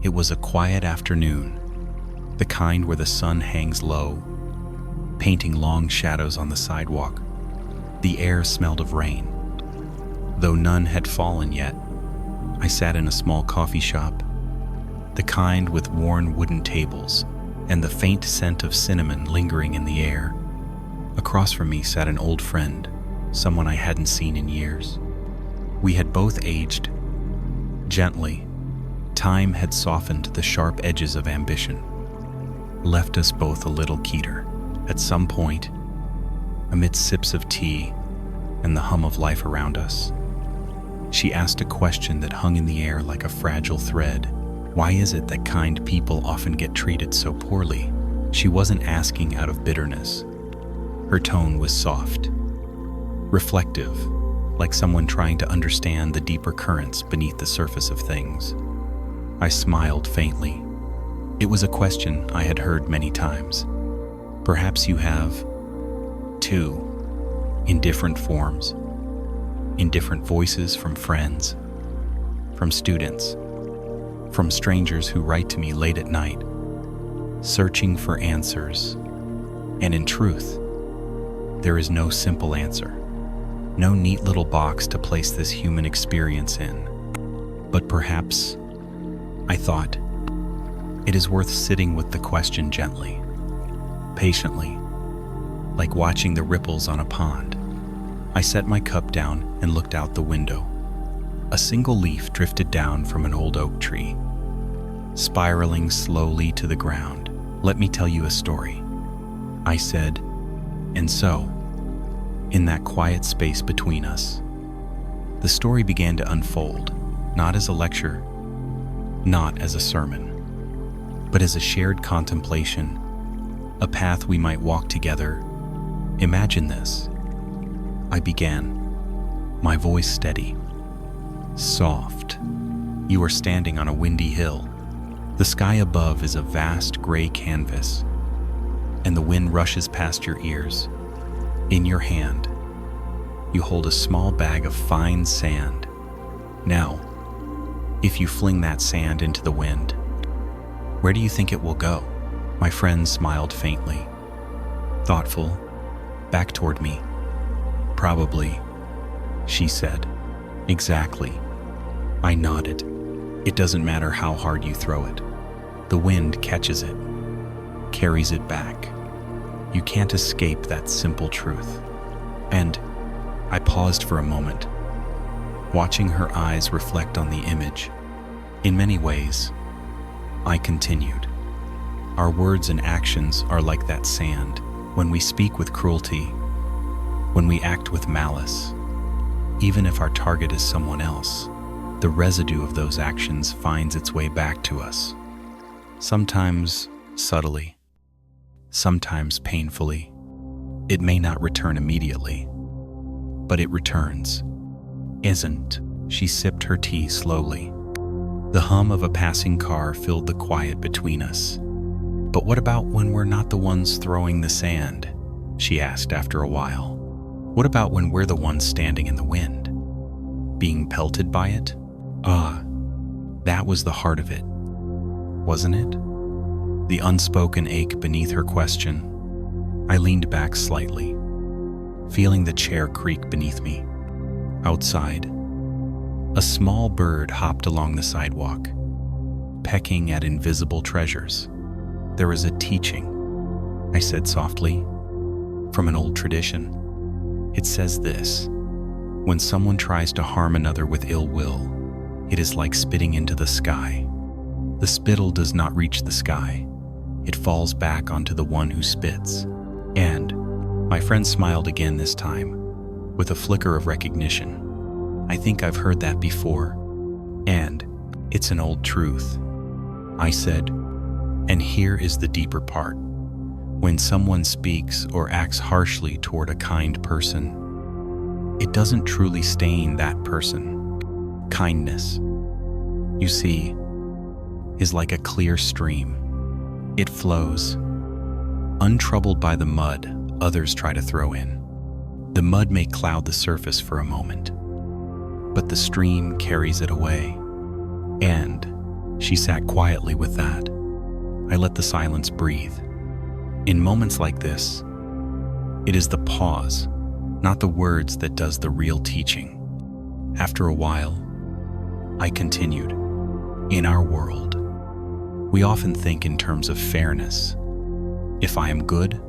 It was a quiet afternoon, the kind where the sun hangs low, painting long shadows on the sidewalk. The air smelled of rain. Though none had fallen yet, I sat in a small coffee shop, the kind with worn wooden tables and the faint scent of cinnamon lingering in the air. Across from me sat an old friend, someone I hadn't seen in years. We had both aged gently. Time had softened the sharp edges of ambition, left us both a little keener. At some point, amidst sips of tea and the hum of life around us, she asked a question that hung in the air like a fragile thread. Why is it that kind people often get treated so poorly? She wasn't asking out of bitterness. Her tone was soft, reflective, like someone trying to understand the deeper currents beneath the surface of things. I smiled faintly. It was a question I had heard many times. Perhaps you have, too, in different forms, in different voices, from friends, from students, from strangers who write to me late at night, searching for answers. And in truth, there is no simple answer, no neat little box to place this human experience in. But perhaps, I thought, it is worth sitting with the question gently, patiently, like watching the ripples on a pond. I set my cup down and looked out the window. A single leaf drifted down from an old oak tree, spiraling slowly to the ground. Let me tell you a story, I said. And so, in that quiet space between us, the story began to unfold, not as a lecture, not as a sermon, but as a shared contemplation, a path we might walk together. Imagine this. I began, my voice steady, soft. You are standing on a windy hill. The sky above is a vast gray canvas, and the wind rushes past your ears. In your hand, you hold a small bag of fine sand. Now, if you fling that sand into the wind, where do you think it will go? My friend smiled faintly, thoughtful, back toward me. Probably, she said. Exactly. I nodded. It doesn't matter how hard you throw it. The wind catches it, carries it back. You can't escape that simple truth. And I paused for a moment, watching her eyes reflect on the image. In many ways, I continued. Our words and actions are like that sand. When we speak with cruelty, when we act with malice, even if our target is someone else, the residue of those actions finds its way back to us. Sometimes subtly, sometimes painfully. It may not return immediately, but it returns. Isn't? She sipped her tea slowly. The hum of a passing car filled the quiet between us. But what about when we're not the ones throwing the sand? She asked after a while. What about when we're the ones standing in the wind, being pelted by it? That was the heart of it, wasn't it? The unspoken ache beneath her question. I leaned back slightly, feeling the chair creak beneath me. Outside, a small bird hopped along the sidewalk, pecking at invisible treasures. There is a teaching, I said softly, from an old tradition. It says this: when someone tries to harm another with ill will, it is like spitting into the sky. The spittle does not reach the sky. It falls back onto the one who spits. And my friend smiled again, this time, with a flicker of recognition. I think I've heard that before. And it's an old truth, I said. And here is the deeper part. When someone speaks or acts harshly toward a kind person, it doesn't truly stain that person. Kindness, you see, is like a clear stream. It flows, untroubled by the mud others try to throw in. The mud may cloud the surface for a moment, but the stream carries it away. And She sat quietly with that. I let the silence breathe. In moments like this, it is the pause, not the words, that does the real teaching. After a while, I continued. In our world, we often think in terms of fairness. If I am good,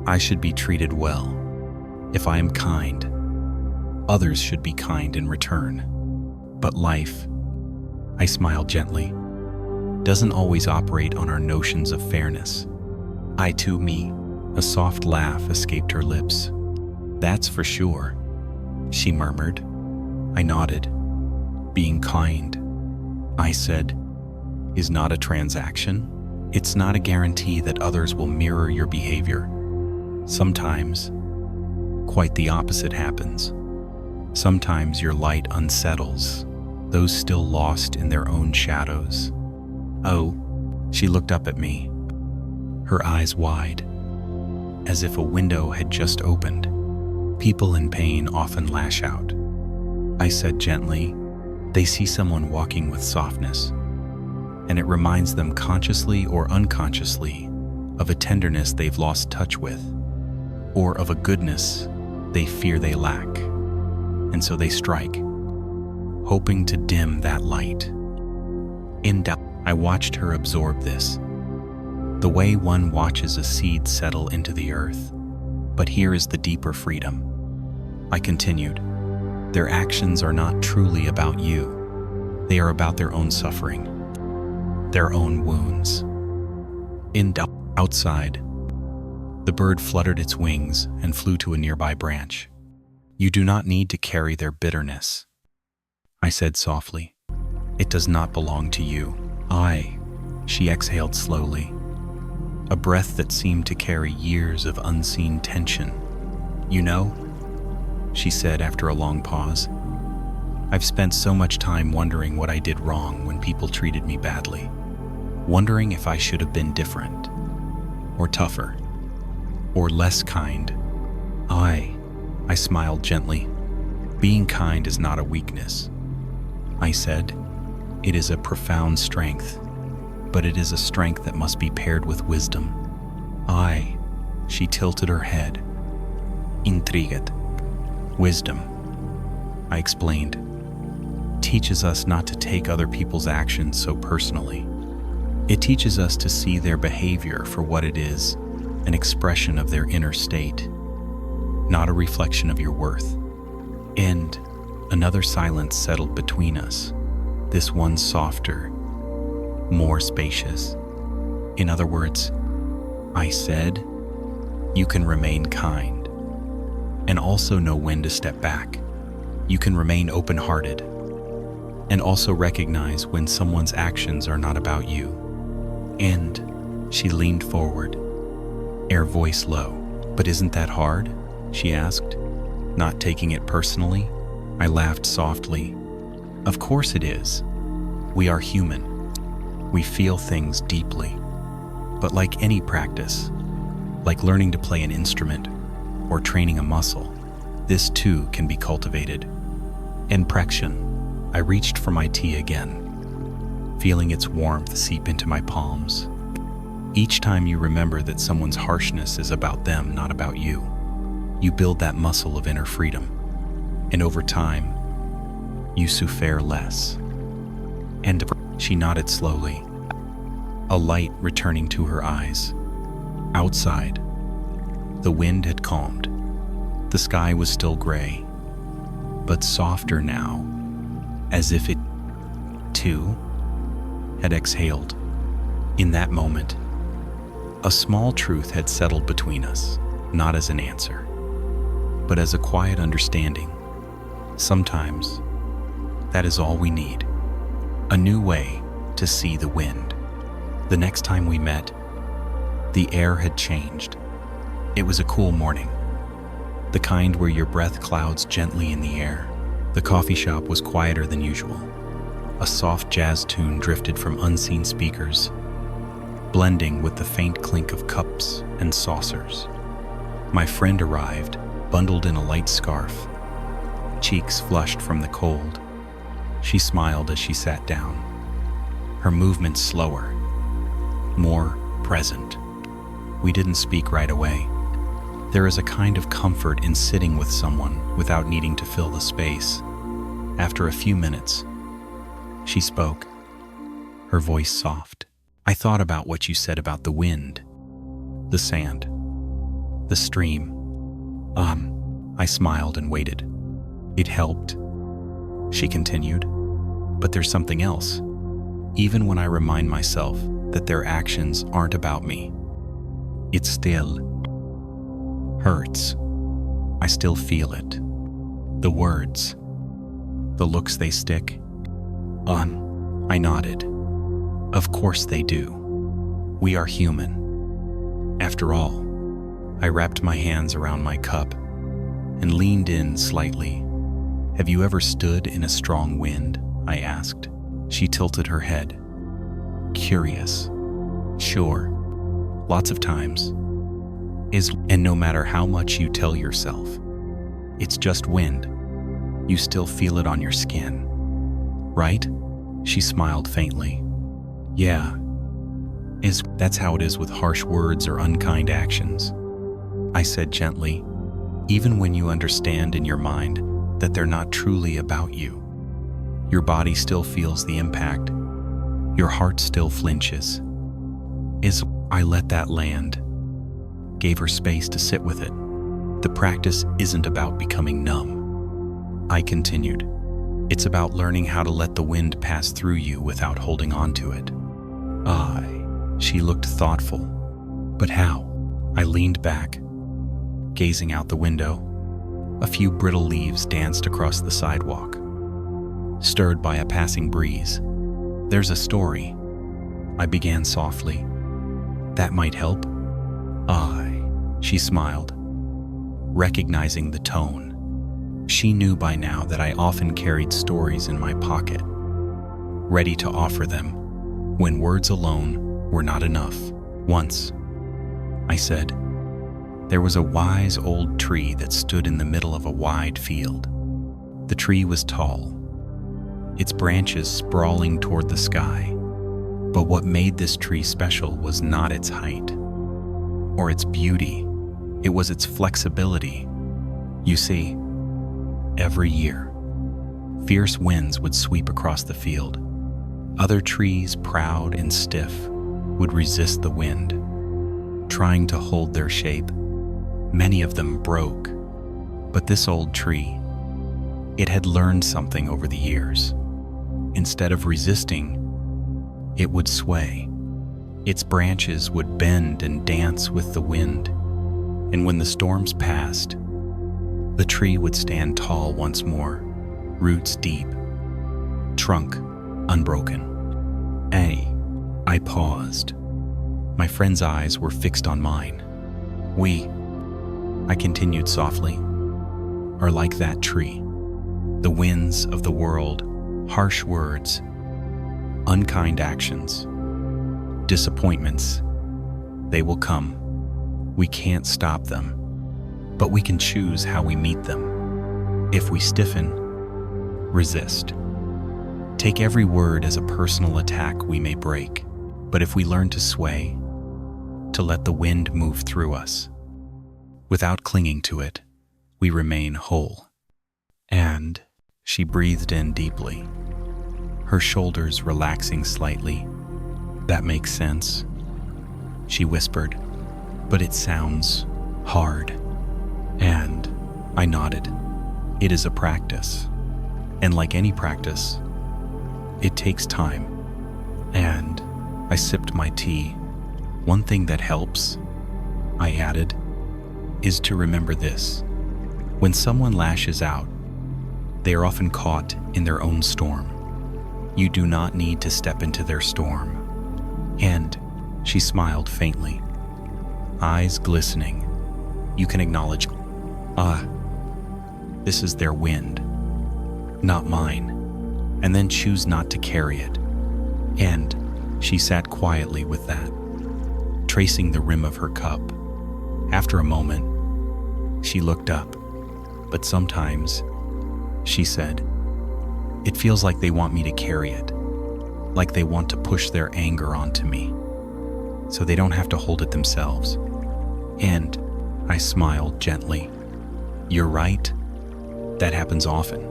I should be treated well. If I am kind, others should be kind in return. But life, I smiled gently, doesn't always operate on our notions of fairness. I too, me. A soft laugh escaped her lips. That's for sure, she murmured. I nodded. Being kind, I said, is not a transaction. It's not a guarantee that others will mirror your behavior. Sometimes, quite the opposite happens. Sometimes your light unsettles those still lost in their own shadows. Oh, she looked up at me, her eyes wide, as if a window had just opened. People in pain often lash out. I said gently, they see someone walking with softness, and it reminds them consciously or unconsciously of a tenderness they've lost touch with, or of a goodness they fear they lack. And so they strike, hoping to dim that light. In doubt, I watched her absorb this, the way one watches a seed settle into the earth. But here is the deeper freedom. I continued. Their actions are not truly about you. They are about their own suffering, their own wounds. In doubt, outside, the bird fluttered its wings and flew to a nearby branch. You do not need to carry their bitterness, I said softly. It does not belong to you. She exhaled slowly, a breath that seemed to carry years of unseen tension. You know, she said after a long pause, I've spent so much time wondering what I did wrong when people treated me badly, wondering if I should have been different, or tougher, or less kind. I smiled gently. Being kind is not a weakness, I said. It is a profound strength, but it is a strength that must be paired with wisdom. She tilted her head. Intrigued. Wisdom, I explained, teaches us not to take other people's actions so personally. It teaches us to see their behavior for what it is, an expression of their inner state, not a reflection of your worth. And another silence settled between us, this one softer, more spacious. In other words, I said, you can remain kind and also know when to step back. You can remain open-hearted and also recognize when someone's actions are not about you. And she leaned forward, her voice low. But isn't that hard? She asked, not taking it personally. I laughed softly. Of course it is. We are human. We feel things deeply. But like any practice, like learning to play an instrument or training a muscle, this too can be cultivated. In praction, I reached for my tea again, feeling its warmth seep into my palms. Each time you remember that someone's harshness is about them, not about you, you build that muscle of inner freedom. And over time, you souffre less. And she nodded slowly, a light returning to her eyes. Outside, the wind had calmed. The sky was still gray, but softer now, as if it, too, had exhaled. In that moment, a small truth had settled between us, not as an answer, but as a quiet understanding. Sometimes, that is all we need. A new way to see the wind. The next time we met, the air had changed. It was a cool morning, the kind where your breath clouds gently in the air. The coffee shop was quieter than usual. A soft jazz tune drifted from unseen speakers, blending with the faint clink of cups and saucers. My friend arrived, bundled in a light scarf, cheeks flushed from the cold. She smiled as she sat down. her movements slower, more present. We didn't speak right away. There is a kind of comfort in sitting with someone without needing to fill the space. After a few minutes, she spoke, her voice soft. I thought about what you said about the wind, the sand, the stream. I smiled and waited. It helped, she continued. But there's something else. Even when I remind myself that their actions aren't about me, it still hurts. I still feel it. The words, the looks they stick. I nodded. Of course they do. We are human. After all, I wrapped my hands around my cup and leaned in slightly. Have you ever stood in a strong wind? I asked. She tilted her head. Curious. Sure. Lots of times. And no matter how much you tell yourself, it's just wind, you still feel it on your skin. Right? She smiled faintly. Yeah. That's how it is with harsh words or unkind actions. I said gently, even when you understand in your mind that they're not truly about you, your body still feels the impact. Your heart still flinches. I let that land, gave her space to sit with it. The practice isn't about becoming numb. I continued. It's about learning how to let the wind pass through you without holding on to it. She looked thoughtful. But how? I leaned back, gazing out the window. A few brittle leaves danced across the sidewalk, stirred by a passing breeze. There's a story, I began softly. That might help? She smiled, recognizing the tone. She knew by now that I often carried stories in my pocket, ready to offer them when words alone were not enough. Once, I said, there was a wise old tree that stood in the middle of a wide field. The tree was tall, its branches sprawling toward the sky. But what made this tree special was not its height or its beauty. It was its flexibility. You see, every year, fierce winds would sweep across the field. Other trees, proud and stiff, would resist the wind, trying to hold their shape. Many of them broke. But this old tree, it had learned something over the years. Instead of resisting, it would sway. Its branches would bend and dance with the wind. And when the storms passed, the tree would stand tall once more, roots deep, trunk unbroken. I paused. My friend's eyes were fixed on mine. I continued softly, are like that tree. The winds of the world, harsh words, unkind actions, disappointments, they will come. We can't stop them, but we can choose how we meet them. If we stiffen, resist, take every word as a personal attack we may break. But if we learn to sway, to let the wind move through us, without clinging to it, we remain whole. And she breathed in deeply, her shoulders relaxing slightly. That makes sense, she whispered, but it sounds hard. And I nodded. It is a practice. And like any practice, it takes time. And I sipped my tea. One thing that helps, I added, is to remember this. When someone lashes out, they are often caught in their own storm. You do not need to step into their storm. And she smiled faintly, eyes glistening. You can acknowledge, this is their wind, not mine, and then choose not to carry it. And she sat quietly with that, tracing the rim of her cup. After a moment, she looked up, but sometimes, she said, it feels like they want me to carry it. like they want to push their anger onto me, so they don't have to hold it themselves. And I smiled gently. You're right. That happens often.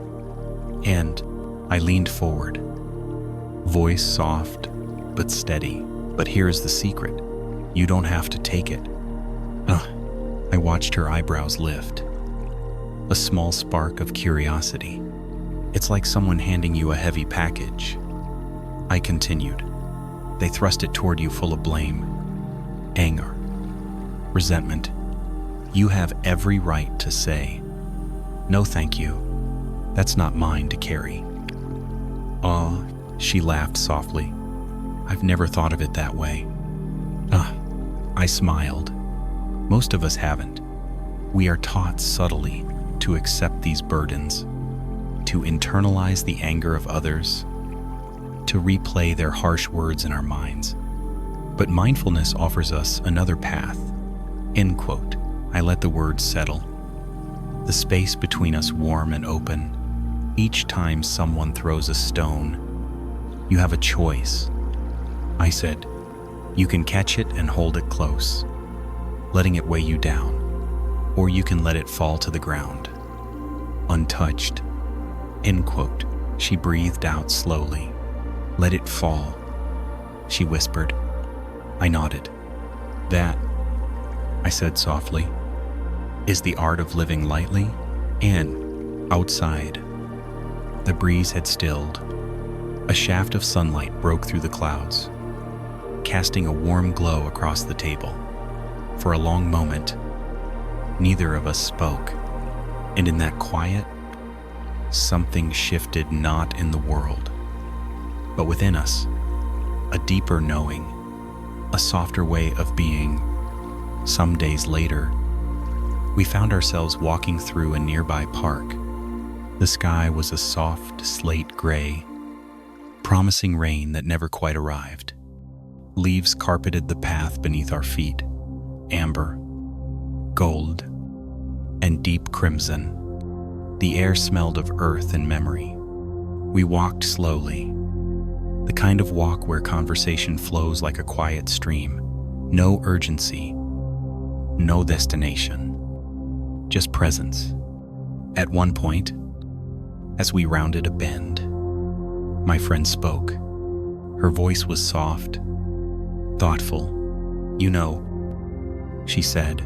And I leaned forward, voice soft but steady. But here's the secret. You don't have to take it. I watched her eyebrows lift. A small spark of curiosity. It's like someone handing you a heavy package. I continued. They thrust it toward you full of blame, anger, resentment. You have every right to say, "No, thank you. That's not mine to carry." "Aw," she laughed softly. "I've never thought of it that way." I smiled. Most of us haven't. We are taught subtly to accept these burdens, to internalize the anger of others, to replay their harsh words in our minds. But mindfulness offers us another path. End quote. I let the words settle. The space between us warm and open. Each time someone throws a stone, you have a choice. I said, you can catch it and hold it close, letting it weigh you down, or you can let it fall to the ground, untouched. End quote. She breathed out slowly. Let it fall, she whispered. I nodded. That, I said softly, is the art of living lightly. And outside, the breeze had stilled. A shaft of sunlight broke through the clouds, casting a warm glow across the table. For a long moment, neither of us spoke, and in that quiet, something shifted, not in the world, but within us, a deeper knowing, a softer way of being. Some days later, we found ourselves walking through a nearby park. The sky was a soft slate gray, promising rain that never quite arrived. Leaves carpeted the path beneath our feet, amber, gold, and deep crimson. The air smelled of earth and memory. We walked slowly, the kind of walk where conversation flows like a quiet stream. No urgency, no destination, just presence. At one point, as we rounded a bend, my friend spoke. Her voice was soft, thoughtful. You know, she said,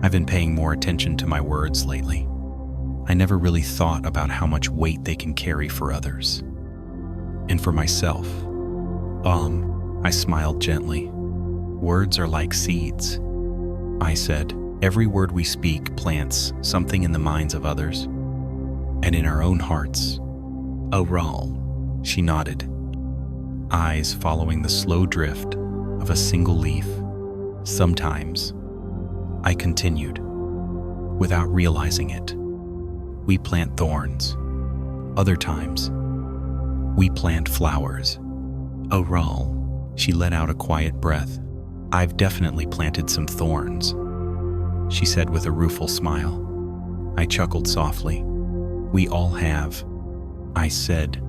I've been paying more attention to my words lately. I never really thought about how much weight they can carry for others. And for myself. I smiled gently. Words are like seeds. I said, every word we speak plants something in the minds of others and in our own hearts. Oh, Raul, she nodded, eyes following the slow drift of a single leaf. Sometimes, I continued, without realizing it, we plant thorns. Other times, we plant flowers. Oh, Raul, she let out a quiet breath. I've definitely planted some thorns, she said with a rueful smile. I chuckled softly. We all have, I said.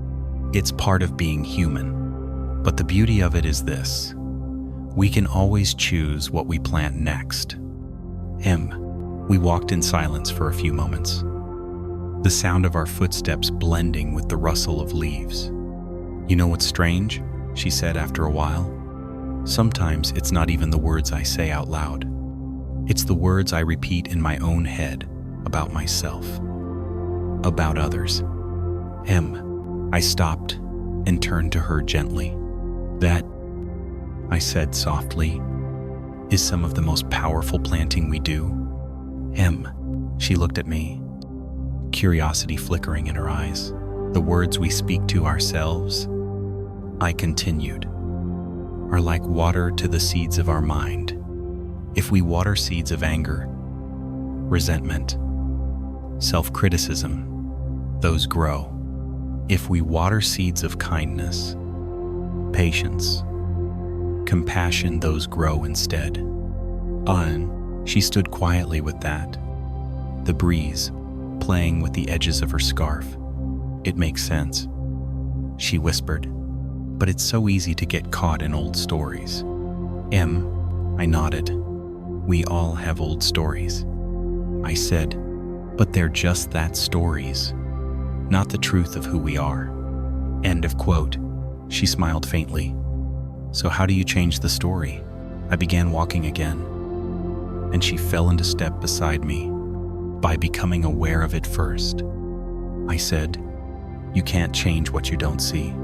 It's part of being human. But the beauty of it is this. We can always choose what we plant next. We walked in silence for a few moments, the sound of our footsteps blending with the rustle of leaves. You know what's strange? She said after a while. Sometimes it's not even the words I say out loud. It's the words I repeat in my own head about myself, about others. I stopped and turned to her gently. That, I said softly, is some of the most powerful planting we do. She looked at me, curiosity flickering in her eyes. The words we speak to ourselves, I continued, are like water to the seeds of our mind. If we water seeds of anger, resentment, self-criticism, those grow. If we water seeds of kindness, patience, compassion, those grow instead. She stood quietly with that, the breeze playing with the edges of her scarf. It makes sense, she whispered. but it's so easy to get caught in old stories. I nodded. We all have old stories. I said, but they're just that, stories, not the truth of who we are. End of quote. She smiled faintly. So how do you change the story? I began walking again, and she fell into step beside me. By becoming aware of it first. I said, you can't change what you don't see.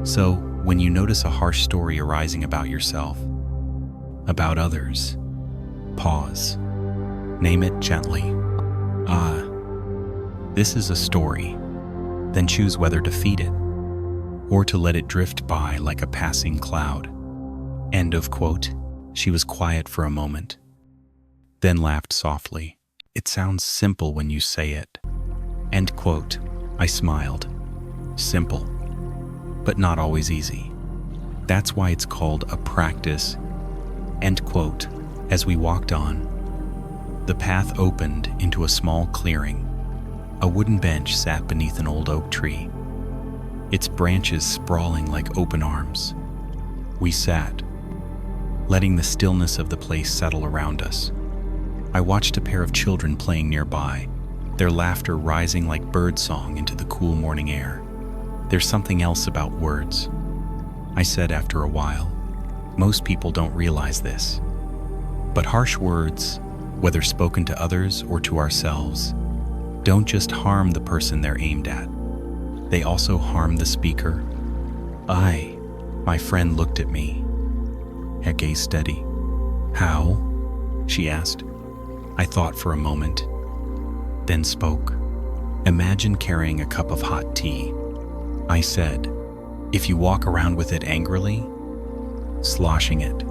So, when you notice a harsh story arising about yourself, about others, pause. Name it gently. This is a story. Then choose whether to feed it, or to let it drift by like a passing cloud. End of quote. She was quiet for a moment, then laughed softly. It sounds simple when you say it. End quote. I smiled. Simple, but not always easy. That's why it's called a practice. End quote. As we walked on, the path opened into a small clearing. A wooden bench sat beneath an old oak tree, its branches sprawling like open arms. We sat, letting the stillness of the place settle around us. I watched a pair of children playing nearby, their laughter rising like birdsong into the cool morning air. There's something else about words, I said after a while. Most people don't realize this, but harsh words, whether spoken to others or to ourselves, don't just harm the person they're aimed at. They also harm the speaker. My friend looked at me, her gaze steady. How? She asked. I thought for a moment, then spoke. Imagine carrying a cup of hot tea. I said, if you walk around with it angrily, sloshing it,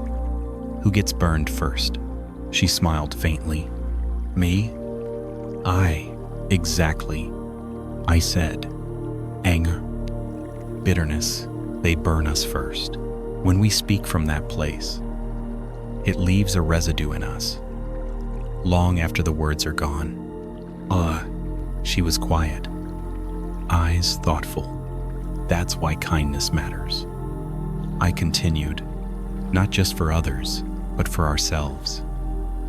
who gets burned first? She smiled faintly. Me? Exactly. I said, anger, bitterness, they burn us first. When we speak from that place, it leaves a residue in us, long after the words are gone. She was quiet, eyes thoughtful. That's why kindness matters. I continued, not just for others, but for ourselves.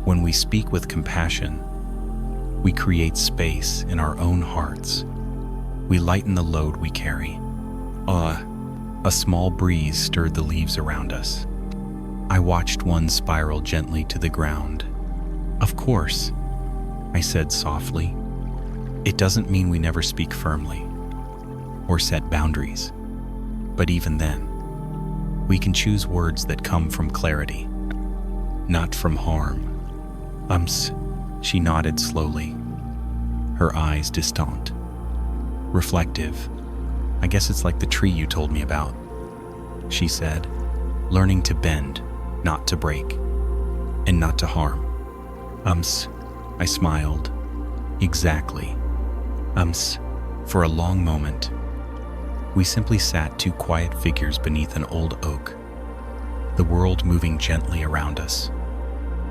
When we speak with compassion, we create space in our own hearts. We lighten the load we carry. A small breeze stirred the leaves around us. I watched one spiral gently to the ground. Of course, I said softly. It doesn't mean we never speak firmly or set boundaries. But even then, we can choose words that come from clarity, not from harm. She nodded slowly, her eyes distant, reflective. I guess it's like the tree you told me about, she said, learning to bend, not to break, and not to harm. I smiled. Exactly. For a long moment, we simply sat, two quiet figures beneath an old oak, the world moving gently around us.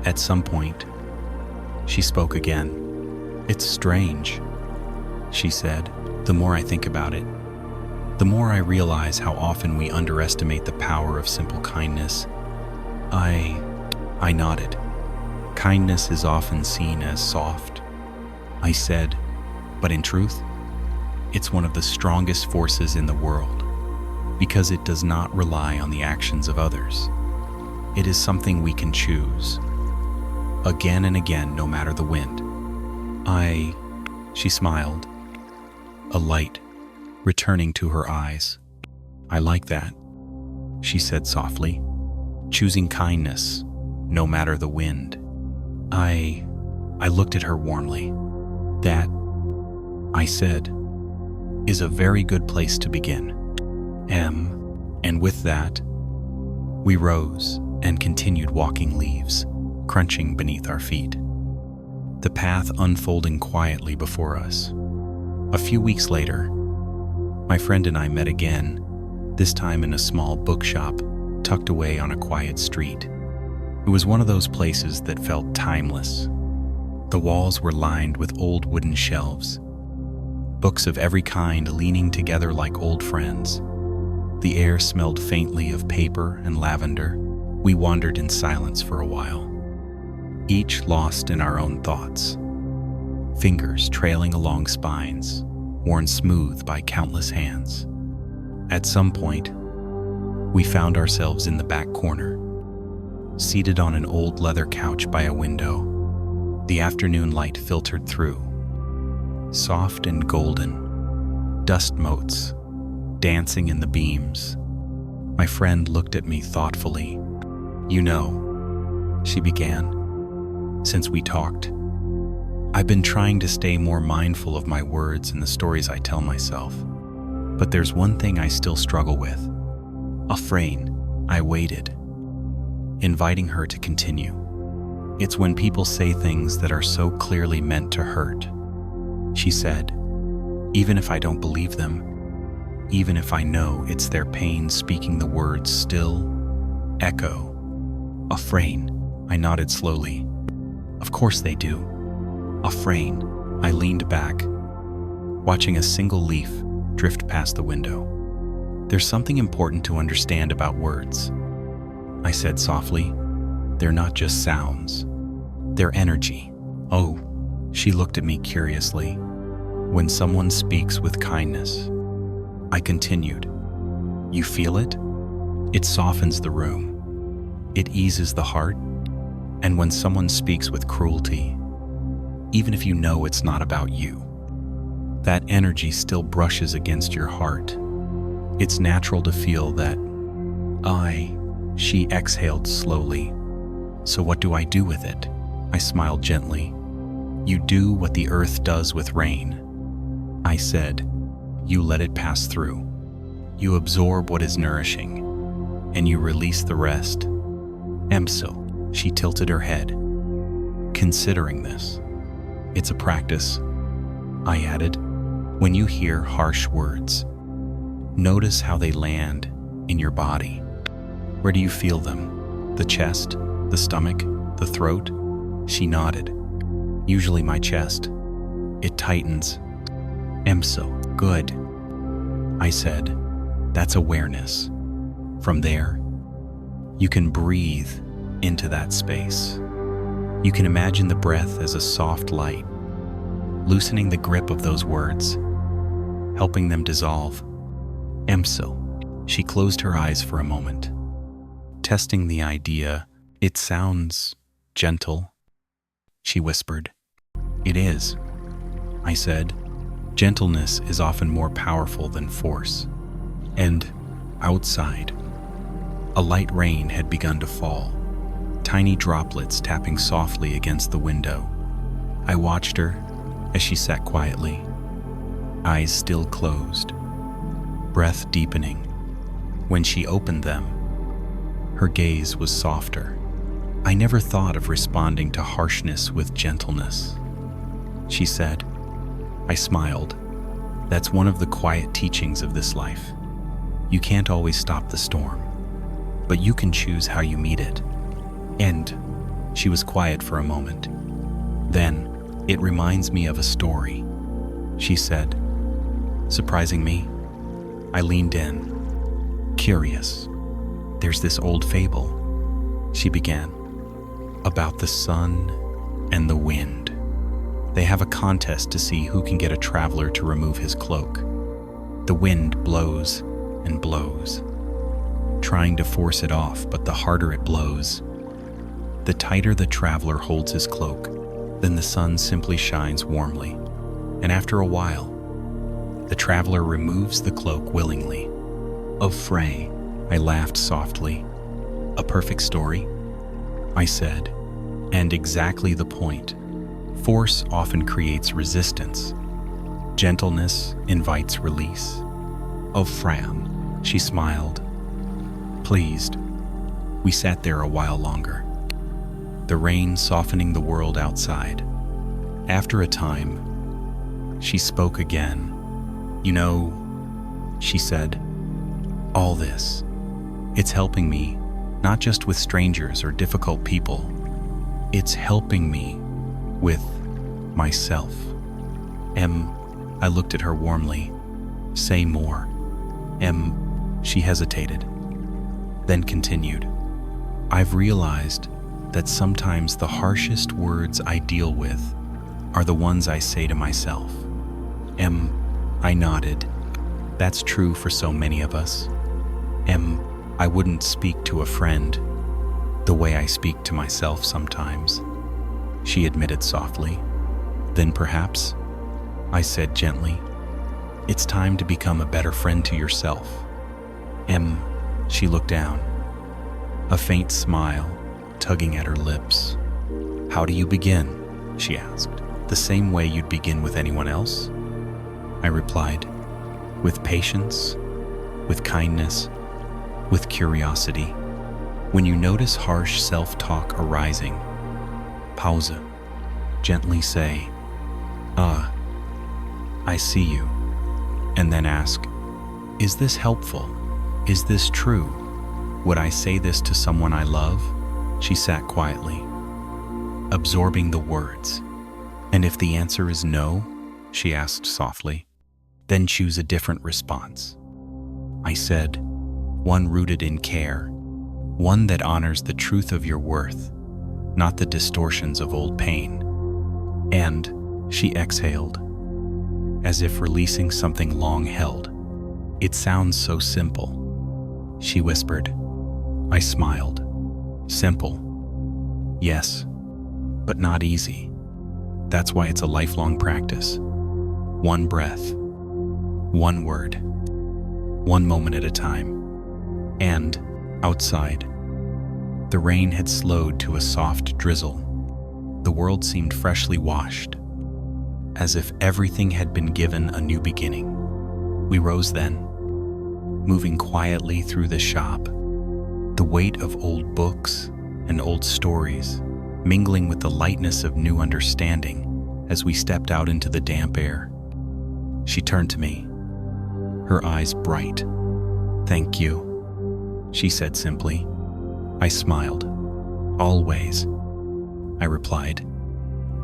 At some point, she spoke again. It's strange, she said. The more I think about it, the more I realize how often we underestimate the power of simple kindness. I nodded. Kindness is often seen as soft, I said, but in truth, it's one of the strongest forces in the world because it does not rely on the actions of others. It is something we can choose, again and again, no matter the wind. She smiled, a light returning to her eyes. I like that, she said softly, choosing kindness, no matter the wind. I looked at her warmly. That, I said, is a very good place to begin. And with that, we rose and continued walking, leaves crunching beneath our feet, the path unfolding quietly before us. A few weeks later, my friend and I met again, this time in a small bookshop tucked away on a quiet street. It was one of those places that felt timeless. The walls were lined with old wooden shelves, books of every kind leaning together like old friends. The air smelled faintly of paper and lavender. We wandered in silence for a while, each lost in our own thoughts, fingers trailing along spines, worn smooth by countless hands. At some point, we found ourselves in the back corner, seated on an old leather couch by a window. The afternoon light filtered through, soft and golden, dust motes dancing in the beams. My friend looked at me thoughtfully. "You know," she began, "since we talked, I've been trying to stay more mindful of my words and the stories I tell myself. But there's one thing I still struggle with. Afraid." I waited, inviting her to continue. "It's when people say things that are so clearly meant to hurt," she said. "Even if I don't believe them, even if I know it's their pain speaking, the words still echo." "Afraid," I nodded slowly. "Of course they do. Afraid." I leaned back, watching a single leaf drift past the window. "There's something important to understand about words," I said softly. "They're not just sounds. They're energy." "Oh," she looked at me curiously. "When someone speaks with kindness," I continued, "you feel it? It softens the room. It eases the heart. And when someone speaks with cruelty, even if you know it's not about you, that energy still brushes against your heart. It's natural to feel that." She exhaled slowly. "So what do I do with it?" I smiled gently. "You do what the earth does with rain," I said. "You let it pass through. You absorb what is nourishing, and you release the rest." "So," she tilted her head, considering this. "It's a practice," I added. "When you hear harsh words, notice how they land in your body. Where do you feel them? The chest, the stomach, the throat?" She nodded. "Usually my chest. It tightens." "So good," I said. "That's awareness. From there, you can breathe into that space. You can imagine the breath as a soft light, loosening the grip of those words, helping them dissolve." "So," she closed her eyes for a moment, testing the idea. "It sounds gentle," she whispered. "It is," I said. "Gentleness is often more powerful than force." And outside, a light rain had begun to fall, tiny droplets tapping softly against the window. I watched her as she sat quietly, eyes still closed, breath deepening. When she opened them, her gaze was softer. "I never thought of responding to harshness with gentleness," she said. I smiled. "That's one of the quiet teachings of this life. You can't always stop the storm, but you can choose how you meet it." And she was quiet for a moment. "Then, it reminds me of a story," she said, surprising me. I leaned in, curious. "There's this old fable," she began, "about the sun and the wind. They have a contest to see who can get a traveler to remove his cloak. The wind blows and blows, trying to force it off, but the harder it blows, the tighter the traveler holds his cloak. Then the sun simply shines warmly, and after a while, the traveler removes the cloak willingly." "Of Frey," I laughed softly. "A perfect story," I said. "And exactly the point. Force often creates resistance. Gentleness invites release." "Of Fram," she smiled, pleased. We sat there a while longer, the rain softening the world outside. After a time, she spoke again. "You know," she said, "all this, it's helping me, not just with strangers or difficult people. It's helping me with myself." I looked at her warmly. "Say more." She hesitated, then continued. I've realized that sometimes the harshest words I deal with are the ones I say to myself. I nodded. That's true for so many of us. I wouldn't speak to a friend the way I speak to myself sometimes, she admitted softly. Then perhaps, I said gently, it's time to become a better friend to yourself. She looked down, a faint smile tugging at her lips. How do you begin? She asked. The same way you'd begin with anyone else? I replied, with patience, with kindness, with curiosity. When you notice harsh self-talk arising, pause, gently say, I see you, and then ask, is this helpful? Is this true? Would I say this to someone I love? She sat quietly, absorbing the words. And if the answer is no, she asked softly, then choose a different response. I said, one rooted in care, one that honors the truth of your worth, not the distortions of old pain. And she exhaled, as if releasing something long held. It sounds so simple, she whispered. I smiled. Simple. Yes, but not easy. That's why it's a lifelong practice. One breath, one word, one moment at a time. And outside, the rain had slowed to a soft drizzle. The world seemed freshly washed, as if everything had been given a new beginning. We rose then, moving quietly through the shop, the weight of old books and old stories mingling with the lightness of new understanding as we stepped out into the damp air. She turned to me, her eyes bright. Thank you, she said simply. I smiled. Always, I replied,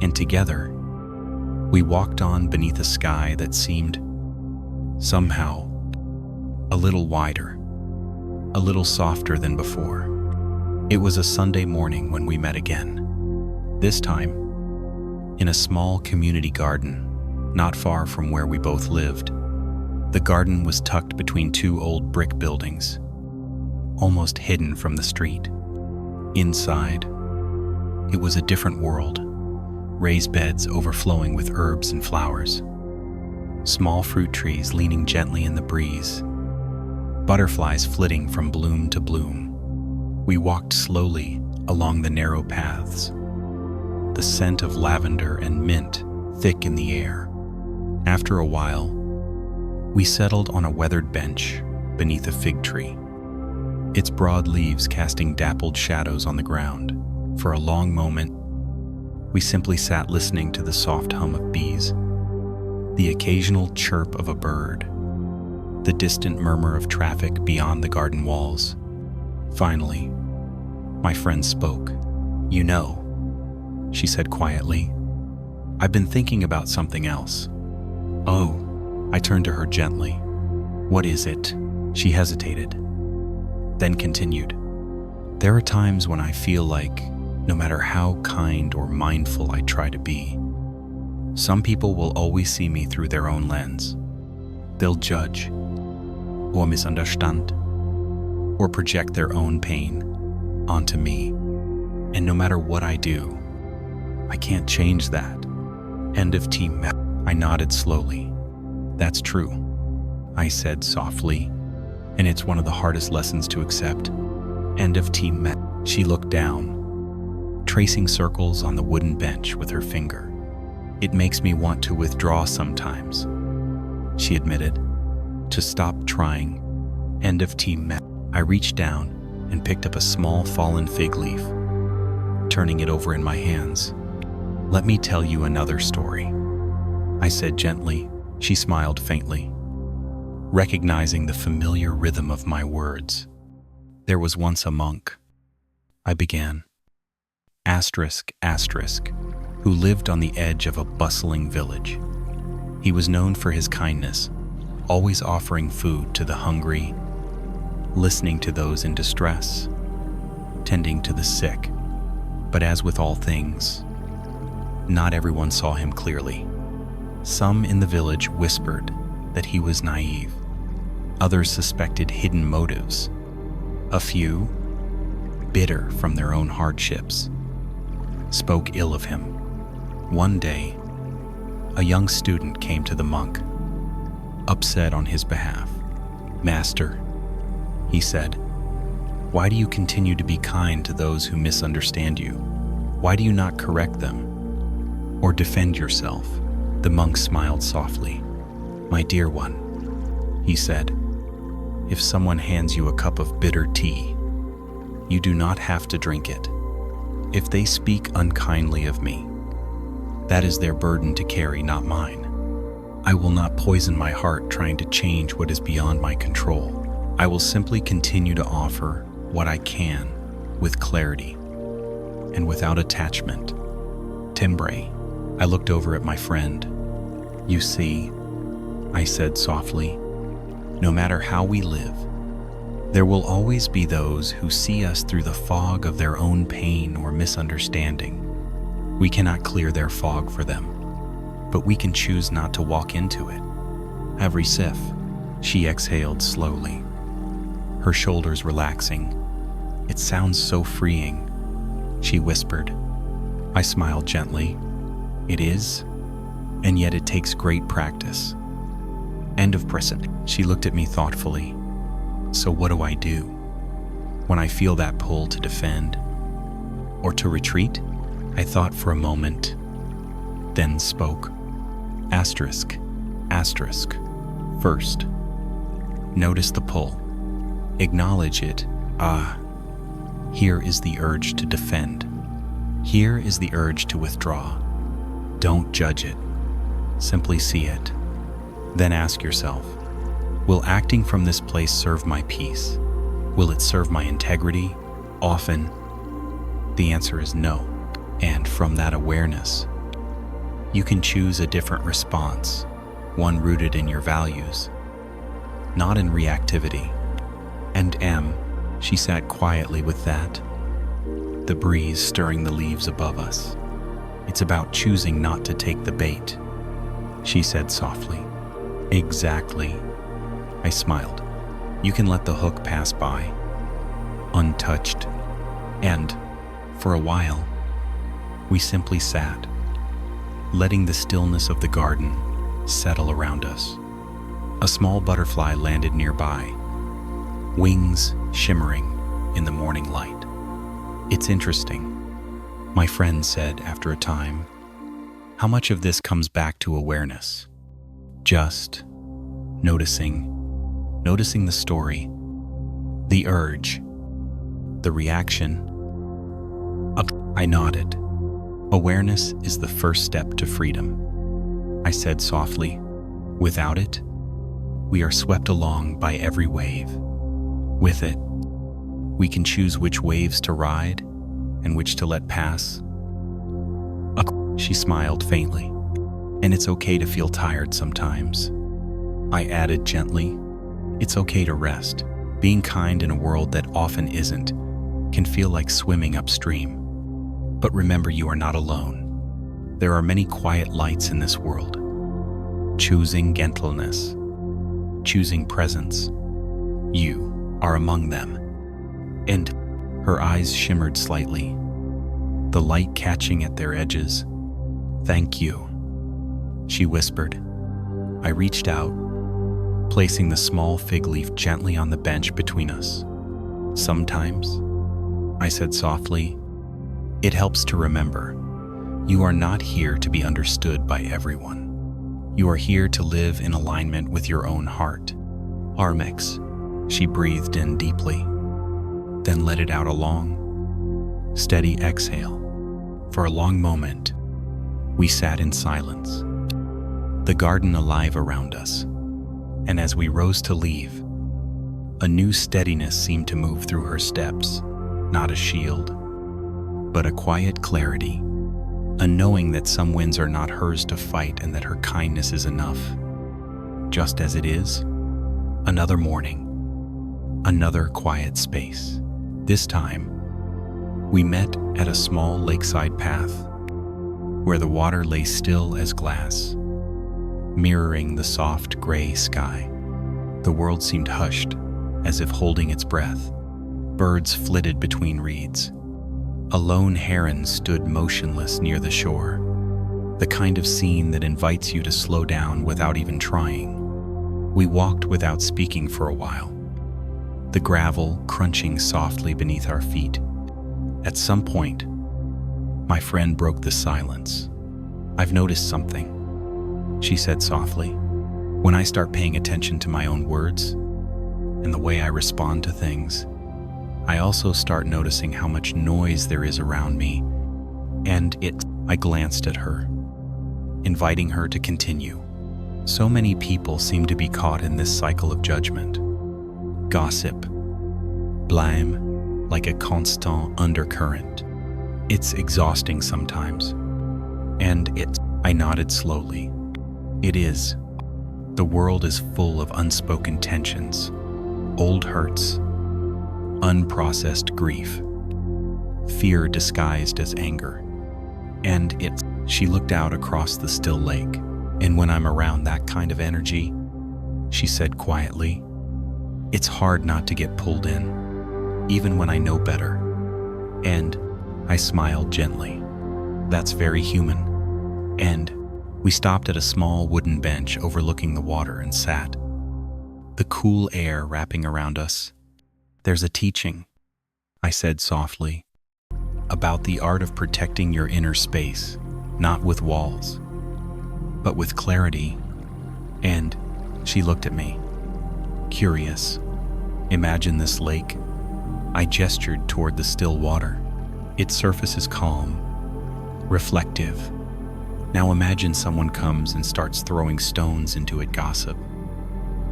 and together, we walked on beneath a sky that seemed, somehow, a little wider, a little softer than before. It was a Sunday morning when we met again. This time, in a small community garden, not far from where we both lived. The garden was tucked between two old brick buildings, almost hidden from the street. Inside, it was a different world, raised beds overflowing with herbs and flowers, small fruit trees leaning gently in the breeze, butterflies flitting from bloom to bloom. We walked slowly along the narrow paths, the scent of lavender and mint thick in the air. After a while, we settled on a weathered bench beneath a fig tree, its broad leaves casting dappled shadows on the ground. For a long moment, we simply sat listening to the soft hum of bees, the occasional chirp of a bird, the distant murmur of traffic beyond the garden walls. Finally, my friend spoke. You know, she said quietly, I've been thinking about something else. Oh, I turned to her gently. What is it? She hesitated, then continued. There are times when I feel like, no matter how kind or mindful I try to be, some people will always see me through their own lens. They'll judge, or misunderstand, or project their own pain onto me. And no matter what I do, I can't change that. End of team. I nodded slowly. That's true, I said softly, and it's one of the hardest lessons to accept. End of team. She looked down, tracing circles on the wooden bench with her finger. It makes me want to withdraw sometimes, she admitted, to stop trying. End of team. I reached down and picked up a small fallen fig leaf, turning it over in my hands. Let me tell you another story, I said gently. She smiled faintly, recognizing the familiar rhythm of my words. There was once a monk, I began, who lived on the edge of a bustling village. He was known for his kindness, always offering food to the hungry listening to those in distress, tending to the sick. But as with all things, not everyone saw him clearly. Some in the village whispered that he was naive. Others suspected hidden motives. A few, bitter from their own hardships, spoke ill of him. One day, a young student came to the monk, upset on his behalf. "Master," he said, "why do you continue to be kind to those who misunderstand you? Why do you not correct them or defend yourself?" The monk smiled softly. "My dear one," he said, "if someone hands you a cup of bitter tea, you do not have to drink it. If they speak unkindly of me, that is their burden to carry, not mine. I will not poison my heart trying to change what is beyond my control. I will simply continue to offer what I can with clarity and without attachment." Timbre, I looked over at my friend. "You see," I said softly, "no matter how we live, there will always be those who see us through the fog of their own pain or misunderstanding. We cannot clear their fog for them, but we can choose not to walk into it." Every sip, she exhaled slowly, her shoulders relaxing. "It sounds so freeing," she whispered. I smiled gently. "It is, and yet it takes great practice." End of present. She looked at me thoughtfully. "So what do I do when I feel that pull to defend or to retreat?" I thought for a moment, then spoke. Asterisk, asterisk. First, notice the pull. Acknowledge it. Here is the urge to defend. Here is the urge to withdraw. Don't judge it. Simply see it. Then ask yourself, will acting from this place serve my peace? Will it serve my integrity? Often, the answer is no. And from that awareness, you can choose a different response, one rooted in your values, not in reactivity. And she sat quietly with that, the breeze stirring the leaves above us. "It's about choosing not to take the bait," she said softly. "Exactly," I smiled. "You can let the hook pass by, untouched." And, for a while, we simply sat, letting the stillness of the garden settle around us. A small butterfly landed nearby, wings shimmering in the morning light. "It's interesting," my friend said after a time, "how much of this comes back to awareness. Just noticing the story, the urge, the reaction." I nodded. "Awareness is the first step to freedom," I said softly. "Without it, we are swept along by every wave. With it, we can choose which waves to ride and which to let pass." She smiled faintly. "And it's okay to feel tired sometimes," I added gently. "It's okay to rest. Being kind in a world that often isn't can feel like swimming upstream. But remember, you are not alone. There are many quiet lights in this world. Choosing gentleness, choosing presence. You are among them." And her eyes shimmered slightly, the light catching at their edges. "Thank you," she whispered. I reached out, placing the small fig leaf gently on the bench between us. "Sometimes," I said softly, "it helps to remember, you are not here to be understood by everyone. You are here to live in alignment with your own heart." "Armix," she breathed in deeply, then let it out a long, steady exhale. For a long moment, we sat in silence, the garden alive around us. And as we rose to leave, a new steadiness seemed to move through her steps, not a shield, but a quiet clarity, a knowing that some winds are not hers to fight and that her kindness is enough. Just as it is, another morning, Another quiet space. This time, we met at a small lakeside path where the water lay still as glass, mirroring the soft gray sky. The world seemed hushed, as if holding its breath. Birds flitted between reeds. A lone heron stood motionless near the shore, the kind of scene that invites you to slow down without even trying. We walked without speaking for a while, the gravel crunching softly beneath our feet. At some point, my friend broke the silence. "I've noticed something," she said softly. "When I start paying attention to my own words and the way I respond to things, I also start noticing how much noise there is around me, and I glanced at her, inviting her to continue. So many people seem to be caught in this cycle of judgment. Gossip, blame, like a constant undercurrent. It's exhausting sometimes. And I nodded slowly. It is. The world is full of unspoken tensions, old hurts, unprocessed grief, fear disguised as anger. And she looked out across the still lake. And when I'm around that kind of energy, she said quietly, it's hard not to get pulled in, even when I know better. And I smiled gently. That's very human. And we stopped at a small wooden bench overlooking the water and sat, the cool air wrapping around us. There's a teaching, I said softly, about the art of protecting your inner space, not with walls, but with clarity. And she looked at me, curious. Imagine this lake. I gestured toward the still water. Its surface is calm, reflective. Now imagine someone comes and starts throwing stones into it. Gossip,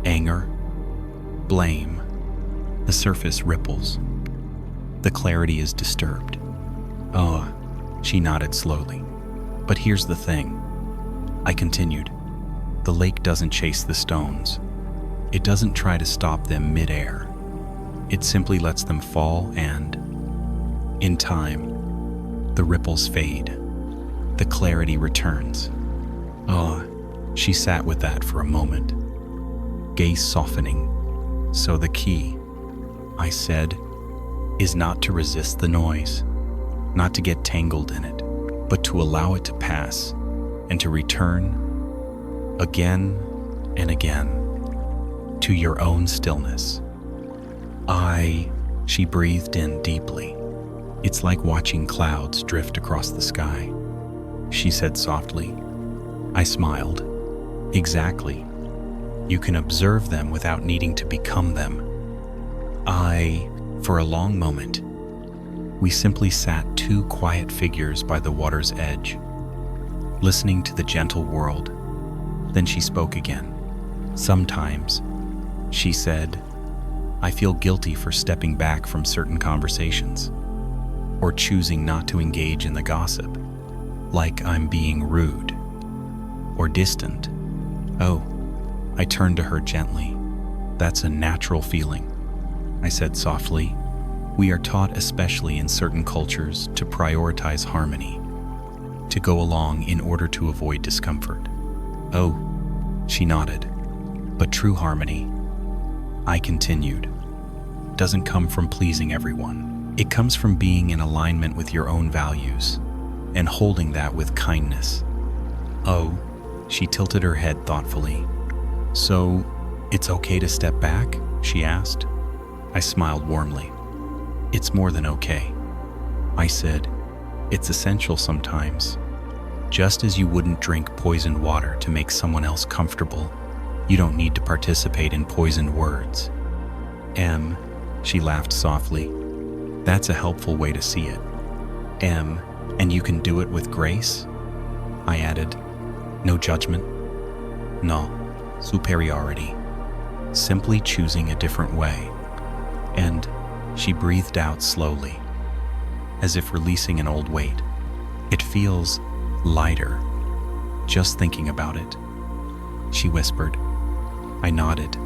anger, blame. The surface ripples. The clarity is disturbed. Oh, she nodded slowly. But here's the thing, I continued. The lake doesn't chase the stones. It doesn't try to stop them mid-air. It simply lets them fall, and in time, the ripples fade. The clarity returns. Oh, she sat with that for a moment, gaze softening. So the key, I said, is not to resist the noise, not to get tangled in it, but to allow it to pass and to return again and again to your own stillness. She breathed in deeply. It's like watching clouds drift across the sky, she said softly. I smiled. Exactly. You can observe them without needing to become them. For a long moment, we simply sat, two quiet figures by the water's edge, listening to the gentle world. Then she spoke again. Sometimes, she said, I feel guilty for stepping back from certain conversations, or choosing not to engage in the gossip, like I'm being rude or distant. Oh, I turned to her gently. That's a natural feeling, I said softly. We are taught, especially in certain cultures, to prioritize harmony, to go along in order to avoid discomfort. Oh, she nodded. But true harmony, I continued, doesn't come from pleasing everyone. It comes from being in alignment with your own values and holding that with kindness. Oh, she tilted her head thoughtfully. So, it's okay to step back? She asked. I smiled warmly. It's more than okay, I said. It's essential sometimes. Just as you wouldn't drink poisoned water to make someone else comfortable, you don't need to participate in poisoned words. She laughed softly. That's a helpful way to see it. And you can do it with grace? I added. No judgment? No superiority. Simply choosing a different way. And she breathed out slowly, as if releasing an old weight. It feels lighter, just thinking about it, she whispered. I nodded.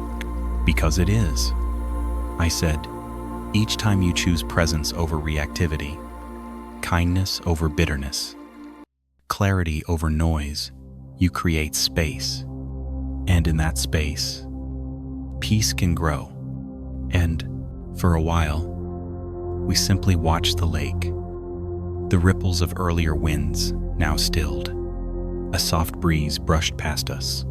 Because it is. I said, each time you choose presence over reactivity, kindness over bitterness, clarity over noise, you create space. And in that space, peace can grow. And for a while, we simply watched the lake. The ripples of earlier winds now stilled. A soft breeze brushed past us,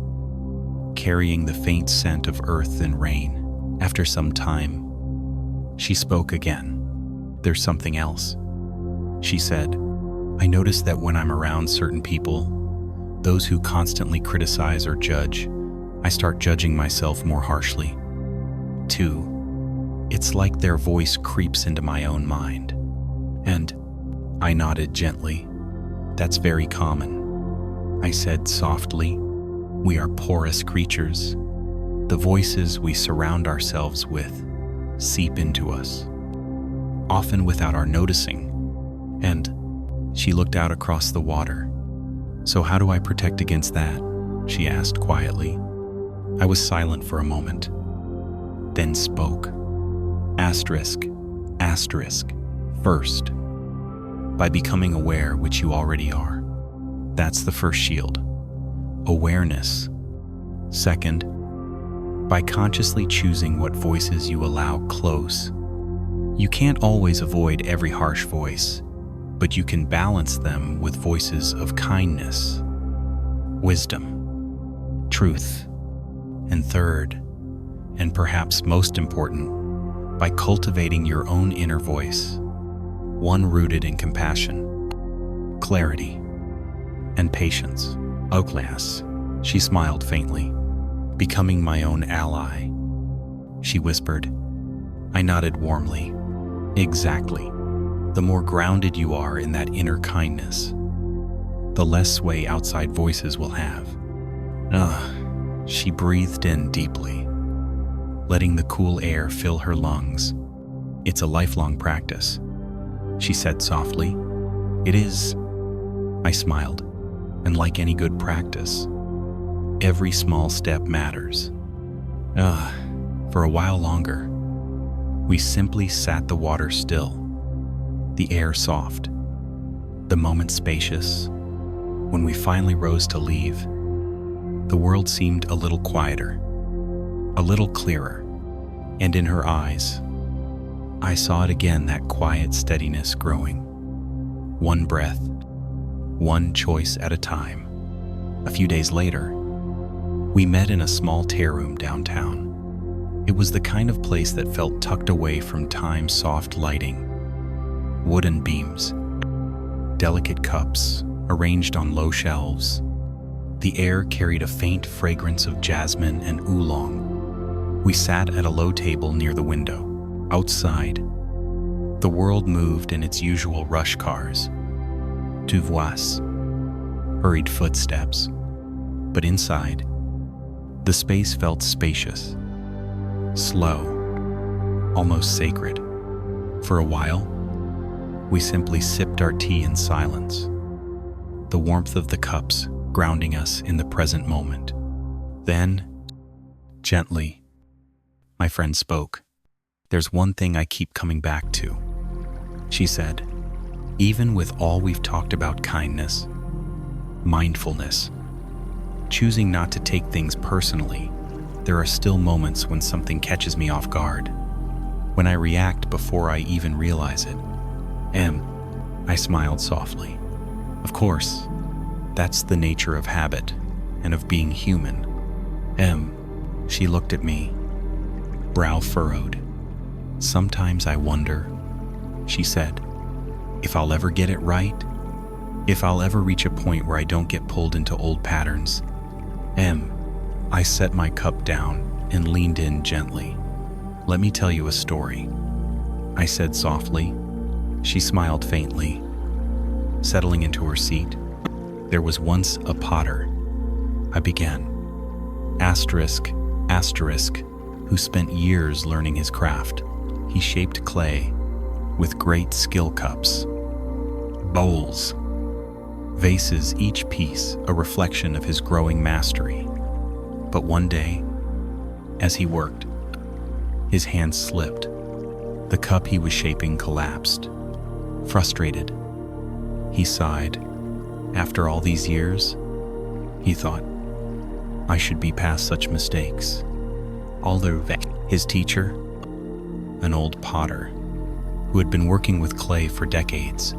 carrying the faint scent of earth and rain. After some time, she spoke again. There's something else, she said. I notice that when I'm around certain people, those who constantly criticize or judge, I start judging myself more harshly. Too, it's like their voice creeps into my own mind. And I nodded gently. That's very common. I said softly, we are porous creatures. The voices we surround ourselves with seep into us, often without our noticing. And she looked out across the water. So how do I protect against that? She asked quietly. I was silent for a moment, then spoke. Asterisk, asterisk, first, by becoming aware, which you already are. That's the first shield. Awareness. Second, by consciously choosing what voices you allow close. You can't always avoid every harsh voice, but you can balance them with voices of kindness, wisdom, truth. And third, and perhaps most important, by cultivating your own inner voice, one rooted in compassion, clarity, and patience. Oh, class, she smiled faintly. Becoming my own ally, she whispered. I nodded warmly. Exactly. The more grounded you are in that inner kindness, the less sway outside voices will have. She breathed in deeply, letting the cool air fill her lungs. It's a lifelong practice, she said softly. It is. I smiled. And like any good practice, every small step matters. For a while longer, we simply sat the water still, the air soft, the moment spacious. When we finally rose to leave, the world seemed a little quieter, a little clearer, and in her eyes, I saw it again, that quiet steadiness growing. One breath, one choice at a time. A few days later, we met in a small tear room downtown. It was the kind of place that felt tucked away from time's soft lighting. Wooden beams, delicate cups arranged on low shelves. The air carried a faint fragrance of jasmine and oolong. We sat at a low table near the window. Outside, the world moved in its usual rush cars. Tu vois, hurried footsteps. But inside, the space felt spacious, slow, almost sacred. For a while, we simply sipped our tea in silence, the warmth of the cups grounding us in the present moment. Then, gently, my friend spoke. There's one thing I keep coming back to, she said. Even with all we've talked about kindness, mindfulness, choosing not to take things personally, there are still moments when something catches me off guard, when I react before I even realize it. I smiled softly. Of course, that's the nature of habit and of being human. She looked at me, brow furrowed. Sometimes I wonder, she said, if I'll ever get it right, if I'll ever reach a point where I don't get pulled into old patterns. I set my cup down and leaned in gently. Let me tell you a story, I said softly. She smiled faintly, settling into her seat. There was once a potter, I began, asterisk, who spent years learning his craft. He shaped clay with great skill, cups, bowls, vases, each piece a reflection of his growing mastery. But one day, as he worked, His hand slipped. The cup he was shaping collapsed. Frustrated, he sighed. After all these years, he thought, I should be past such mistakes. His teacher, an old potter who had been working with clay for decades,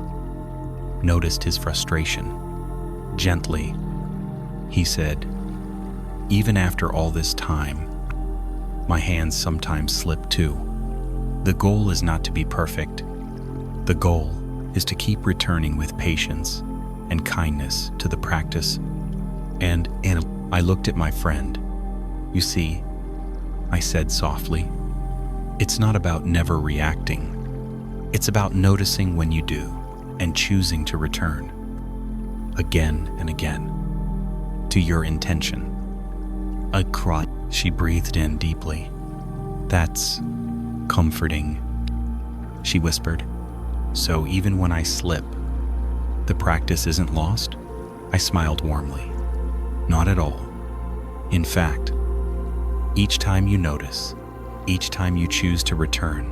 noticed his frustration. Gently, he said, even after all this time, my hands sometimes slip too. The goal is not to be perfect. The goal is to keep returning with patience and kindness to the practice. And I looked at my friend. You see, I said softly, it's not about never reacting. It's about noticing when you do and choosing to return again and again to your intention. I cried. She breathed in deeply. That's comforting, she whispered. So even when I slip, the practice isn't lost? I smiled warmly. Not at all. In fact, each time you notice, each time you choose to return,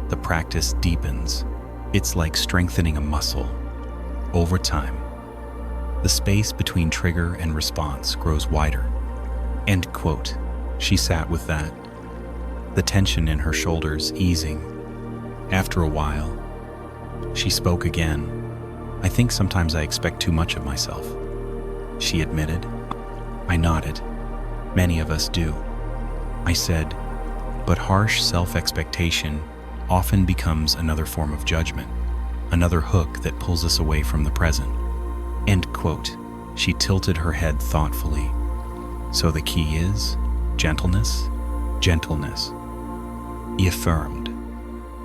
the practice deepens. It's like strengthening a muscle. Over time, the space between trigger and response grows wider. End quote. She sat with that, the tension in her shoulders easing. After a while, she spoke again. I think sometimes I expect too much of myself, she admitted. I nodded. Many of us do. I said, but harsh self-expectation often becomes another form of judgment, another hook that pulls us away from the present. End quote. She tilted her head thoughtfully. So the key is gentleness, gentleness. He affirmed.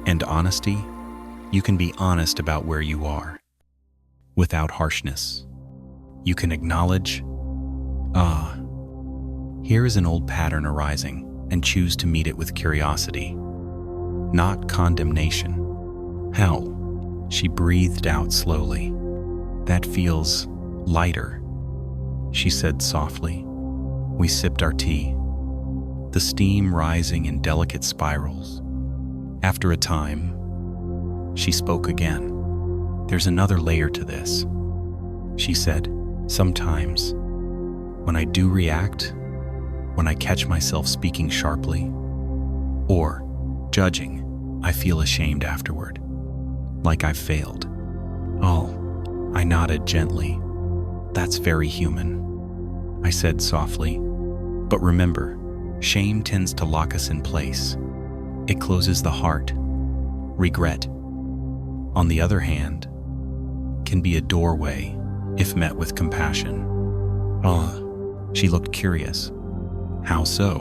And honesty, you can be honest about where you are, without harshness. You can acknowledge, here is an old pattern arising, and choose to meet it with curiosity, not condemnation. How? She breathed out slowly. That feels lighter, she said softly. We sipped our tea, the steam rising in delicate spirals. After a time, she spoke again. There's another layer to this, she said. Sometimes, when I do react, when I catch myself speaking sharply or judging, I feel ashamed afterward, like I've failed. Oh, I nodded gently. That's very human, I said softly. But remember, shame tends to lock us in place. It closes the heart. Regret, on the other hand, can be a doorway if met with compassion. She looked curious. How so?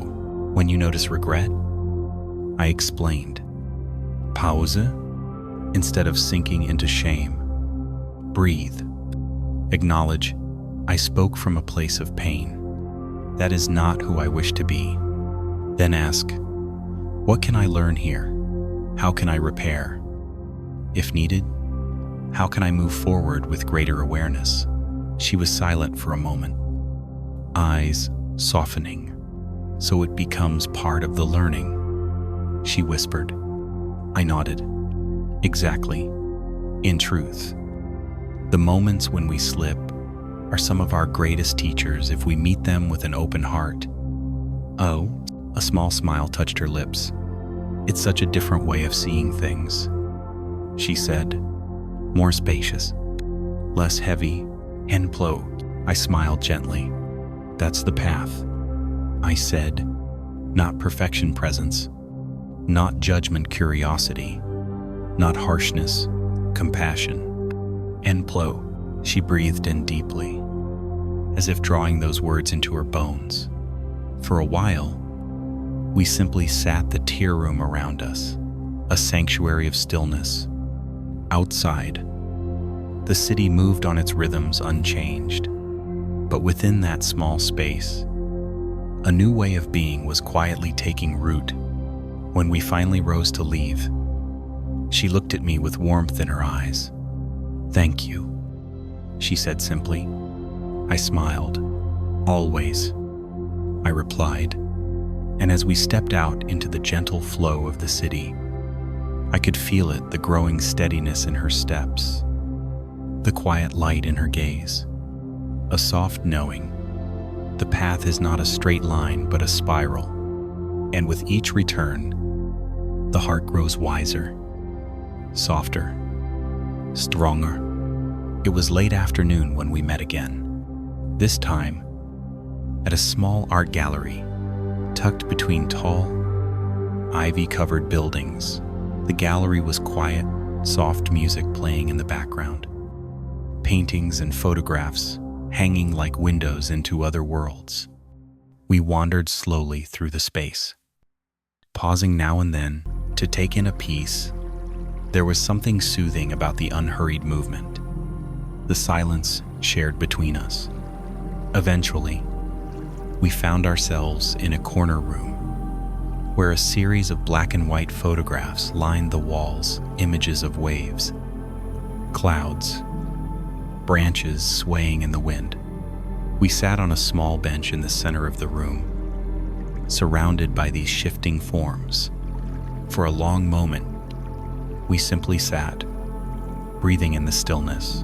When you notice regret? I explained. Pause. Instead of sinking into shame, breathe. Acknowledge, I spoke from a place of pain. That is not who I wish to be. Then ask, what can I learn here? How can I repair? If needed, how can I move forward with greater awareness? She was silent for a moment, eyes softening. So it becomes part of the learning, she whispered. I nodded. Exactly. In truth, the moments when we slip are some of our greatest teachers if we meet them with an open heart. Oh, a small smile touched her lips. It's such a different way of seeing things, she said. More spacious, less heavy, and flow. I smiled gently. That's the path, I said. Not perfection presence, not judgment curiosity, not harshness, compassion. And flow. She breathed in deeply, as if drawing those words into her bones. For a while, we simply sat the tear room around us, a sanctuary of stillness. Outside, the city moved on its rhythms unchanged, but within that small space, a new way of being was quietly taking root. When we finally rose to leave, she looked at me with warmth in her eyes. Thank you, she said simply. I smiled. Always, I replied. And as we stepped out into the gentle flow of the city, I could feel it, the growing steadiness in her steps, the quiet light in her gaze, a soft knowing. The path is not a straight line, but a spiral. And with each return, the heart grows wiser, softer, stronger. It was late afternoon when we met again, this time at a small art gallery tucked between tall, ivy-covered buildings. The gallery was quiet, soft music playing in the background, paintings and photographs hanging like windows into other worlds. We wandered slowly through the space, pausing now and then to take in a piece. There was something soothing about the unhurried movement, the silence shared between us. Eventually, we found ourselves in a corner room where a series of black and white photographs lined the walls, images of waves, clouds, branches swaying in the wind. We sat on a small bench in the center of the room, surrounded by these shifting forms. For a long moment, we simply sat, breathing in the stillness.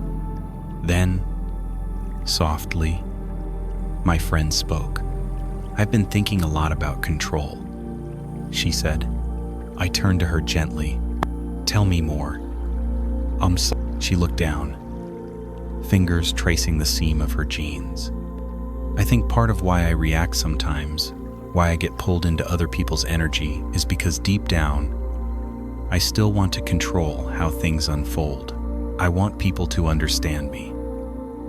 Then, softly, my friend spoke. "I've been thinking a lot about control," she said. I turned to her gently. "Tell me more." She looked down, fingers tracing the seam of her jeans. "I think part of why I react sometimes, why I get pulled into other people's energy, is because deep down, I still want to control how things unfold. I want people to understand me.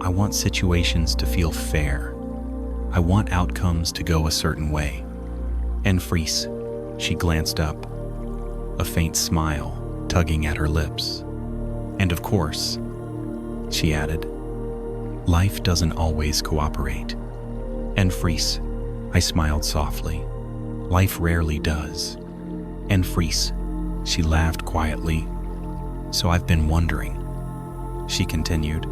I want situations to feel fair. I want outcomes to go a certain way." And Fries, she glanced up, a faint smile tugging at her lips. "And of course," she added, "life doesn't always cooperate." "And Fries," I smiled softly, "life rarely does." "And Fries," she laughed quietly. "So I've been wondering," she continued,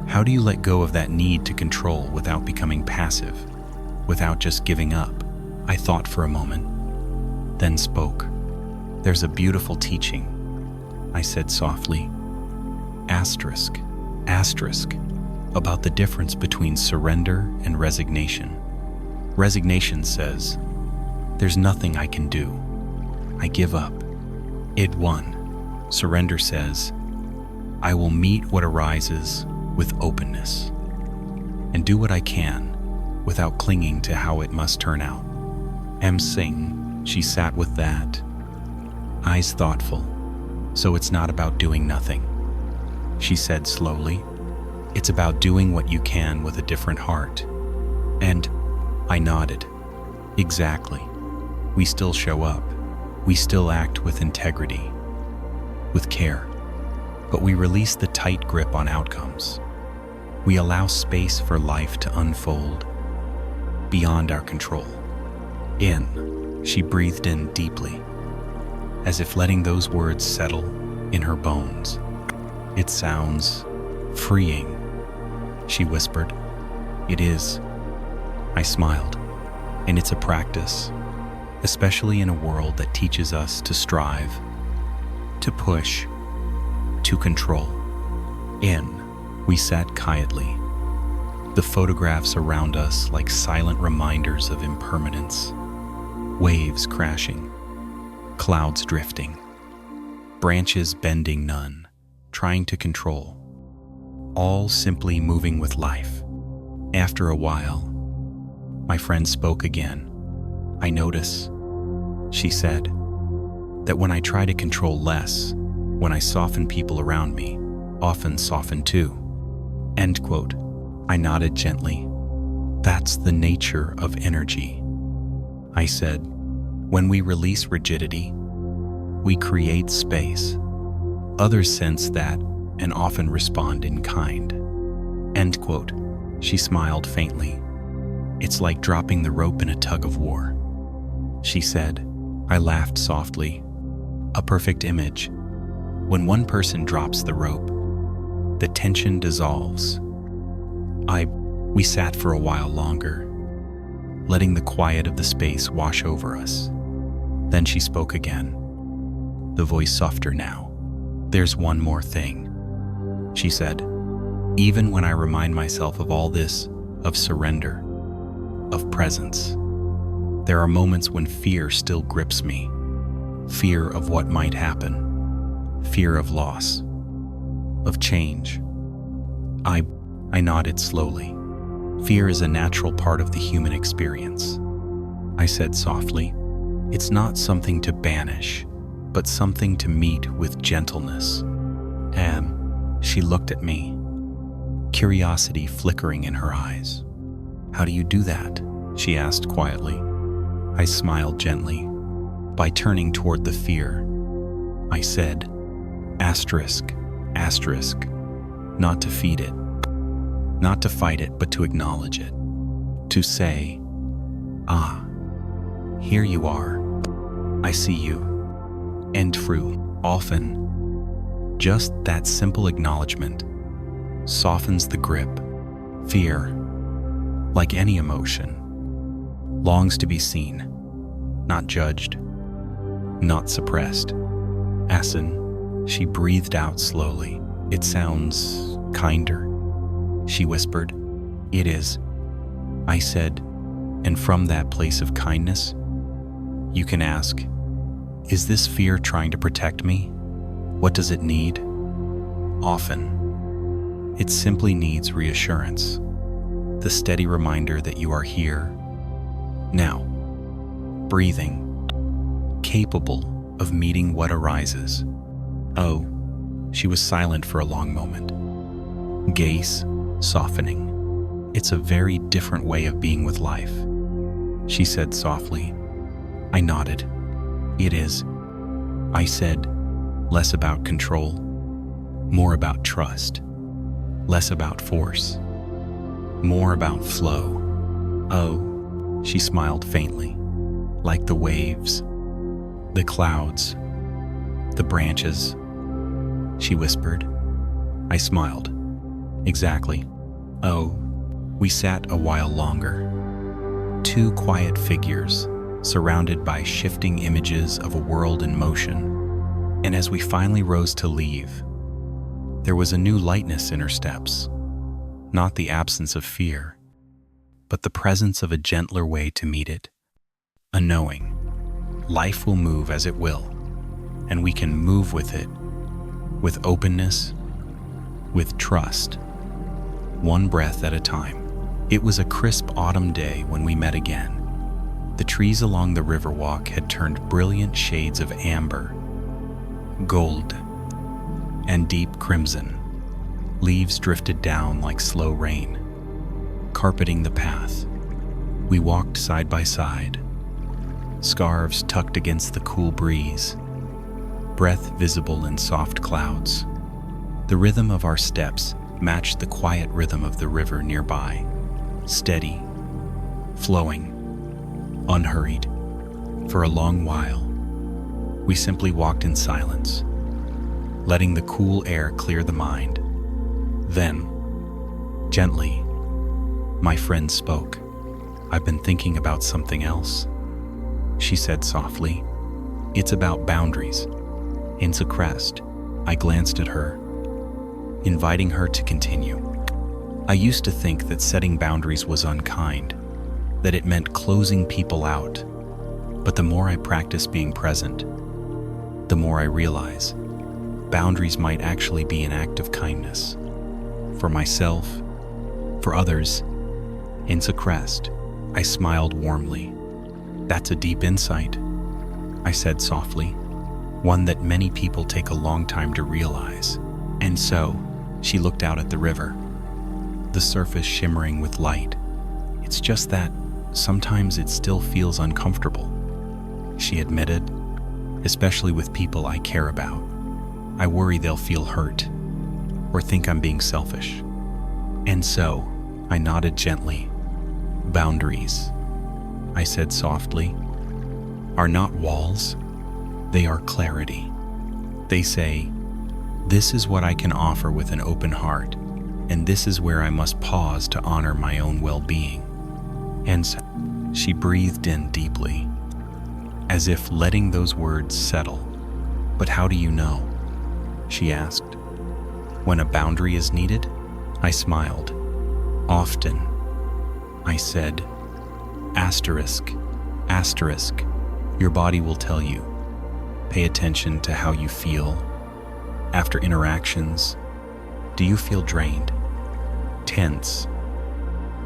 "how do you let go of that need to control without becoming passive, without just giving up?" I thought for a moment, then spoke. "There's a beautiful teaching," I said softly, asterisk, about the difference between surrender and resignation. Resignation says, "There's nothing I can do. I give up. It won." Surrender says, "I will meet what arises with openness and do what I can without clinging to how it must turn out." Singh, she sat with that, eyes thoughtful. "So it's not about doing nothing," she said slowly. "It's about doing what you can with a different heart." And I nodded. Exactly. We still show up. We still act with integrity, with care. But we release the tight grip on outcomes. We allow space for life to unfold beyond our control. She breathed in deeply, as if letting those words settle in her bones. "It sounds freeing," she whispered. "It is," I smiled. "And it's a practice, especially in a world that teaches us to strive, to push, to control." We sat quietly, the photographs around us like silent reminders of impermanence. Waves crashing, clouds drifting, branches bending none, trying to control, all simply moving with life. After a while, my friend spoke again. "I notice," she said, "that when I try to control less, when I soften people around me, often soften too." End quote. I nodded gently. "That's the nature of energy," I said. "When we release rigidity, we create space. Others sense that and often respond in kind." End quote. She smiled faintly. "It's like dropping the rope in a tug of war," she said. I laughed softly. A perfect image. When one person drops the rope, the tension dissolves. We sat for a while longer, letting the quiet of the space wash over us. Then she spoke again, the voice softer now. "There's one more thing," she said. "Even when I remind myself of all this, of surrender, of presence, there are moments when fear still grips me. Fear of what might happen, fear of loss, of change." I nodded slowly. "Fear is a natural part of the human experience," I said softly. "It's not something to banish, but something to meet with gentleness." She looked at me, curiosity flickering in her eyes. "How do you do that?" she asked quietly. I smiled gently. "By turning toward the fear," I said. Asterisk, asterisk, not to feed it, not to fight it, but to acknowledge it. To say, "Ah, here you are. I see you." And true, often, just that simple acknowledgement softens the grip. Fear, like any emotion, longs to be seen, not judged, not suppressed. "Asin," she breathed out slowly. "It sounds kinder," she whispered. "It is," I said, "and from that place of kindness, you can ask, is this fear trying to protect me? What does it need?" Often, it simply needs reassurance, the steady reminder that you are here, now, breathing, capable of meeting what arises. "Oh," she was silent for a long moment, gaze softening. "It's a very different way of being with life," she said softly. I nodded. "It is," I said, "less about control, more about trust, less about force, more about flow." "Oh," she smiled faintly, "like the waves, the clouds, the branches," she whispered. I smiled. "Exactly." "Oh." We sat a while longer. Two quiet figures, surrounded by shifting images of a world in motion. And as we finally rose to leave, there was a new lightness in her steps. Not the absence of fear, but the presence of a gentler way to meet it. A knowing. Life will move as it will, and we can move with it, with openness, with trust, one breath at a time. It was a crisp autumn day when we met again. The trees along the riverwalk had turned brilliant shades of amber, gold, and deep crimson. Leaves drifted down like slow rain, carpeting the path. We walked side by side, scarves tucked against the cool breeze, breath visible in soft clouds. The rhythm of our steps matched the quiet rhythm of the river nearby, steady, flowing, unhurried. For a long while, we simply walked in silence, letting the cool air clear the mind. Then, gently, my friend spoke. "I've been thinking about something else," she said softly. "It's about boundaries." In Crest, I glanced at her, inviting her to continue. I used to think that setting boundaries was unkind, that it meant closing people out. But the more I practice being present, the more I realize boundaries might actually be an act of kindness. For myself, for others. In Crest, I smiled warmly. "That's a deep insight," I said softly, "one that many people take a long time to realize." And so, she looked out at the river, the surface shimmering with light. "It's just that sometimes it still feels uncomfortable," she admitted, "especially with people I care about. I worry they'll feel hurt or think I'm being selfish." And so, I nodded gently. "Boundaries," I said softly, "are not walls. They are clarity. They say, this is what I can offer with an open heart, and this is where I must pause to honor my own well-being." And so, She breathed in deeply, as if letting those words settle. "But how do you know?" she asked. "When a boundary is needed?" I smiled. "Often," I said. Asterisk, asterisk, your body will tell you. Pay attention to how you feel. After interactions, do you feel drained, tense,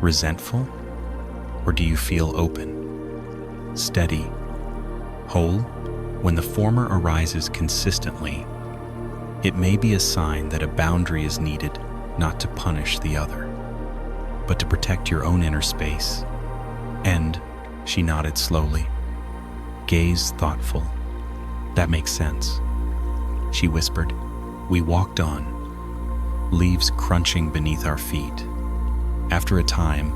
resentful, or do you feel open, steady, whole? When the former arises consistently, it may be a sign that a boundary is needed, not to punish the other, but to protect your own inner space. And she nodded slowly, gaze thoughtful. "That makes sense," she whispered. We walked on, leaves crunching beneath our feet. After a time,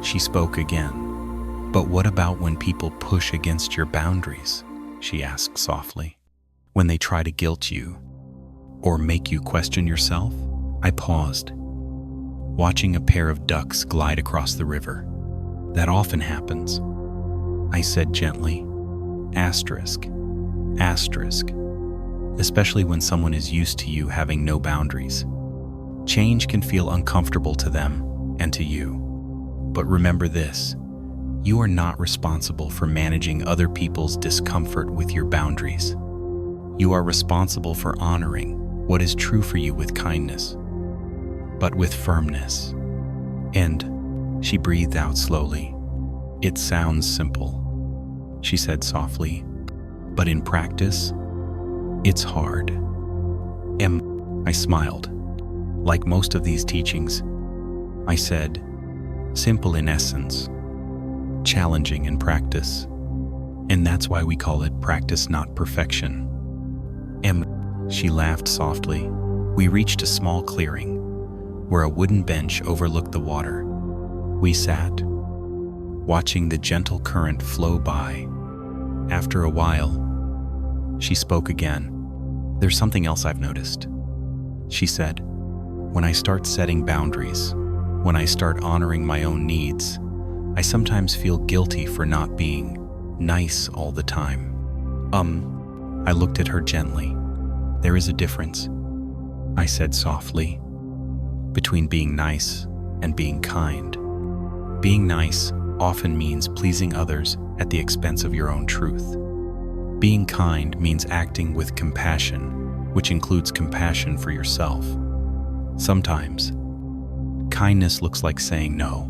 she spoke again. "But what about when people push against your boundaries?" she asked softly. "When they try to guilt you or make you question yourself?" I paused, watching a pair of ducks glide across the river. "That often happens," I said gently. Asterisk, asterisk, especially when someone is used to you having no boundaries. Change can feel uncomfortable to them and to you. But remember this, you are not responsible for managing other people's discomfort with your boundaries. You are responsible for honoring what is true for you with kindness, but with firmness. And she breathed out slowly. "It sounds simple," she said softly, "but in practice, it's hard." I smiled. "Like most of these teachings," I said, "simple in essence, challenging in practice. And that's why we call it practice, not perfection." She laughed softly. We reached a small clearing where a wooden bench overlooked the water. We sat, watching the gentle current flow by. After a while, she spoke again. "There's something else I've noticed," she said. "When I start setting boundaries, when I start honoring my own needs, I sometimes feel guilty for not being nice all the time." I looked at her gently. "There is a difference," I said softly, "between being nice and being kind. Being nice often means pleasing others at the expense of your own truth. Being kind means acting with compassion, which includes compassion for yourself. Sometimes, kindness looks like saying no.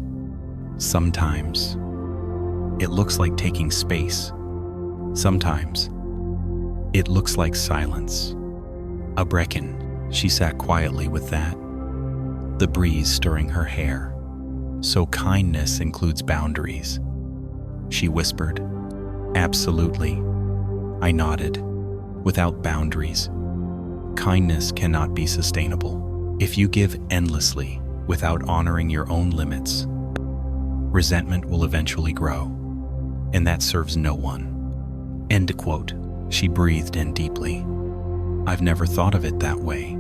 Sometimes, it looks like taking space. Sometimes, it looks like silence." "Abrecken," she sat quietly with that, the breeze stirring her hair. "So kindness includes boundaries," she whispered. "Absolutely," I nodded. "Without boundaries, kindness cannot be sustainable. If you give endlessly without honoring your own limits, resentment will eventually grow, and that serves no one." End quote. She breathed in deeply. "I've never thought of it that way,"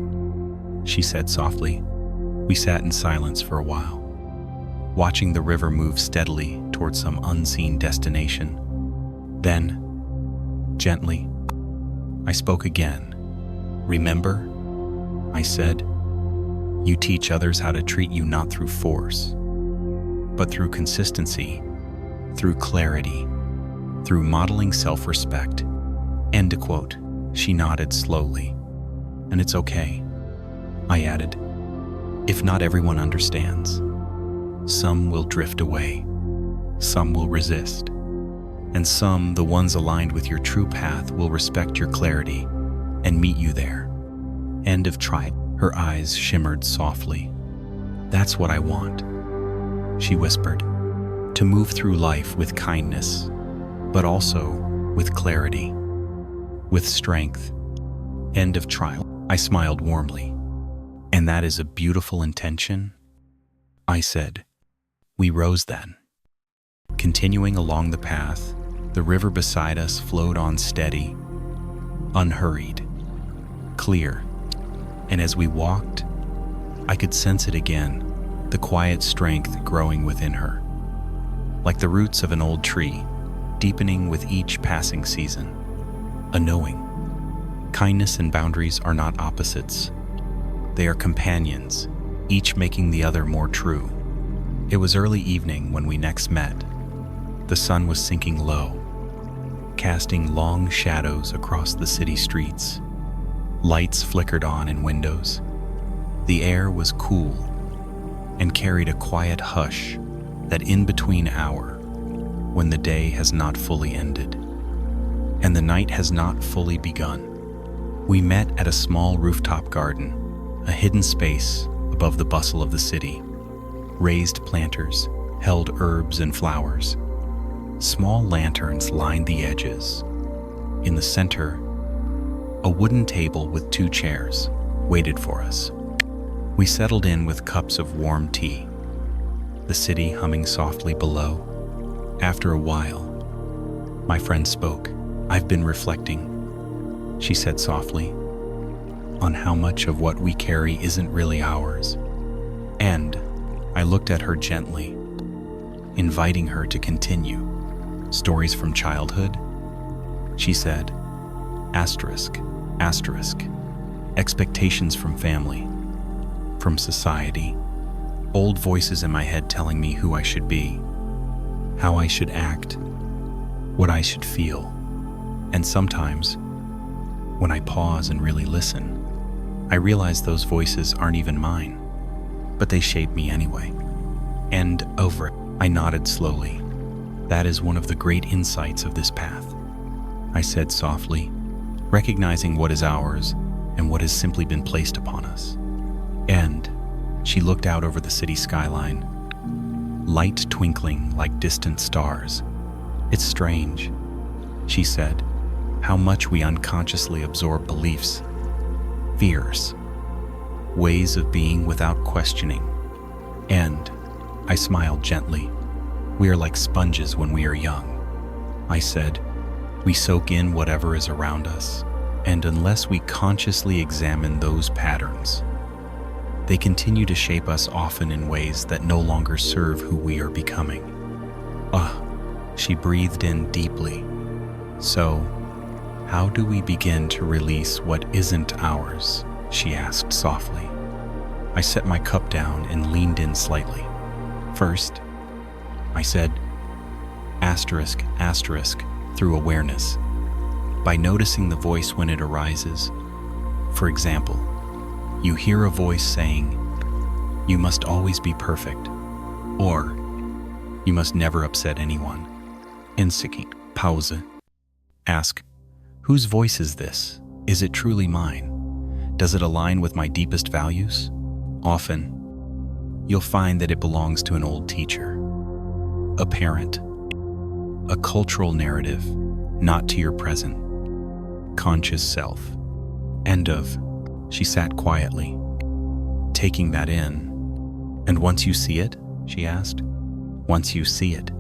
she said softly. We sat in silence for a while, watching the river move steadily towards some unseen destination. Then, gently, I spoke again. "Remember," I said, "you teach others how to treat you not through force, but through consistency, through clarity, through modeling self-respect." End quote. She nodded slowly. "And it's okay," I added. "If not everyone understands, some will drift away, some will resist, and some, the ones aligned with your true path, will respect your clarity and meet you there." End of tribe. Her eyes shimmered softly. "That's what I want," she whispered, "to move through life with kindness, but also with clarity, with strength." End of trial. I smiled warmly. "And that is a beautiful intention," I said. We rose then. Continuing along the path, the river beside us flowed on steady, unhurried, clear, and as we walked, I could sense it again, the quiet strength growing within her. like the roots of an old tree, deepening with each passing season. A knowing. Kindness and boundaries are not opposites. They are companions, each making the other more true. It was early evening when we next met. The sun was sinking low, casting long shadows across the city streets. Lights flickered on in windows. The air was cool and carried a quiet hush, that in-between hour when the day has not fully ended and the night has not fully begun. We met at a small rooftop garden, a hidden space above the bustle of the city. Raised planters held herbs and flowers. Small lanterns lined the edges. In the center, a wooden table with 2 chairs waited for us. We settled in with cups of warm tea, the city humming softly below. After a while, my friend spoke. "I've been reflecting," she said softly, "on how much of what we carry isn't really ours." And I looked at her gently, inviting her to continue. "Stories from childhood?" she said. Asterisk, asterisk. Expectations from family, from society. Old voices in my head telling me who I should be, how I should act, what I should feel. And sometimes, when I pause and really listen, I realize those voices aren't even mine, but they shape me anyway. And over it, I nodded slowly. "That is one of the great insights of this path," I said softly, recognizing what is ours and what has simply been placed upon us. And she looked out over the city skyline, light twinkling like distant stars. "It's strange," she said, "how much we unconsciously absorb beliefs, fears, ways of being without questioning." And I smiled gently. "We are like sponges when we are young," I said. "We soak in whatever is around us, and unless we consciously examine those patterns, they continue to shape us, often in ways that no longer serve who we are becoming." She breathed in deeply. "So, how do we begin to release what isn't ours?" she asked softly. I set my cup down and leaned in slightly. "First," I said, asterisk, asterisk, through awareness, by noticing the voice when it arises. For example, you hear a voice saying, "You must always be perfect," or "You must never upset anyone." Insecure. Pause. Ask, whose voice is this? Is it truly mine? Does it align with my deepest values? Often, you'll find that it belongs to an old teacher, a parent, a cultural narrative, not to your present, conscious self. She sat quietly, taking that in. "And once you see it?" she asked. "Once you see it,"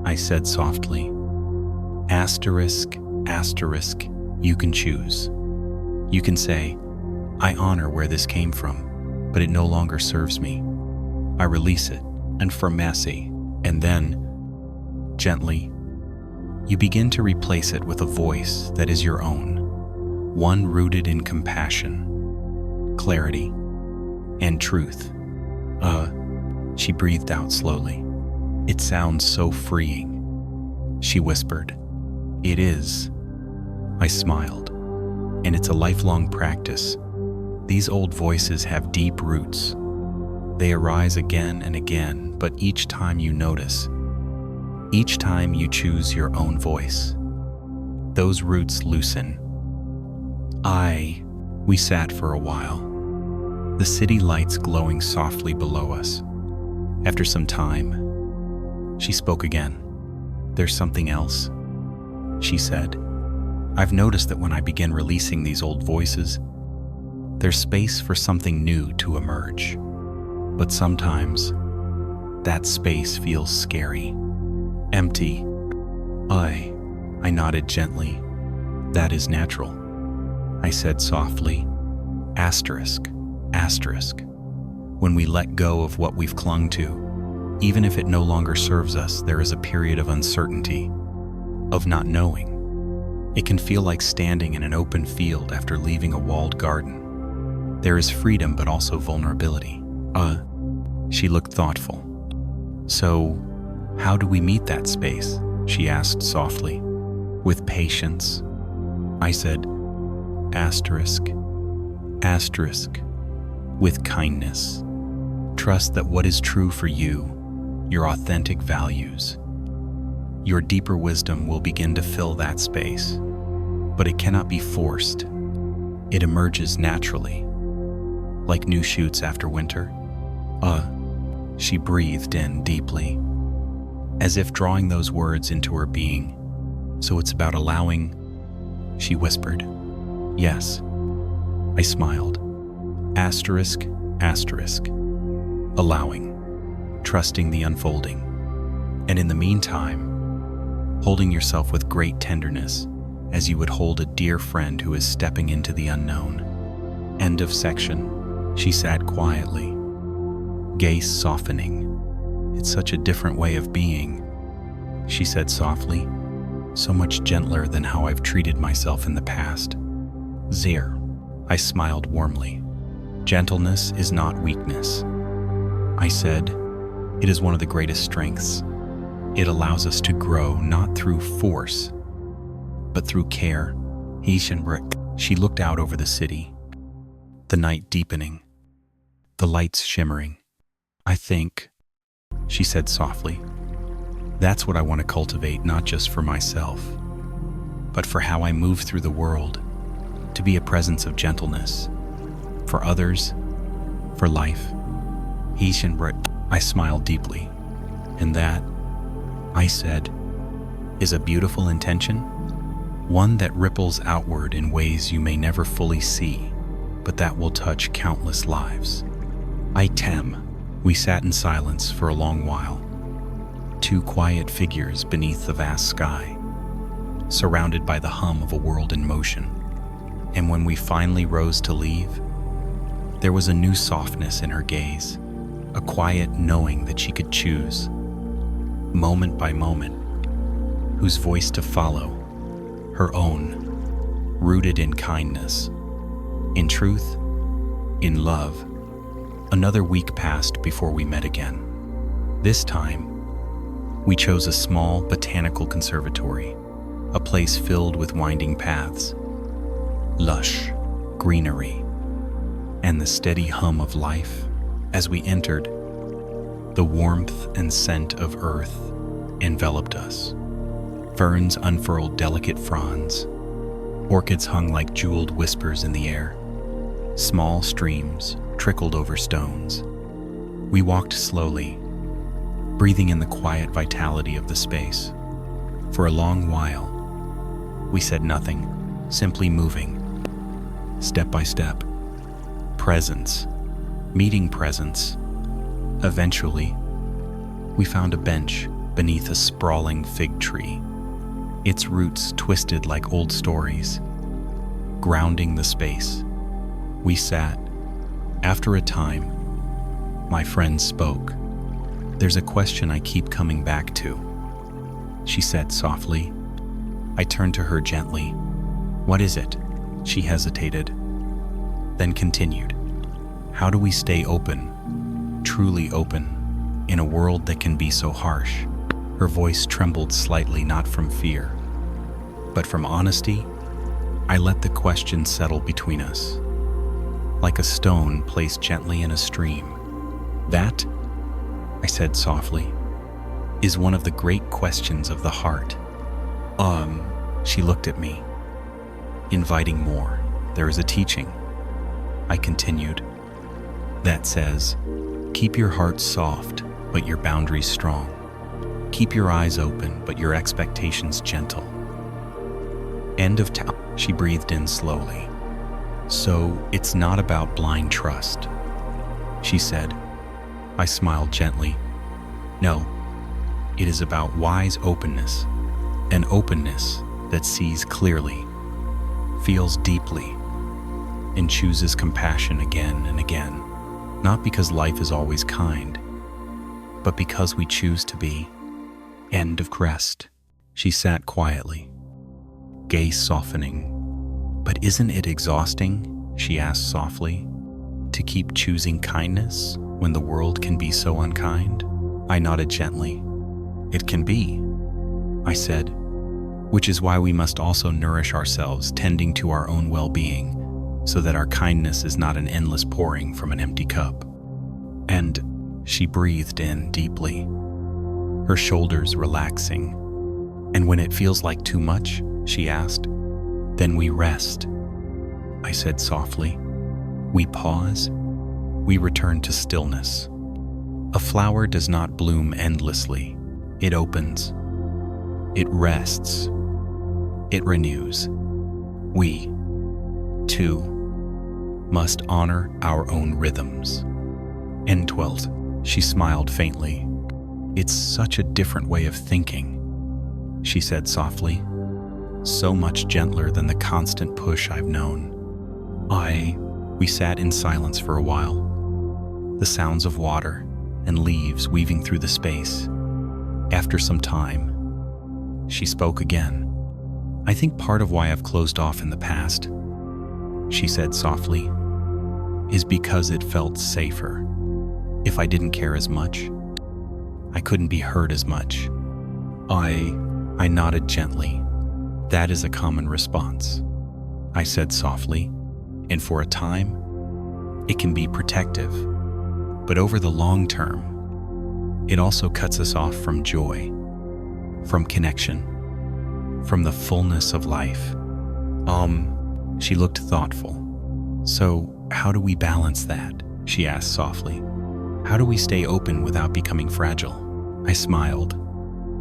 I said softly. Asterisk, asterisk, you can choose. You can say, "I honor where this came from, but it no longer serves me." I release it, and for messy, and then, gently, you begin to replace it with a voice that is your own, one rooted in compassion, clarity, and truth. She breathed out slowly. "It sounds so freeing," she whispered. "It is." I smiled. "And it's a lifelong practice. These old voices have deep roots. They arise again and again, but each time you notice, each time you choose your own voice, those roots loosen." We sat for a while, the city lights glowing softly below us. After some time, she spoke again. "There's something else," she said. "I've noticed that when I begin releasing these old voices, there's space for something new to emerge. But sometimes, that space feels scary, empty." I nodded gently. "That is natural," I said softly. Asterisk, asterisk. When we let go of what we've clung to, Even if it no longer serves us, there is a period of uncertainty, of not knowing. It can feel like standing in an open field after leaving a walled garden. There is freedom, but also vulnerability. She looked thoughtful. So, how do we meet that space? She asked softly. With patience. I said, asterisk. With kindness. Trust that what is true for you, your authentic values, your deeper wisdom will begin to fill that space. But it cannot be forced. It emerges naturally, like new shoots after winter. She breathed in deeply, as if drawing those words into her being. So it's about allowing, she whispered. Yes. I smiled. Asterisk. Allowing, trusting the unfolding. And in the meantime, holding yourself with great tenderness as you would hold a dear friend who is stepping into the unknown. End of section. She sat quietly, gaze softening. It's such a different way of being, she said softly, so much gentler than how I've treated myself in the past. Zir, I smiled warmly. Gentleness is not weakness. I said, it is one of the greatest strengths. It allows us to grow not through force, but through care. She looked out over the city, the night deepening, the lights shimmering. I think, she said softly, that's what I want to cultivate, not just for myself, but for how I move through the world, to be a presence of gentleness, for others, for life. I smiled deeply, and that, I said, is a beautiful intention, one that ripples outward in ways you may never fully see, but that will touch countless lives. We sat in silence for a long while, two quiet figures beneath the vast sky, surrounded by the hum of a world in motion. And when we finally rose to leave, there was a new softness in her gaze, a quiet knowing that she could choose, moment by moment, whose voice to follow, her own, rooted in kindness, in truth, in love. Another week passed before we met again. This time, we chose a small botanical conservatory, a place filled with winding paths, lush greenery, and the steady hum of life. As we entered, the warmth and scent of earth enveloped us. Ferns unfurled delicate fronds, orchids hung like jeweled whispers in the air. Small streams trickled over stones. We walked slowly, breathing in the quiet vitality of the space. For a long while, we said nothing, simply moving, step by step. Presence, meeting presence. Eventually, we found a bench beneath a sprawling fig tree, its roots twisted like old stories, grounding the space. We sat. After a time, my friend spoke. There's a question I keep coming back to, she said softly. I turned to her gently. What is it? She hesitated, then continued. How do we stay open, truly open, in a world that can be so harsh? Her voice trembled slightly, not from fear, but from honesty. I let the question settle between us, like a stone placed gently in a stream. That, I said softly, is one of the great questions of the heart. She looked at me, inviting more. There is a teaching, I continued, that says, keep your heart soft, but your boundaries strong. Keep your eyes open, but your expectations gentle. End of town. She breathed in slowly. So it's not about blind trust, she said. I smiled gently. No, it is about wise openness, an openness that sees clearly, feels deeply, and chooses compassion again and again. Not because life is always kind, but because we choose to be. End of crest. She sat quietly, gaze softening. But isn't it exhausting, she asked softly, to keep choosing kindness when the world can be so unkind? I nodded gently. It can be, I said, which is why we must also nourish ourselves, tending to our own well-being, so that our kindness is not an endless pouring from an empty cup. And she breathed in deeply, her shoulders relaxing. And when it feels like too much, she asked, then we rest. I said softly. We pause. We return to stillness. A flower does not bloom endlessly. It opens. It rests. It renews. We, too, must honor our own rhythms. End 12. She smiled faintly. It's such a different way of thinking, she said softly. So much gentler than the constant push I've known. We sat in silence for a while, the sounds of water and leaves weaving through the space. After some time, she spoke again. I think part of why I've closed off in the past, she said softly, is because it felt safer. If I didn't care as much, I couldn't be hurt as much. I nodded gently. That is a common response, I said softly, and for a time, it can be protective. But over the long term, it also cuts us off from joy, from connection, from the fullness of life. She looked thoughtful. So how do we balance that? She asked softly. How do we stay open without becoming fragile? I smiled.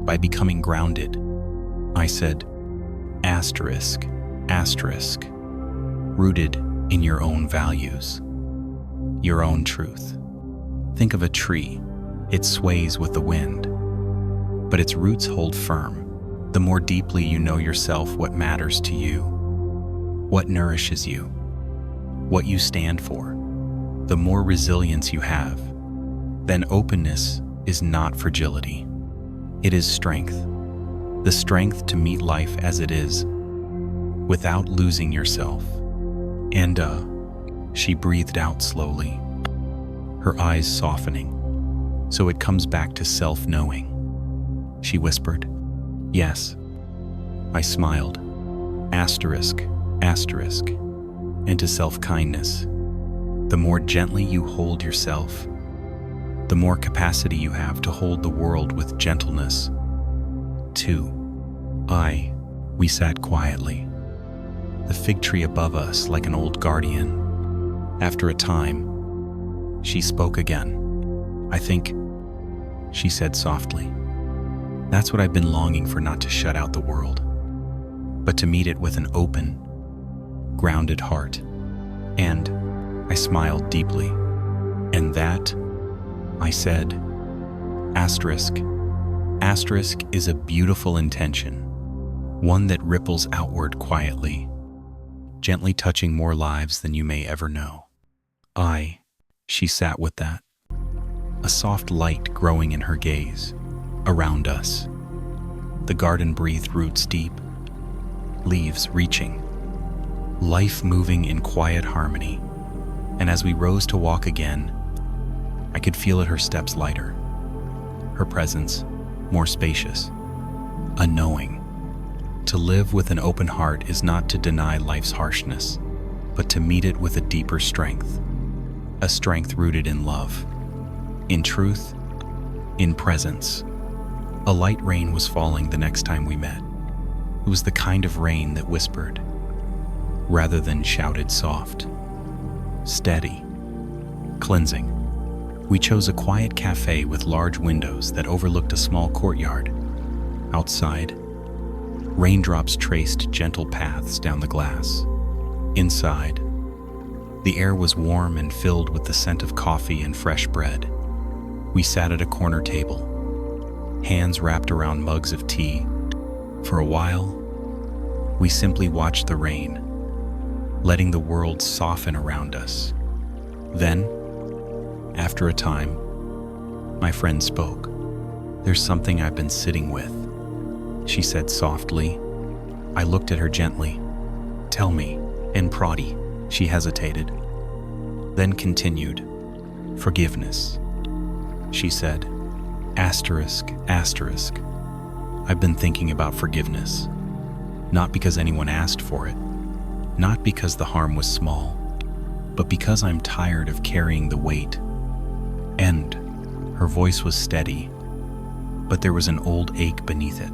By becoming grounded, I said, asterisk, asterisk, rooted in your own values, your own truth. Think of a tree. It sways with the wind, but its roots hold firm. The more deeply you know yourself, what matters to you, what nourishes you, what you stand for, the more resilience you have. Then openness is not fragility. It is strength. The strength to meet life as it is, without losing yourself. And she breathed out slowly, her eyes softening. So it comes back to self-knowing. She whispered, yes. I smiled. Asterisk, asterisk. And to self-kindness. The more gently you hold yourself, the more capacity you have to hold the world with gentleness. 2. We sat quietly, the fig tree above us like an old guardian. After a time, she spoke again. I think, she said softly, that's what I've been longing for, not to shut out the world, but to meet it with an open, grounded heart. And I smiled deeply. And that, I said, asterisk, asterisk is a beautiful intention, one that ripples outward quietly, gently touching more lives than you may ever know. She sat with that, a soft light growing in her gaze, around us. The garden breathed roots deep, leaves reaching, life moving in quiet harmony. And as we rose to walk again, I could feel at her steps lighter, her presence more spacious, a knowing. To live with an open heart is not to deny life's harshness, but to meet it with a deeper strength, a strength rooted in love, in truth, in presence. A light rain was falling the next time we met. It was the kind of rain that whispered, rather than shouted soft, steady, cleansing. We chose a quiet cafe with large windows that overlooked a small courtyard. Outside, raindrops traced gentle paths down the glass. Inside, the air was warm and filled with the scent of coffee and fresh bread. We sat at a corner table, hands wrapped around mugs of tea. For a while, we simply watched the rain, letting the world soften around us. Then, after a time, My friend spoke. "There's something I've been sitting with," she said softly. I looked at her gently. "Tell me." And Prati, she hesitated, then continued. "Forgiveness," she said. Asterisk, asterisk. I've been thinking about forgiveness. Not because anyone asked for it, not because the harm was small, but because I'm tired of carrying the weight. And her voice was steady, but there was an old ache beneath it.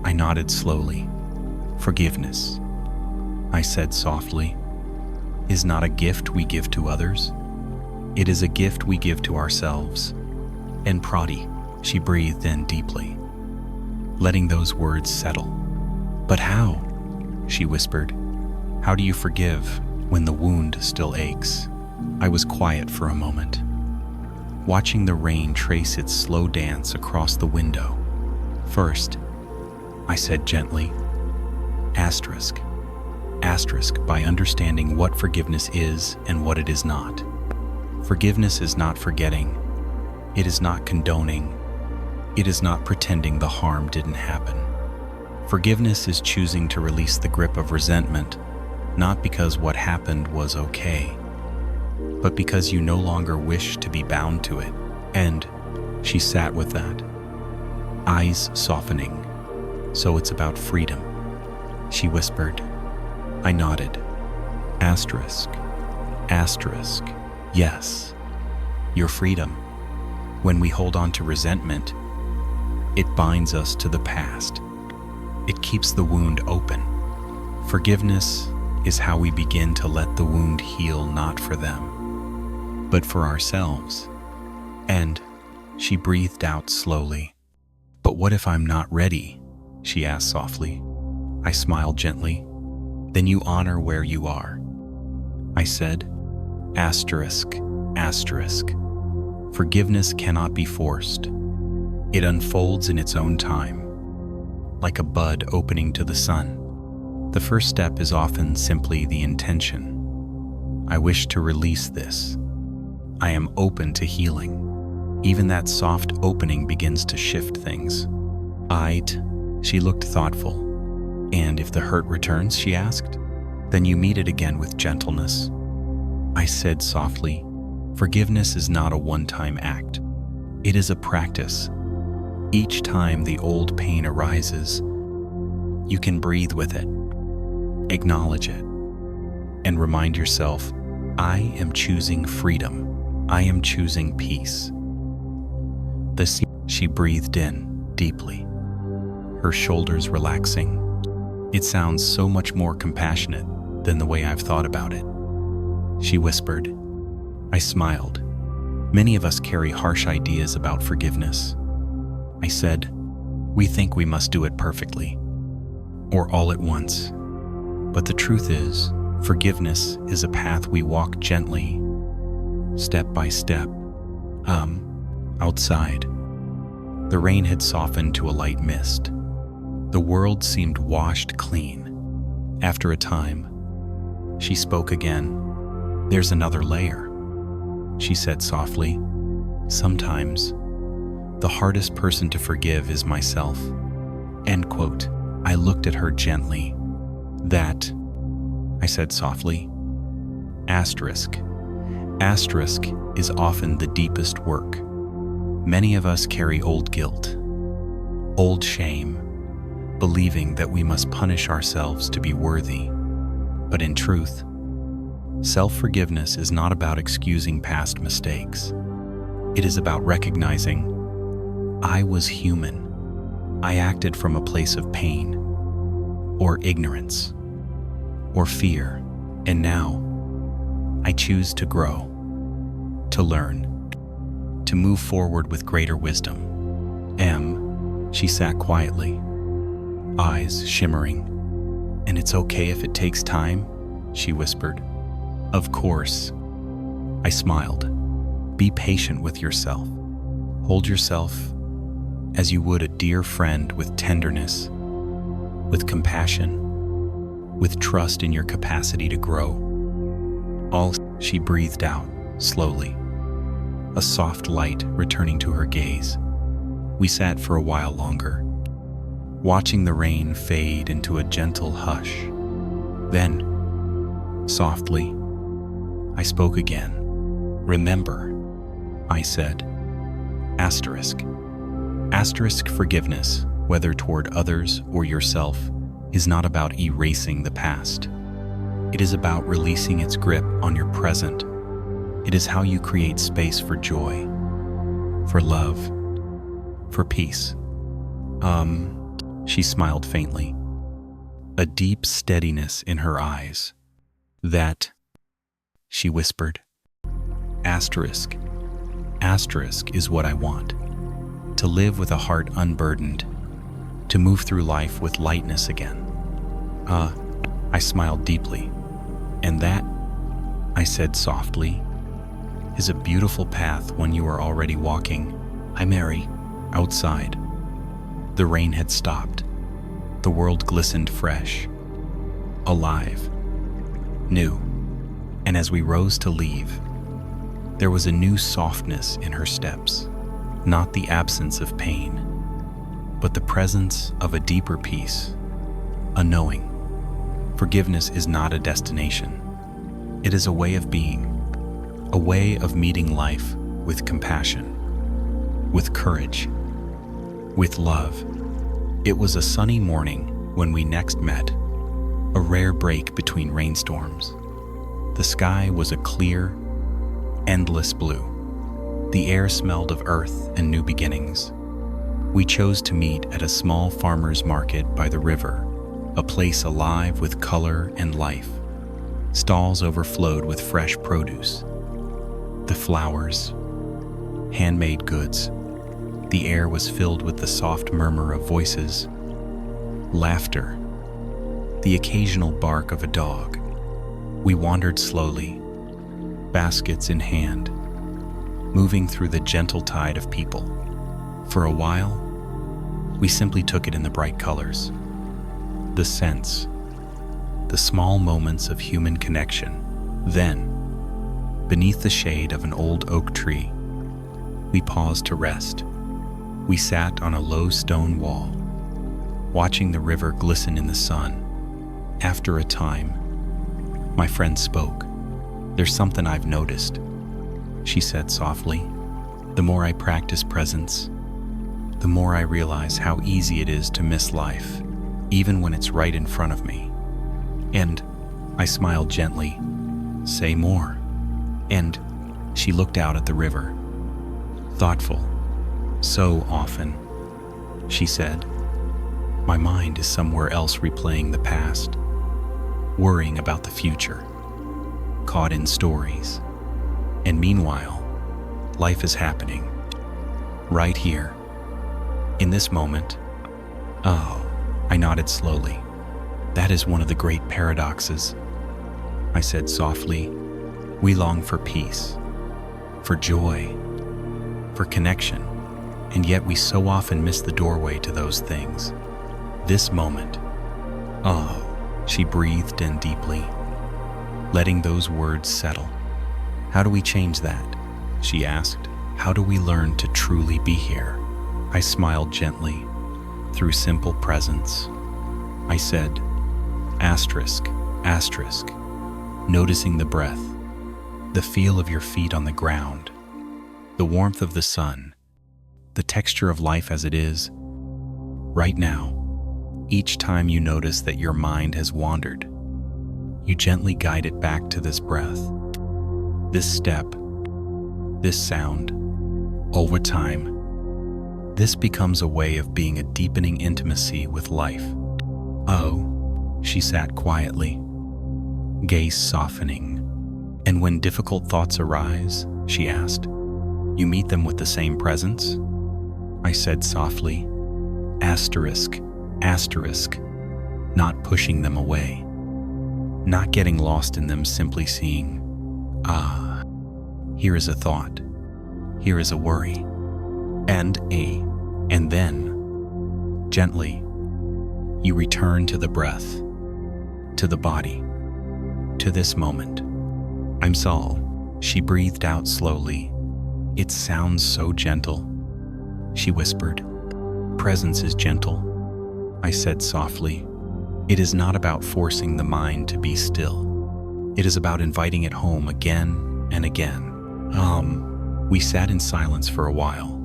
I nodded slowly. "Forgiveness," I said softly, "is not a gift we give to others. It is a gift we give to ourselves." And Prati, she breathed in deeply, letting those words settle. "But how?" she whispered. "How do you forgive when the wound still aches?" I was quiet for a moment, watching the rain trace its slow dance across the window. "First," I said gently, asterisk, asterisk, by understanding what forgiveness is and what it is not. Forgiveness is not forgetting. It is not condoning. It is not pretending the harm didn't happen. Forgiveness is choosing to release the grip of resentment, not because what happened was okay, but because you no longer wish to be bound to it. And she sat with that, eyes softening. "So it's about freedom," she whispered. I nodded. Asterisk, asterisk, yes, your freedom. When we hold on to resentment, it binds us to the past. It keeps the wound open. Forgiveness is how we begin to let the wound heal, not for them, but for ourselves. And she breathed out slowly. "But what if I'm not ready?" she asked softly. I smiled gently. "Then you honor where you are," I said. Asterisk, asterisk. Forgiveness cannot be forced. It unfolds in its own time, like a bud opening to the sun. The first step is often simply the intention. I wish to release this. I am open to healing. Even that soft opening begins to shift things. She looked thoughtful. "And if the hurt returns," she asked, "then you meet it again with gentleness." I said softly, "Forgiveness is not a one-time act. It is a practice. Each time the old pain arises, you can breathe with it, acknowledge it, and remind yourself, I am choosing freedom. I am choosing peace." She breathed in deeply, her shoulders relaxing. "It sounds so much more compassionate than the way I've thought about it," she whispered. I smiled. "Many of us carry harsh ideas about forgiveness." I said, "We think we must do it perfectly, or all at once. But the truth is, forgiveness is a path we walk gently, step by step." Outside, the rain had softened to a light mist. The world seemed washed clean. After a time, she spoke again. "There's another layer," she said softly. "Sometimes, the hardest person to forgive is myself." End quote. I looked at her gently. "That," I said softly, asterisk, asterisk, is often the deepest work. Many of us carry old guilt, old shame, believing that we must punish ourselves to be worthy. But in truth, self-forgiveness is not about excusing past mistakes. It is about recognizing, I was human. I acted from a place of pain, or ignorance, or fear, and now I choose to grow, to learn, to move forward with greater wisdom. She sat quietly, eyes shimmering. "And it's okay if it takes time?" she whispered. "Of course," I smiled. "Be patient with yourself. Hold yourself as you would a dear friend, with tenderness, with compassion, with trust in your capacity to grow." She breathed out slowly. a soft light returning to her gaze. We sat for a while longer, watching the rain fade into a gentle hush. Then, softly, I spoke again. "Remember," I said, asterisk. Asterisk forgiveness, whether toward others or yourself, is not about erasing the past. It is about releasing its grip on your present. It is how you create space for joy, for love, for peace. She smiled faintly, a deep steadiness in her eyes. "That," she whispered, asterisk is what I want. To live with a heart unburdened, to move through life with lightness again. I smiled deeply. "And that," I said softly, "is a beautiful path when you are already walking." "Hi, Mary." Outside, the rain had stopped. The world glistened fresh, alive, new. And as we rose to leave, there was a new softness in her steps, not the absence of pain, but the presence of a deeper peace, a knowing. Forgiveness is not a destination. It is a way of being, a way of meeting life with compassion, with courage, with love. It was a sunny morning when we next met, a rare break between rainstorms. The sky was a clear, endless blue. The air smelled of earth and new beginnings. We chose to meet at a small farmer's market by the river, a place alive with color and life. Stalls overflowed with fresh produce. The flowers, handmade goods. The air was filled with the soft murmur of voices, laughter, the occasional bark of a dog. We wandered slowly, baskets in hand, moving through the gentle tide of people. For a while, we simply took it in the bright colors, the scents, the small moments of human connection. Then, beneath the shade of an old oak tree, we paused to rest. We sat on a low stone wall, watching the river glisten in the sun. After a time, my friend spoke. "There's something I've noticed," she said softly. "The more I practice presence, the more I realize how easy it is to miss life, even when it's right in front of me." And I smiled gently. "Say more." And she looked out at the river, thoughtful. "So often," she said, "my mind is somewhere else replaying the past, worrying about the future, caught in stories. And meanwhile, life is happening, right here, in this moment." "Oh," I nodded slowly. "That is one of the great paradoxes," I said softly. "We long for peace, for joy, for connection, and yet we so often miss the doorway to those things. This moment." "Oh," she breathed in deeply, letting those words settle. "How do we change that?" she asked. "How do we learn to truly be here?" I smiled gently. "Through simple presence," I said, asterisk, noticing the breath, the feel of your feet on the ground, the warmth of the sun, the texture of life as it is. Right now, each time you notice that your mind has wandered, you gently guide it back to this breath, this step, this sound. Over time, this becomes a way of being a deepening intimacy with life. "Oh," she sat quietly, gaze softening. "And when difficult thoughts arise," she asked, "you meet them with the same presence?" I said softly, asterisk, not pushing them away, not getting lost in them, simply seeing, here is a thought, here is a worry, and then, gently, you return to the breath, to the body, to this moment. "I'm Saul," she breathed out slowly, It sounds so gentle, she whispered. Presence is gentle, I said softly. It is not about forcing the mind to be still. It is about inviting it home again and again. We sat in silence for a while,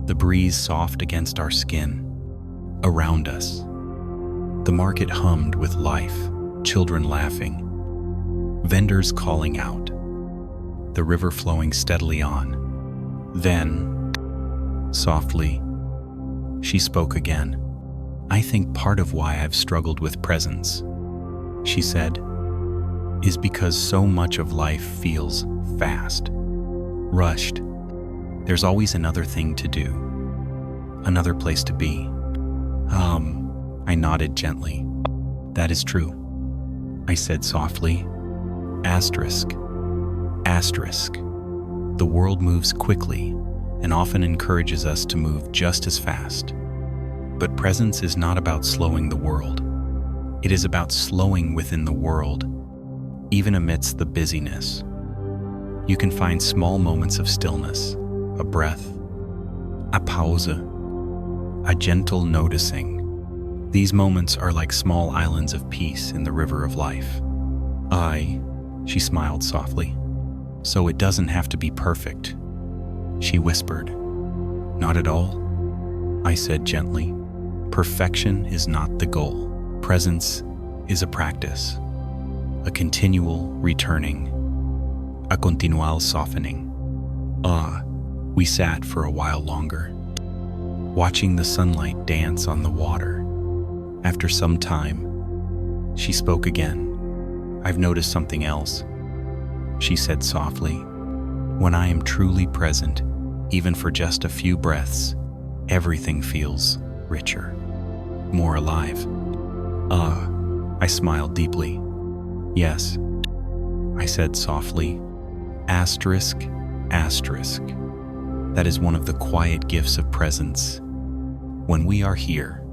the breeze soft against our skin. Around us, the market hummed with life, children laughing, vendors calling out, the river flowing steadily on. Then, softly, she spoke again. I think part of why I've struggled with presence, she said, is because so much of life feels fast, rushed. There's always another thing to do, another place to be. I nodded gently. That is true, I said softly. Asterisk. The world moves quickly and often encourages us to move just as fast. But presence is not about slowing the world. It is about slowing within the world, even amidst the busyness. You can find small moments of stillness, a breath, a pause, a gentle noticing. These moments are like small islands of peace in the river of life. She smiled softly. So it doesn't have to be perfect, she whispered. Not at all, I said gently. Perfection is not the goal. Presence is a practice, a continual returning, a continual softening. We sat for a while longer, watching the sunlight dance on the water. After some time, she spoke again. I've noticed something else, she said softly. When I am truly present, even for just a few breaths, everything feels richer, more alive. I smiled deeply. Yes, I said softly. Asterisk. That is one of the quiet gifts of presence. When we are here,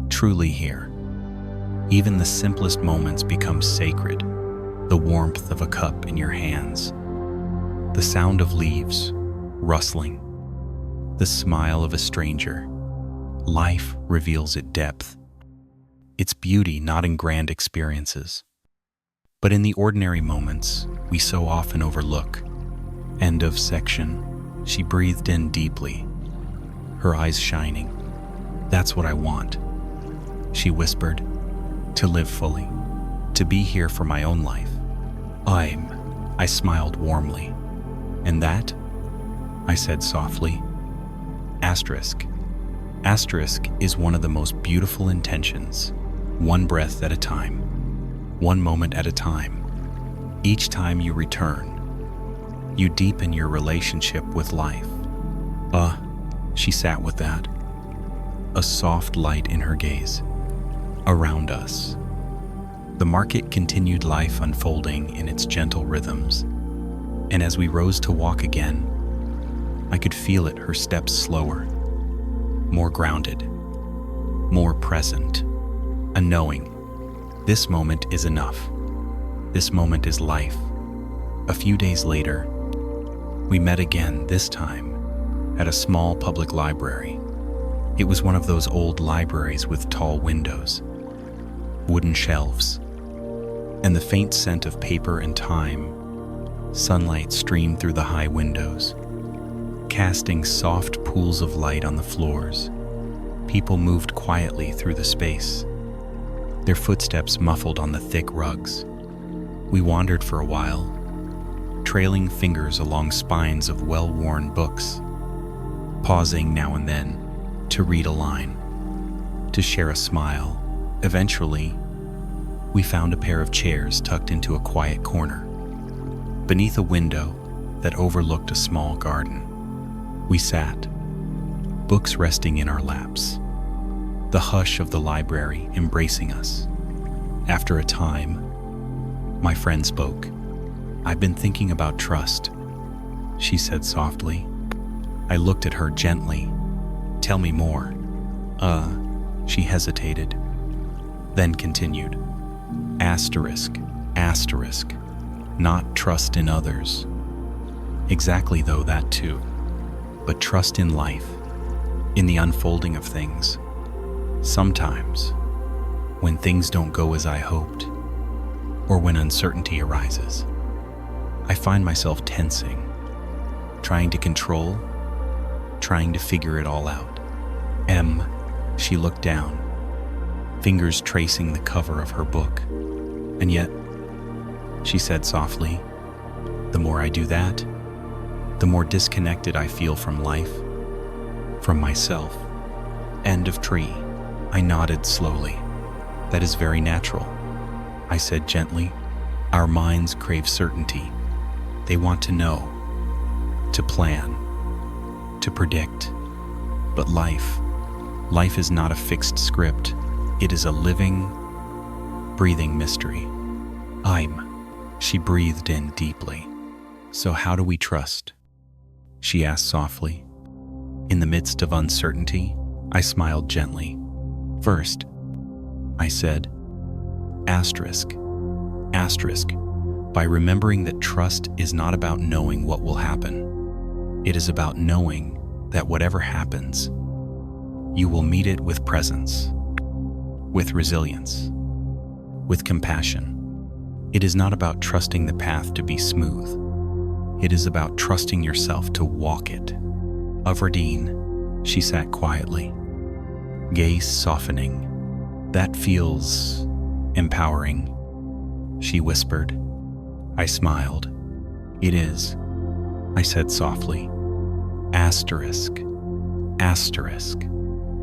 truly here, even the simplest moments become sacred. The warmth of a cup in your hands, the sound of leaves rustling, the smile of a stranger. Life reveals its depth, its beauty not in grand experiences, but in the ordinary moments we so often overlook. End of section. She breathed in deeply, her eyes shining. That's what I want, she whispered, to live fully, to be here for my own life. I smiled warmly. And that? I said softly. Asterisk is one of the most beautiful intentions. One breath at a time, one moment at a time. Each time you return, you deepen your relationship with life. She sat with that, a soft light in her gaze. Around us, the market continued life unfolding in its gentle rhythms, and as we rose to walk again, I could feel it, her steps slower, more grounded, more present, a knowing. This moment is enough. This moment is life. A few days later, we met again, this time at a small public library. It was one of those old libraries with tall windows, wooden shelves, and the faint scent of paper and time. Sunlight streamed through the high windows, casting soft pools of light on the floors. People moved quietly through the space, their footsteps muffled on the thick rugs. We wandered for a while, trailing fingers along spines of well-worn books, pausing now and then to read a line, to share a smile. Eventually, we found a pair of chairs tucked into a quiet corner, beneath a window that overlooked a small garden. We sat, books resting in our laps, the hush of the library embracing us. After a time, my friend spoke. I've been thinking about trust, she said softly. I looked at her gently. Tell me more. She hesitated, then continued. Asterisk, not trust in others, Exactly, though, that too. But trust in life, in the unfolding of things. Sometimes, when things don't go as I hoped, or when uncertainty arises, I find myself tensing, trying to control, trying to figure it all out. She looked down, fingers tracing the cover of her book. And yet, she said softly, the more I do that, the more disconnected I feel from life, from myself. End of tree. I nodded slowly. That is very natural, I said gently. Our minds crave certainty. They want to know, to plan, to predict. But life is not a fixed script. It is a living, breathing mystery. She breathed in deeply. So how do we trust? She asked softly. In the midst of uncertainty, I smiled gently. First, I said, asterisk, by remembering that trust is not about knowing what will happen. It is about knowing that whatever happens, you will meet it with presence, with resilience, with compassion. It is not about trusting the path to be smooth. It is about trusting yourself to walk it. Averdeen, she sat quietly, gaze softening. That feels empowering, she whispered. I smiled. It is, I said softly. Asterisk,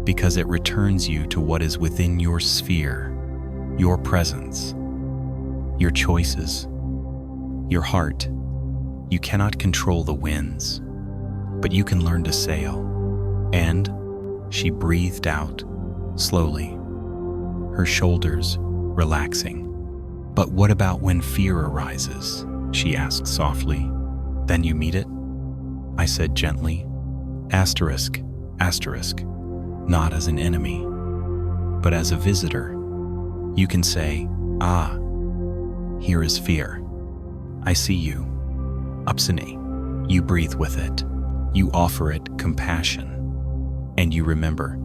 because it returns you to what is within your sphere, your presence, your choices, your heart. You cannot control the winds, but you can learn to sail. And she breathed out, slowly, her shoulders relaxing. But what about when fear arises? She asked softly. Then you meet it? I said gently. Asterisk, not as an enemy, but as a visitor. You can say, here is fear. I see you. Upsini. You breathe with it. You offer it compassion. And you remember,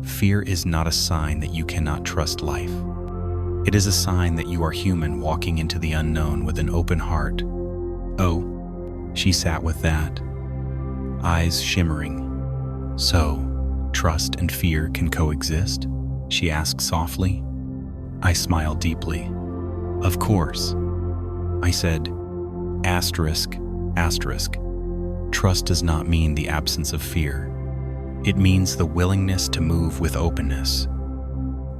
fear is not a sign that you cannot trust life. It is a sign that you are human walking into the unknown with an open heart. Oh, she sat with that, eyes shimmering. So, trust and fear can coexist? She asked softly. I smiled deeply. Of course. I said, asterisk. Trust does not mean the absence of fear. It means the willingness to move with openness,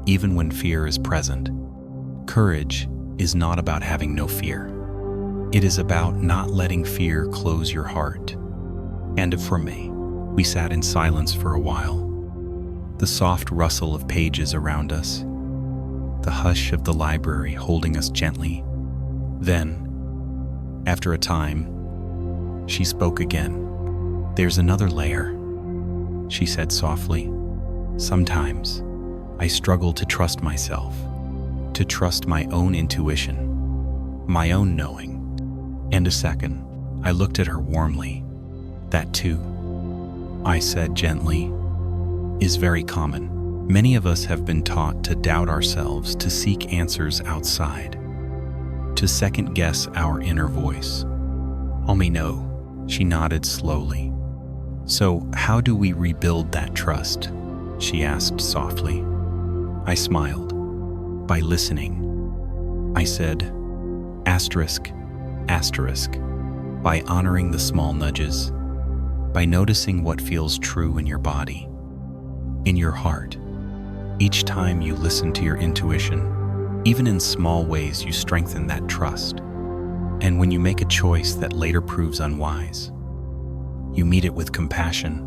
even when fear is present. Courage is not about having no fear. It is about not letting fear close your heart. And for me, we sat in silence for a while. The soft rustle of pages around us, the hush of the library holding us gently. Then, after a time, she spoke again. There's another layer, she said softly. Sometimes, I struggle to trust myself, to trust my own intuition, my own knowing. And a second, I looked at her warmly. That too, I said gently, is very common. Many of us have been taught to doubt ourselves, to seek answers outside, to second-guess our inner voice. Only no, she nodded slowly. So how do we rebuild that trust? She asked softly. I smiled. By listening. I said, asterisk, by honoring the small nudges, by noticing what feels true in your body, in your heart. Each time you listen to your intuition, even in small ways, you strengthen that trust. And when you make a choice that later proves unwise, you meet it with compassion,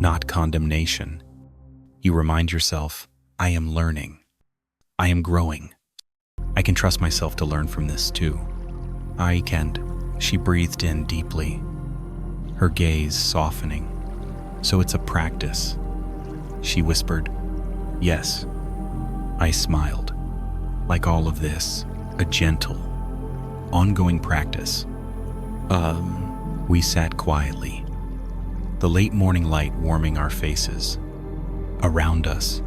not condemnation. You remind yourself, I am learning. I am growing. I can trust myself to learn from this too. I can. She breathed in deeply, her gaze softening. So it's a practice, she whispered. Yes. I smiled. Like all of this, a gentle, ongoing practice. We sat quietly, the late morning light warming our faces. Around us,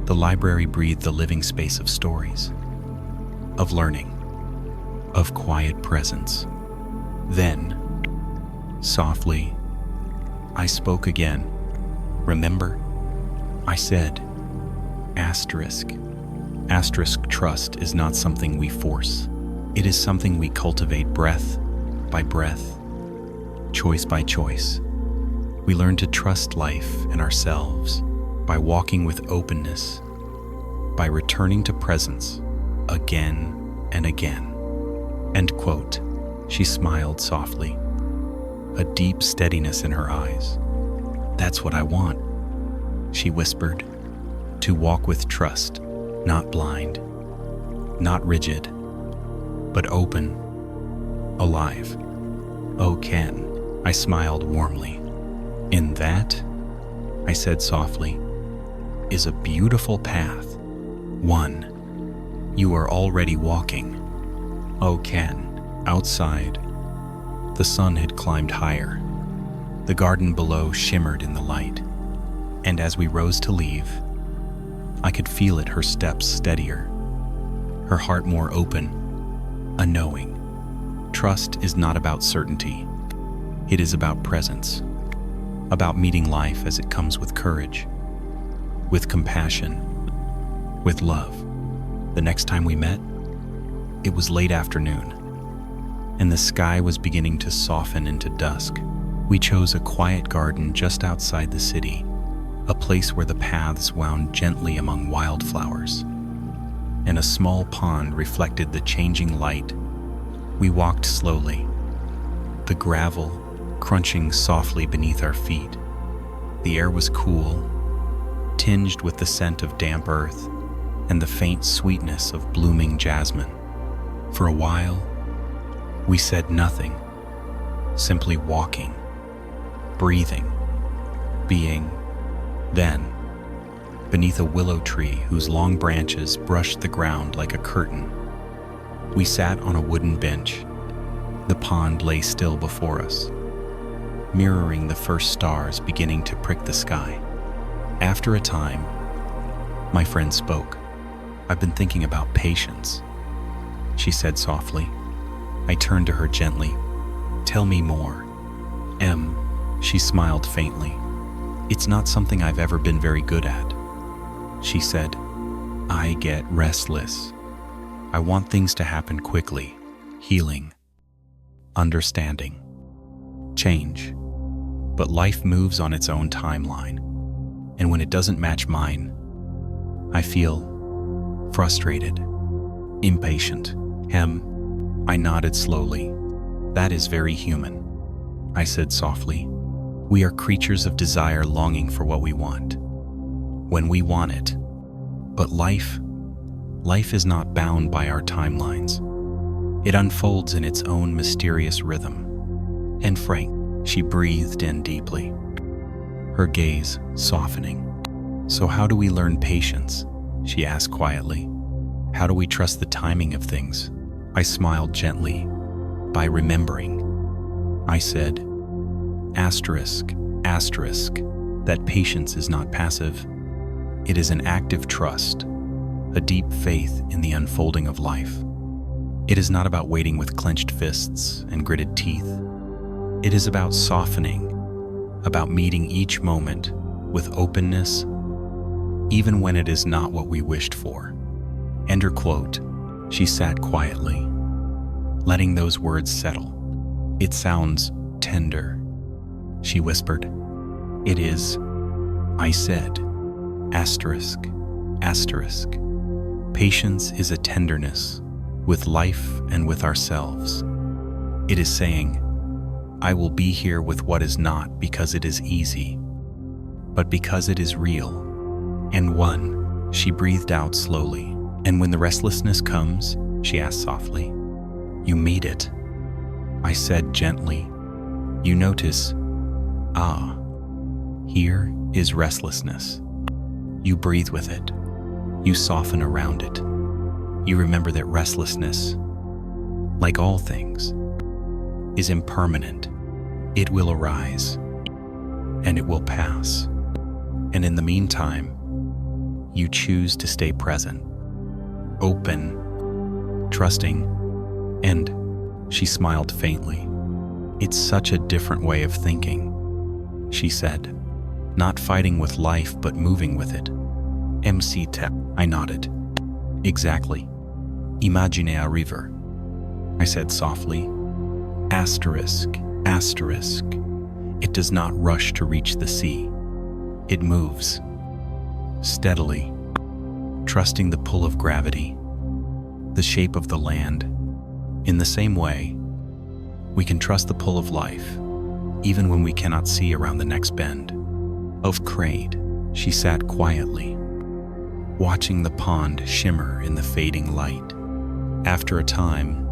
the library breathed the living space of stories, of learning, of quiet presence. Then, softly, I spoke again. "Remember?" I said. Asterisk. Asterisk trust is not something we force. It is something we cultivate breath by breath, choice by choice. We learn to trust life and ourselves by walking with openness, by returning to presence again and again. End quote. She smiled softly, a deep steadiness in her eyes. "That's what I want," she whispered, "to walk with trust, not blind, not rigid, but open, alive." "Oh, Ken," I smiled warmly. "In that," I said softly, "is a beautiful path. One you are already walking." "Oh, Ken." Outside, the sun had climbed higher. The garden below shimmered in the light, and as we rose to leave, I could feel it, her steps steadier, her heart more open, a knowing. Trust is not about certainty. It is about presence, about meeting life as it comes with courage, with compassion, with love. The next time we met, it was late afternoon, and the sky was beginning to soften into dusk. We chose a quiet garden just outside the city, a place where the paths wound gently among wildflowers, and a small pond reflected the changing light. We walked slowly, the gravel crunching softly beneath our feet. The air was cool, tinged with the scent of damp earth and the faint sweetness of blooming jasmine. For a while, we said nothing, simply walking, breathing, being. Then, beneath a willow tree whose long branches brushed the ground like a curtain, we sat on a wooden bench. The pond lay still before us, mirroring the first stars beginning to prick the sky. After a time, my friend spoke. "I've been thinking about patience," she said softly. I turned to her gently. "Tell me more." She smiled faintly. "It's not something I've ever been very good at," she said. "I get restless. I want things to happen quickly. Healing, understanding, change. But life moves on its own timeline, and when it doesn't match mine, I feel frustrated, impatient." I nodded slowly. "That is very human," I said softly. "We are creatures of desire, longing for what we want, when we want it. But life is not bound by our timelines. It unfolds in its own mysterious rhythm." And Frank, she breathed in deeply, her gaze softening. "So how do we learn patience?" she asked quietly. "How do we trust the timing of things?" I smiled gently. "By remembering," I said. Asterisk, that patience is not passive. It is an active trust, a deep faith in the unfolding of life. It is not about waiting with clenched fists and gritted teeth. It is about softening, about meeting each moment with openness, even when it is not what we wished for. End her quote. She sat quietly, letting those words settle. "It sounds tender," she whispered. "It is," I said. Asterisk. Patience is a tenderness with life and with ourselves. It is saying, "I will be here with what is not because it is easy, but because it is real." And she breathed out slowly. "And when the restlessness comes," she asked softly, "you meet it." I said gently, "You notice, here is restlessness. You breathe with it. You soften around it. You remember that restlessness, like all things, is impermanent. It will arise, and it will pass. And in the meantime, you choose to stay present, open, trusting, and she smiled faintly. It's such a different way of thinking, she said. Not fighting with life, but moving with it. MC Tep. I nodded. Exactly. Imagine a river, I said softly. Asterisk, asterisk. It does not rush to reach the sea. It moves, steadily, trusting the pull of gravity, the shape of the land. In the same way, we can trust the pull of life, even when we cannot see around the next bend. Of Crade, she sat quietly, watching the pond shimmer in the fading light. After a time,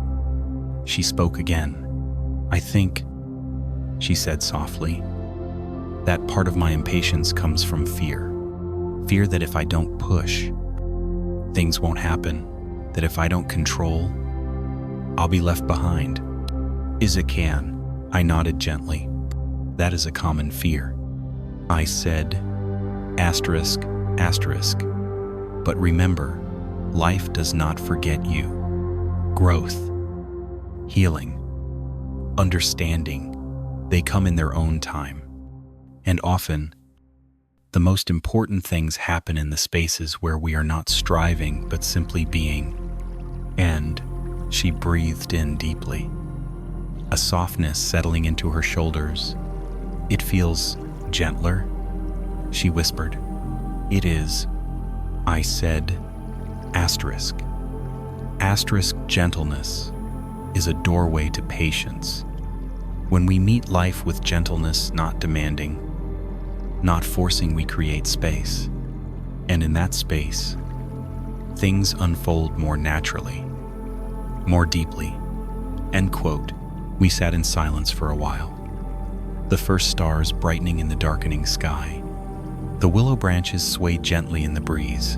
she spoke again. I think, she said softly, that part of my impatience comes from fear. Fear that if I don't push, things won't happen, that if I don't control, I'll be left behind. Is it can? I nodded gently. That is a common fear. I said, asterisk, asterisk. But remember, life does not forget you. Growth, healing, understanding, they come in their own time. And often, the most important things happen in the spaces where we are not striving but simply being. And she breathed in deeply, a softness settling into her shoulders. It feels gentler, she whispered. It is, I said, asterisk. Asterisk gentleness is a doorway to patience. When we meet life with gentleness, not demanding, not forcing, we create space. And in that space, things unfold more naturally, more deeply. End quote. We sat in silence for a while, the first stars brightening in the darkening sky. The willow branches swayed gently in the breeze.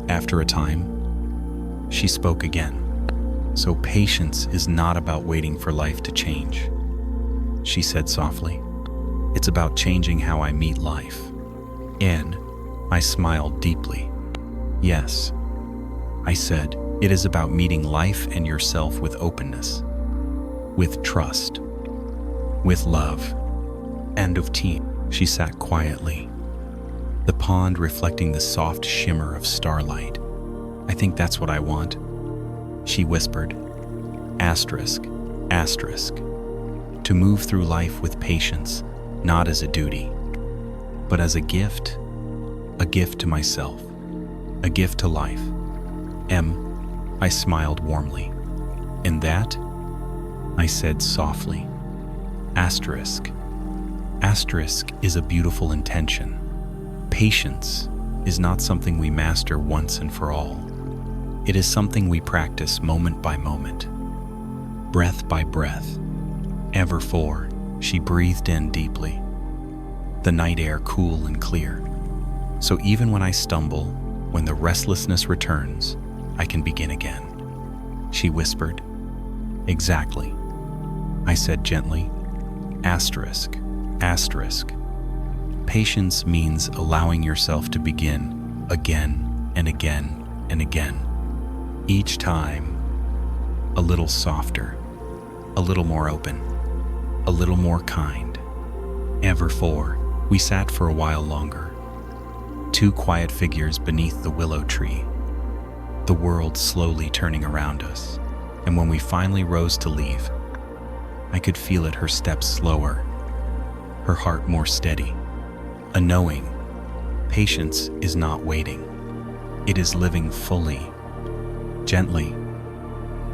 After a time, she spoke again. So patience is not about waiting for life to change, she said softly. It's about changing how I meet life. And I smiled deeply. Yes, I said, it is about meeting life and yourself with openness, with trust, with love. End of team. She sat quietly, the pond reflecting the soft shimmer of starlight. I think that's what I want, she whispered. Asterisk, asterisk. To move through life with patience, not as a duty, but as a gift to myself, a gift to life. I smiled warmly. And that, I said softly. Asterisk. Asterisk is a beautiful intention. Patience is not something we master once and for all. It is something we practice moment by moment, breath by breath. Ever for, she breathed in deeply, the night air cool and clear. So even when I stumble, when the restlessness returns, I can begin again, she whispered. Exactly, I said gently. Asterisk, asterisk. Patience means allowing yourself to begin again and again and again. Each time, a little softer, a little more open, a little more kind. Ever for, we sat for a while longer, two quiet figures beneath the willow tree, the world slowly turning around us. And when we finally rose to leave, I could feel it, her steps slower, her heart more steady. A knowing, patience is not waiting. It is living fully, gently,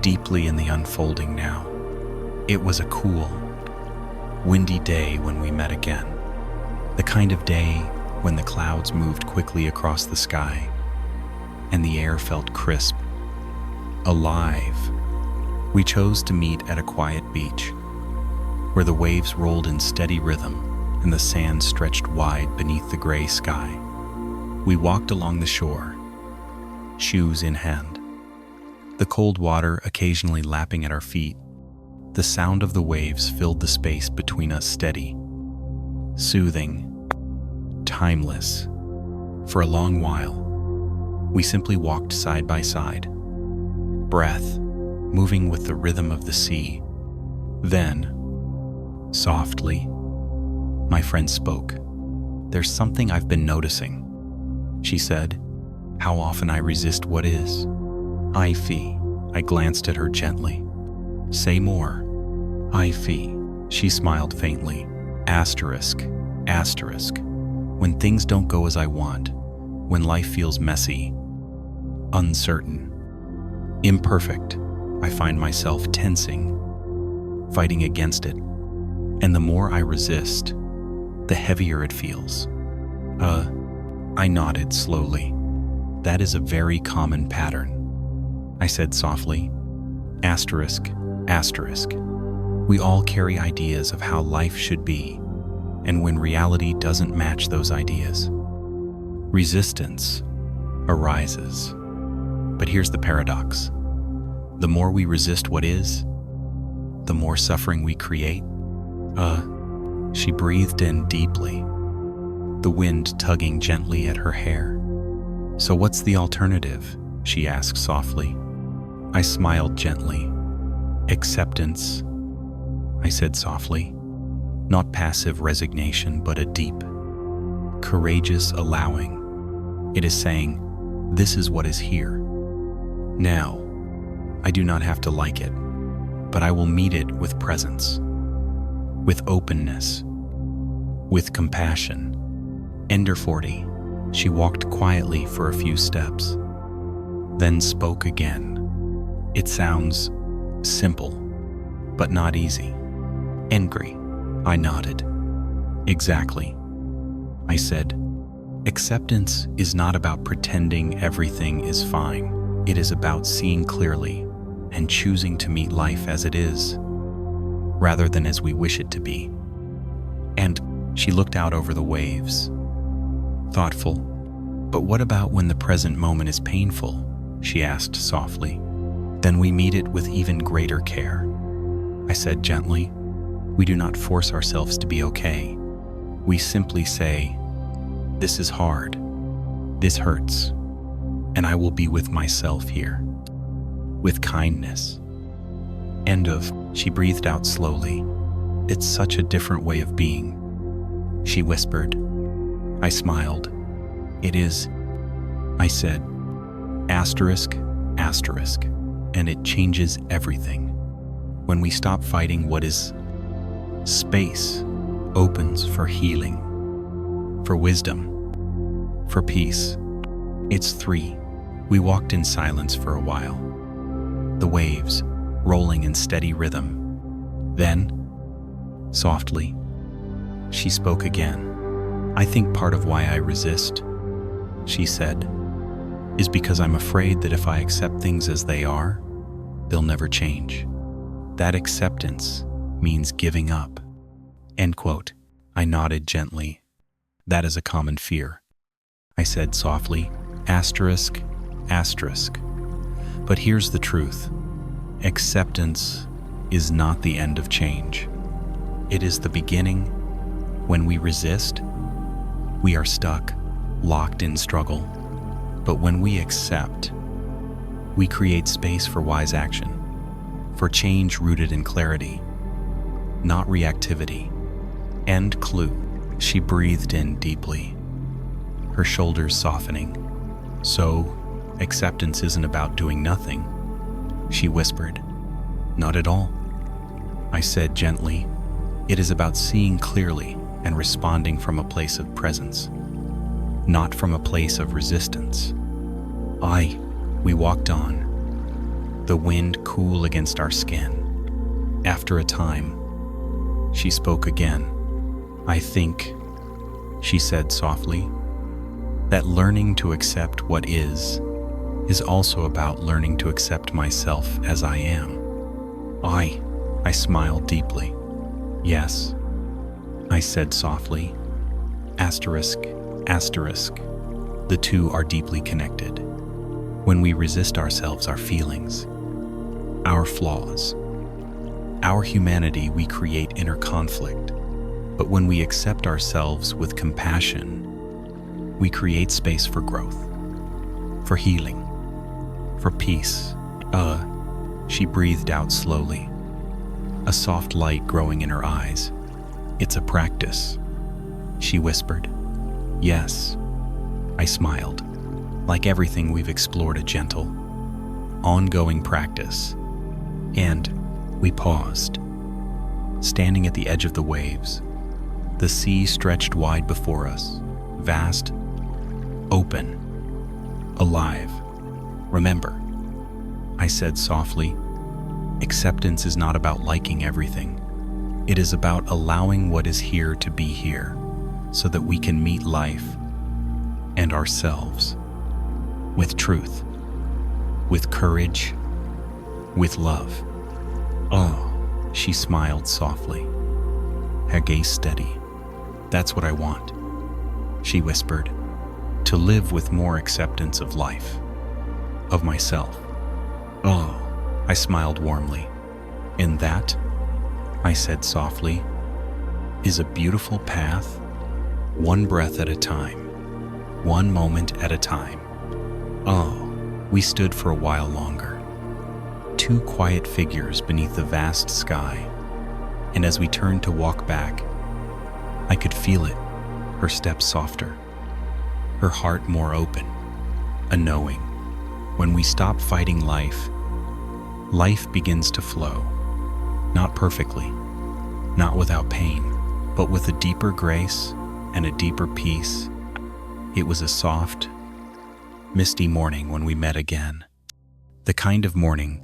deeply in the unfolding now. It was a cool, windy day when we met again. The kind of day when the clouds moved quickly across the sky and the air felt crisp, alive. We chose to meet at a quiet beach where the waves rolled in steady rhythm and the sand stretched wide beneath the gray sky. We walked along the shore, shoes in hand, the cold water occasionally lapping at our feet. The sound of the waves filled the space between us, steady, soothing, timeless. For a long while, we simply walked side by side, breath moving with the rhythm of the sea. Then, softly, my friend spoke. "There's something I've been noticing," she said. "How often I resist what is." I glanced at her gently. "Say more." She smiled faintly. Asterisk. When things don't go as I want, when life feels messy, uncertain, imperfect, I find myself tensing, fighting against it. And the more I resist, the heavier it feels. I nodded slowly. "That is a very common pattern," I said softly. Asterisk. We all carry ideas of how life should be, and when reality doesn't match those ideas, resistance arises. But here's the paradox. The more we resist what is, the more suffering we create. She breathed in deeply, the wind tugging gently at her hair. "So what's the alternative?" she asked softly. I smiled gently. "Acceptance," I said softly. "Not passive resignation, but a deep, courageous allowing. It is saying, this is what is here. Now, I do not have to like it, but I will meet it with presence, with openness, with compassion." Ender 40. She walked quietly for a few steps, then spoke again. "It sounds simple, but not easy." "Angry," I nodded. "Exactly," I said. "Acceptance is not about pretending everything is fine. It is about seeing clearly and choosing to meet life as it is, rather than as we wish it to be." And she looked out over the waves, thoughtful. "But what about when the present moment is painful?" she asked softly. "Then we meet it with even greater care," I said gently. "We do not force ourselves to be okay. We simply say, this is hard, this hurts, and I will be with myself here, with kindness." She breathed out slowly. "It's such a different way of being," she whispered. I smiled. "It is," I said. Asterisk. And it changes everything. When we stop fighting what is, space opens for healing, for wisdom, for peace. It's 3. We walked in silence for a while, the waves rolling in steady rhythm. Then, softly, she spoke again. "I think part of why I resist," she said, "is because I'm afraid that if I accept things as they are, they'll never change. That acceptance means giving up." End quote. I nodded gently. "That is a common fear," I said softly. Asterisk. But here's the truth. Acceptance is not the end of change. It is the beginning. When we resist, we are stuck, locked in struggle. But when we accept, we create space for wise action, for change rooted in clarity, not reactivity. End clue. She breathed in deeply, her shoulders softening. "So, acceptance isn't about doing nothing," she whispered. "Not at all," I said gently. "It is about seeing clearly and responding from a place of presence, not from a place of resistance." We walked on, the wind cool against our skin. After a time, she spoke again. "I think," she said softly, "that learning to accept what is also about learning to accept myself as I am." I smiled deeply. "Yes," I said softly. Asterisk. The two are deeply connected. When we resist ourselves, our feelings, our flaws, Our humanity, we create inner conflict. But when we accept ourselves with compassion, we create space for growth, for healing, for peace. She breathed out slowly, a soft light growing in her eyes. It's a practice, she whispered. Yes, I smiled. Like everything we've explored, a gentle, ongoing practice. And we paused, standing at the edge of the waves. The sea stretched wide before us, vast, open, alive. Remember, I said softly, acceptance is not about liking everything. It is about allowing what is here to be here, so that we can meet life and ourselves with truth, with courage, with love. Oh, she smiled softly, her gaze steady. That's what I want, she whispered, to live with more acceptance of life, of myself. Oh, I smiled warmly. And that, I said softly, is a beautiful path, one breath at a time, one moment at a time. Oh, we stood for a while longer, two quiet figures beneath the vast sky, and as we turned to walk back, I could feel it, her steps softer, her heart more open, a knowing. When we stop fighting life, life begins to flow, not perfectly, not without pain, but with a deeper grace and a deeper peace. It was a soft, misty morning when we met again, the kind of morning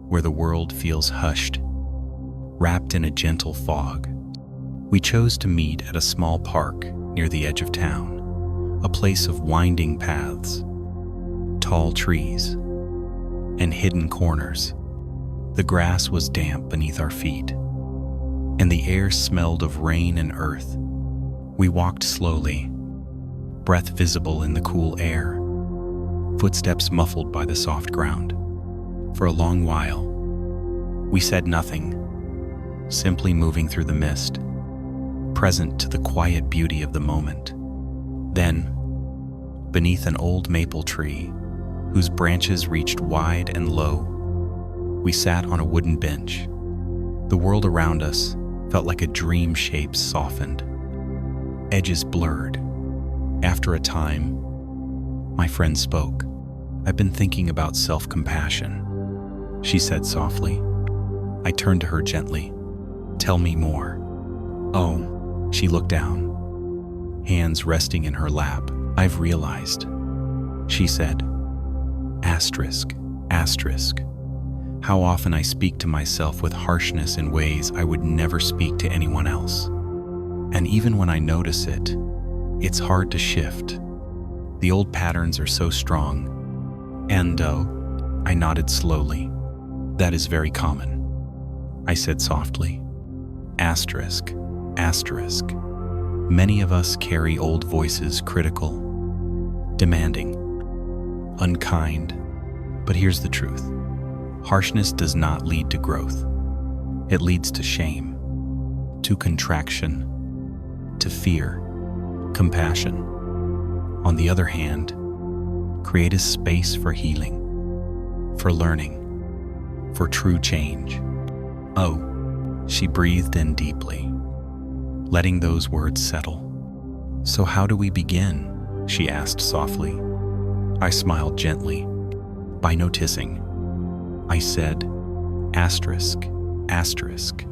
where the world feels hushed, wrapped in a gentle fog. We chose to meet at a small park near the edge of town, a place of winding paths, tall trees, and hidden corners. The grass was damp beneath our feet, and the air smelled of rain and earth. We walked slowly, breath visible in the cool air, footsteps muffled by the soft ground. For a long while, we said nothing, simply moving through the mist, present to the quiet beauty of the moment. Then, beneath an old maple tree, whose branches reached wide and low, we sat on a wooden bench. The world around us felt like a dream, shapes softened, edges blurred. After a time, my friend spoke. I've been thinking about self-compassion, she said softly. I turned to her gently. Tell me more. Oh, she looked down, hands resting in her lap. I've realized, she said, asterisk, asterisk, how often I speak to myself with harshness in ways I would never speak to anyone else. And even when I notice it, it's hard to shift. The old patterns are so strong. And I nodded slowly. That is very common, I said softly. Asterisk, asterisk. Many of us carry old voices, critical, demanding, unkind. But here's the truth. Harshness does not lead to growth. It leads to shame, to contraction, to fear. Compassion, on the other hand, create a space for healing, for learning, for true change. Oh, she breathed in deeply, letting those words settle. So how do we begin? She asked softly. I smiled gently. By noticing. I said, asterisk, asterisk.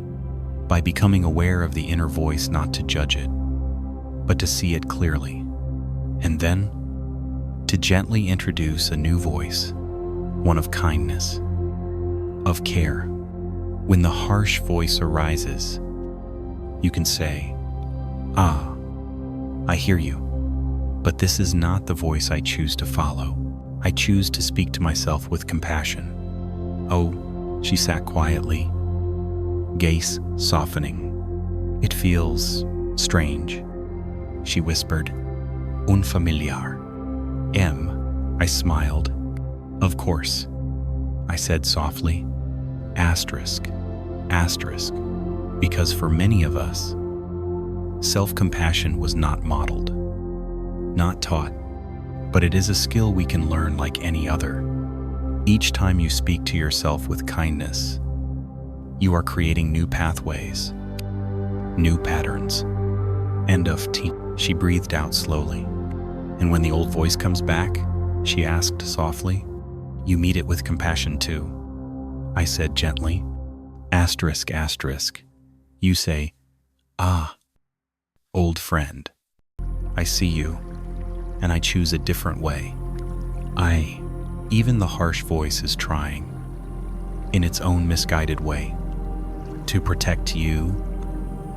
By becoming aware of the inner voice, not to judge it, but to see it clearly. And then, to gently introduce a new voice, one of kindness, of care. When the harsh voice arises, you can say, ah, I hear you, but this is not the voice I choose to follow. I choose to speak to myself with compassion. Oh, she sat quietly, gaze softening. It feels strange, she whispered. Unfamiliar. I smiled. Of course, I said softly. Asterisk. asterisk, because for many of us, self-compassion was not modeled, not taught, but it is a skill we can learn like any other. Each time you speak to yourself with kindness, you are creating new pathways, new patterns. End of tea. She breathed out slowly. And when the old voice comes back, she asked softly, "You meet it with compassion too?" I said gently, asterisk, asterisk. You say, "Ah, old friend, I see you, and I choose a different way." Even the harsh voice is trying, in its own misguided way, to protect you,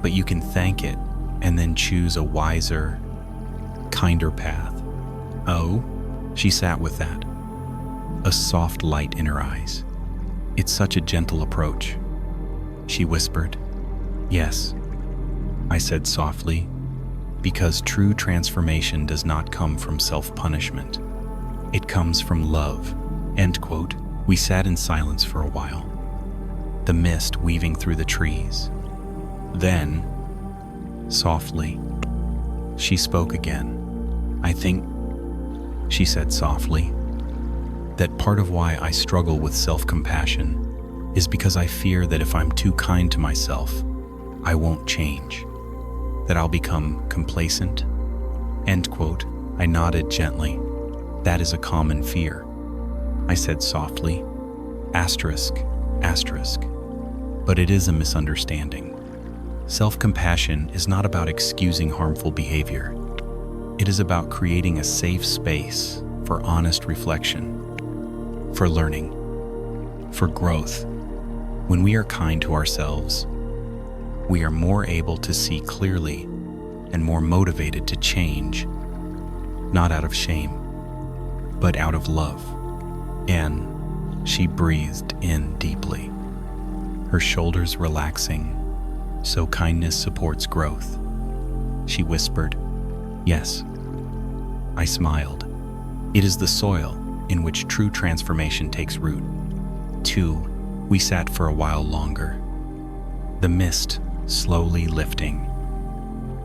but you can thank it and then choose a wiser, kinder path. Oh, she sat with that, a soft light in her eyes. "It's such a gentle approach," she whispered. "Yes," I said softly, "because true transformation does not come from self-punishment. It comes from love." End quote. We sat in silence for a while, the mist weaving through the trees. Then, softly, she spoke again. "I think," she said softly, "that part of why I struggle with self-compassion is because I fear that if I'm too kind to myself, I won't change, that I'll become complacent." End quote. I nodded gently. "That is a common fear," I said softly, asterisk, asterisk. "But it is a misunderstanding. Self-compassion is not about excusing harmful behavior. It is about creating a safe space for honest reflection, for learning, for growth. When we are kind to ourselves, we are more able to see clearly and more motivated to change, not out of shame, but out of love." And she breathed in deeply, her shoulders relaxing, so kindness supports growth. She whispered, "Yes." I smiled. "It is the soil in which true transformation takes root." We sat for a while longer, the mist slowly lifting,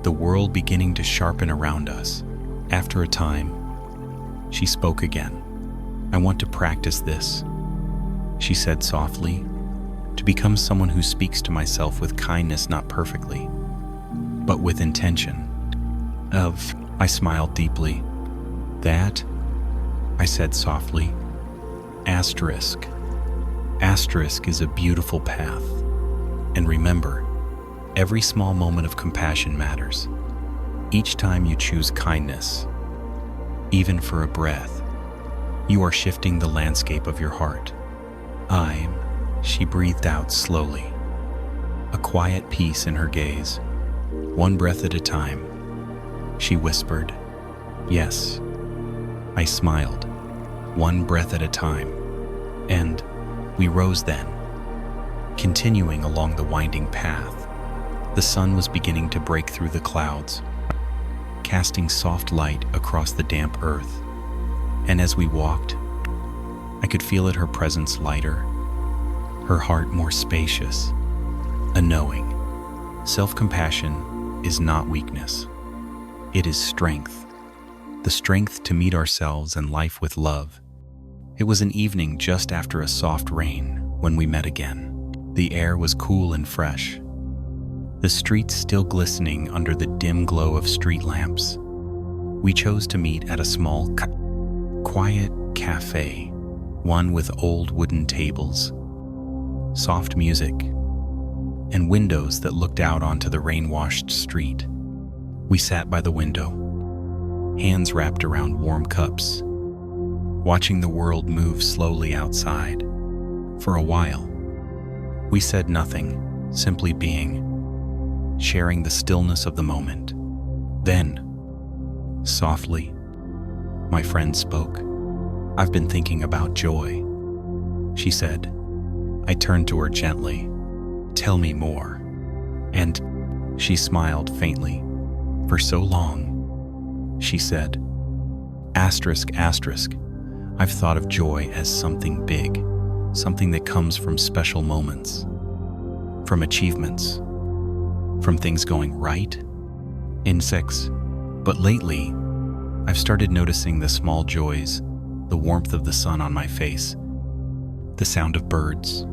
the world beginning to sharpen around us. After a time, she spoke again. "I want to practice this," she said softly, "to become someone who speaks to myself with kindness, not perfectly, but with intention." I smiled deeply. "That," I said softly, asterisk, asterisk is a beautiful path. And remember, every small moment of compassion matters. Each time you choose kindness, even for a breath, you are shifting the landscape of your heart. She breathed out slowly, a quiet peace in her gaze. "One breath at a time," she whispered. "Yes." I smiled. "One breath at a time." And we rose then, continuing along the winding path. The sun was beginning to break through the clouds, casting soft light across the damp earth. And as we walked, I could feel it, her presence lighter, her heart more spacious, a knowing. Self-compassion is not weakness. It is strength, the strength to meet ourselves and life with love. It was an evening just after a soft rain when we met again. The air was cool and fresh, the streets still glistening under the dim glow of street lamps. We chose to meet at a small, quiet cafe, one with old wooden tables, soft music, and windows that looked out onto the rain-washed street. We sat by the window, hands wrapped around warm cups, watching the world move slowly outside. For a while, we said nothing, simply being, sharing the stillness of the moment. Then, softly, my friend spoke. "I've been thinking about joy," she said. I turned to her gently. "Tell me more." And she smiled faintly. "For so long," she said, asterisk, asterisk, "I've thought of joy as something big, something that comes from special moments, from achievements, from things going right, insects. But lately, I've started noticing the small joys, the warmth of the sun on my face, the sound of birds,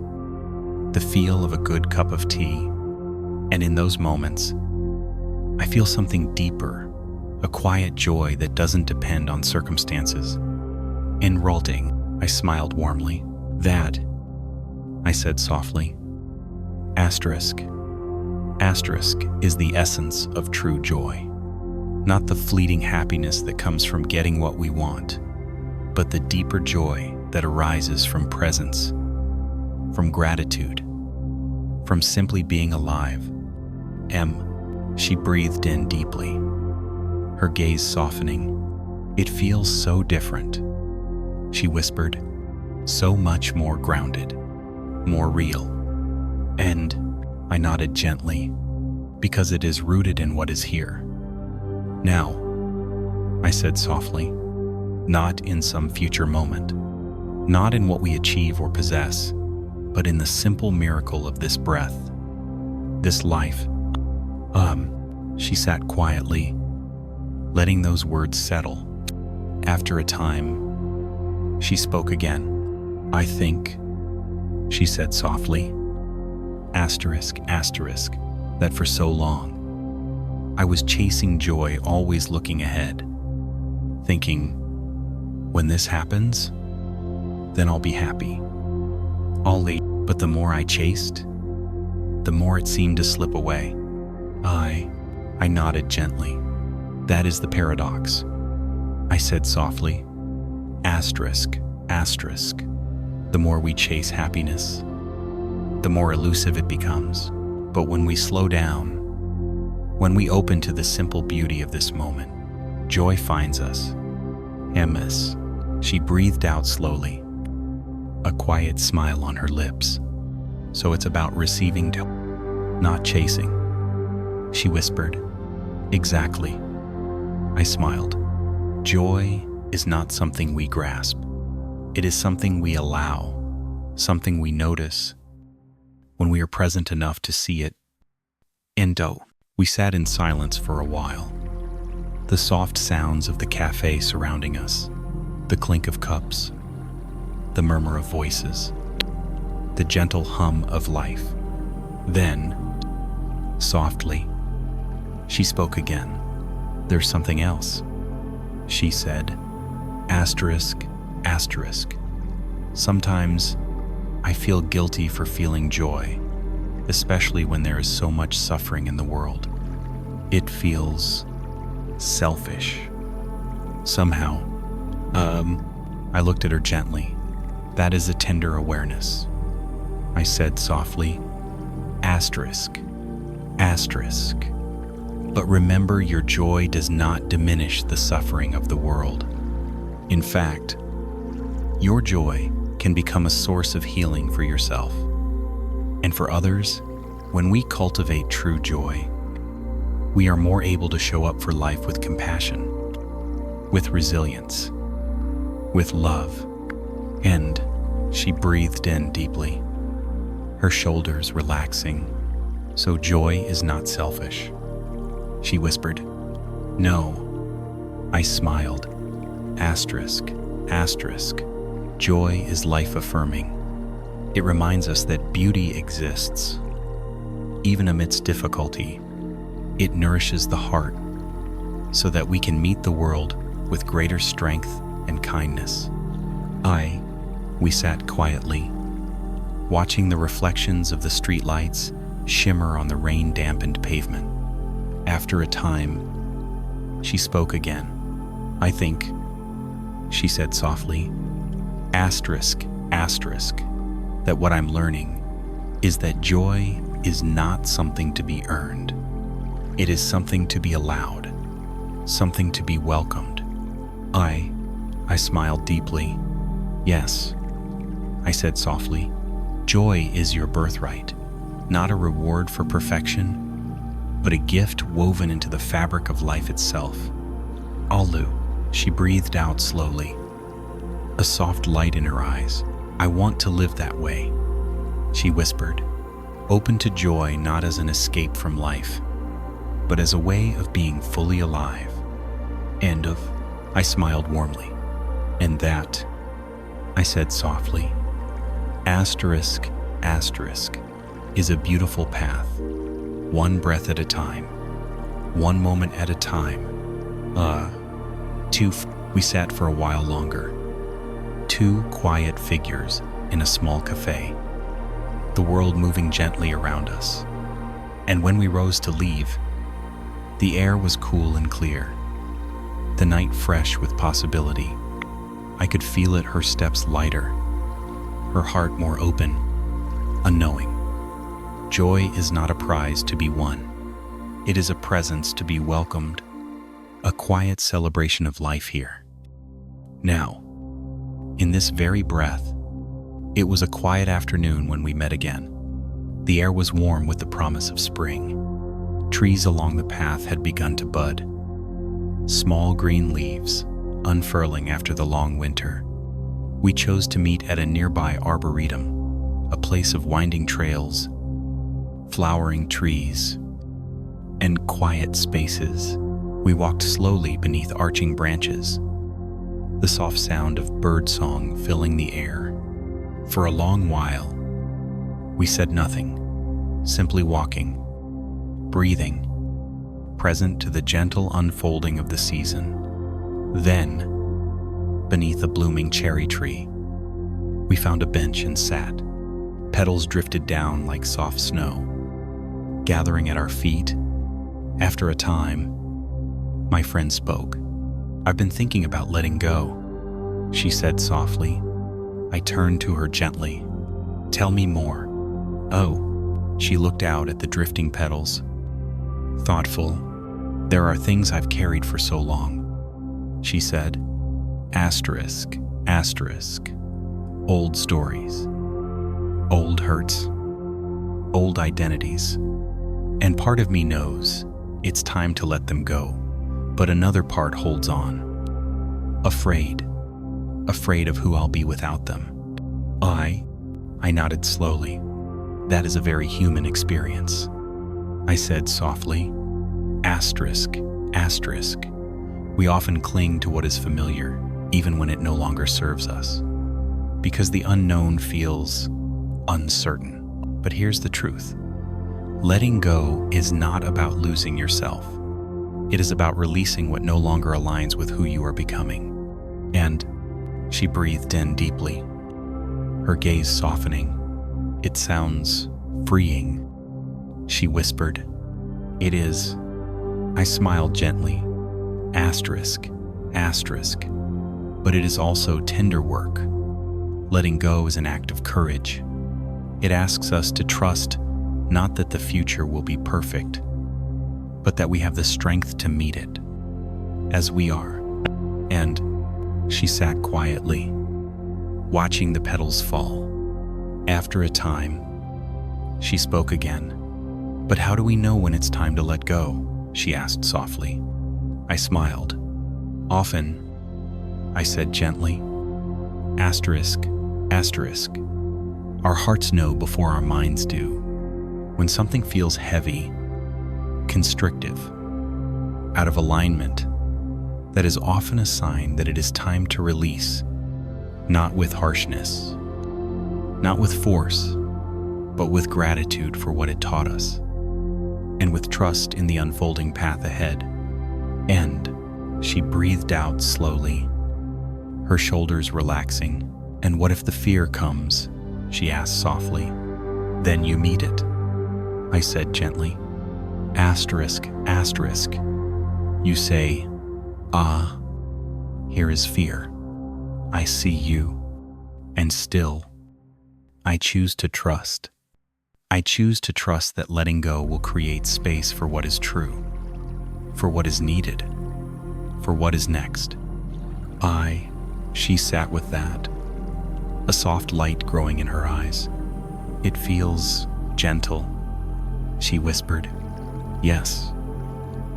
the feel of a good cup of tea. And in those moments, I feel something deeper, a quiet joy that doesn't depend on circumstances. Enrolting, I smiled warmly. That, I said softly. Asterisk is the essence of true joy. Not the fleeting happiness that comes from getting what we want, but the deeper joy that arises from presence, from gratitude, from simply being alive. She breathed in deeply, her gaze softening. It feels so different, she whispered, so much more grounded, more real. And I nodded gently, because it is rooted in what is here. Now, I said softly, not in some future moment, not in what we achieve or possess, but in the simple miracle of this breath, this life. She sat quietly, letting those words settle. After a time, she spoke again. I think, she said softly, asterisk, that for so long, I was chasing joy, always looking ahead, thinking, when this happens, then I'll be happy. But the more I chased, the more it seemed to slip away. I nodded gently. That is the paradox, I said softly. Asterisk. The more we chase happiness, the more elusive it becomes. But when we slow down, when we open to the simple beauty of this moment, joy finds us. She breathed out slowly, a quiet smile on her lips. So it's about receiving, not chasing, she whispered. Exactly, I smiled. Joy is not something we grasp. It is something we allow, something we notice, when we are present enough to see it. We sat in silence for a while. The soft sounds of the cafe surrounding us, the clink of cups, the murmur of voices, the gentle hum of life. Then, softly, she spoke again. There's something else, she said. Asterisk. Sometimes I feel guilty for feeling joy, especially when there is so much suffering in the world. It feels selfish. Somehow, I looked at her gently. That is a tender awareness, I said softly. Asterisk. But remember, your joy does not diminish the suffering of the world. In fact, your joy can become a source of healing for yourself and for others. When we cultivate true joy, we are more able to show up for life with compassion, with resilience, with love. And she breathed in deeply, her shoulders relaxing. So joy is not selfish, she whispered. No, I smiled. Asterisk. Joy is life-affirming. It reminds us that beauty exists, even amidst difficulty. It nourishes the heart so that we can meet the world with greater strength and kindness. We sat quietly, watching the reflections of the streetlights shimmer on the rain-dampened pavement. After a time, she spoke again. I think, she said softly, asterisk, that what I'm learning is that joy is not something to be earned. It is something to be allowed, something to be welcomed. I smiled deeply. Yes, I said softly, joy is your birthright, not a reward for perfection, but a gift woven into the fabric of life itself. Alu, she breathed out slowly, a soft light in her eyes. I want to live that way, she whispered. open to joy not as an escape from life, but as a way of being fully alive. I smiled warmly. And that, I said softly, asterisk, asterisk, is a beautiful path, one breath at a time, one moment at a time. We sat for a while longer, two quiet figures in a small cafe, the world moving gently around us. And when we rose to leave, the air was cool and clear, the night fresh with possibility. I could feel it, her steps lighter, her heart more open, unknowing. Joy is not a prize to be won. It is a presence to be welcomed, a quiet celebration of life here. Now, in this very breath, it was a quiet afternoon when we met again. The air was warm with the promise of spring. Trees along the path had begun to bud, small green leaves unfurling after the long winter. We chose to meet at a nearby arboretum, a place of winding trails, flowering trees, and quiet spaces. We walked slowly beneath arching branches, the soft sound of birdsong filling the air. For a long while, we said nothing, simply walking, breathing, present to the gentle unfolding of the season. Then, beneath a blooming cherry tree, we found a bench and sat. Petals drifted down like soft snow, gathering at our feet. After a time, my friend spoke. "I've been thinking about letting go," she said softly. I turned to her gently. "Tell me more." "Oh," she looked out at the drifting petals, thoughtful. "There are things I've carried for so long," she said. Asterisk, asterisk. Old stories, old hurts, old identities. And part of me knows it's time to let them go, but another part holds on. Afraid of who I'll be without them. I nodded slowly. "That is a very human experience," I said softly. Asterisk, asterisk. We often cling to what is familiar, even when it no longer serves us, because the unknown feels uncertain. But here's the truth. Letting go is not about losing yourself. It is about releasing what no longer aligns with who you are becoming. And she breathed in deeply, her gaze softening. "It sounds freeing," she whispered. "It is." I smiled gently. Asterisk, asterisk. But it is also tender work. Letting go is an act of courage. It asks us to trust not that the future will be perfect, but that we have the strength to meet it as we are. And she sat quietly, watching the petals fall. After a time, she spoke again. "But how do we know when it's time to let go?" she asked softly. I smiled. "Often," I said gently. Asterisk, asterisk. Our hearts know before our minds do. When something feels heavy, constrictive, out of alignment, that is often a sign that it is time to release, not with harshness, not with force, but with gratitude for what it taught us, and with trust in the unfolding path ahead. And she breathed out slowly, her shoulders relaxing. "And what if the fear comes?" she asked softly. "Then you meet it," I said gently. Asterisk, asterisk. You say, here is fear. I see you. And still, I choose to trust. I choose to trust that letting go will create space for what is true, for what is needed, for what is next. She sat with that, a soft light growing in her eyes. "It feels gentle," she whispered. "Yes,"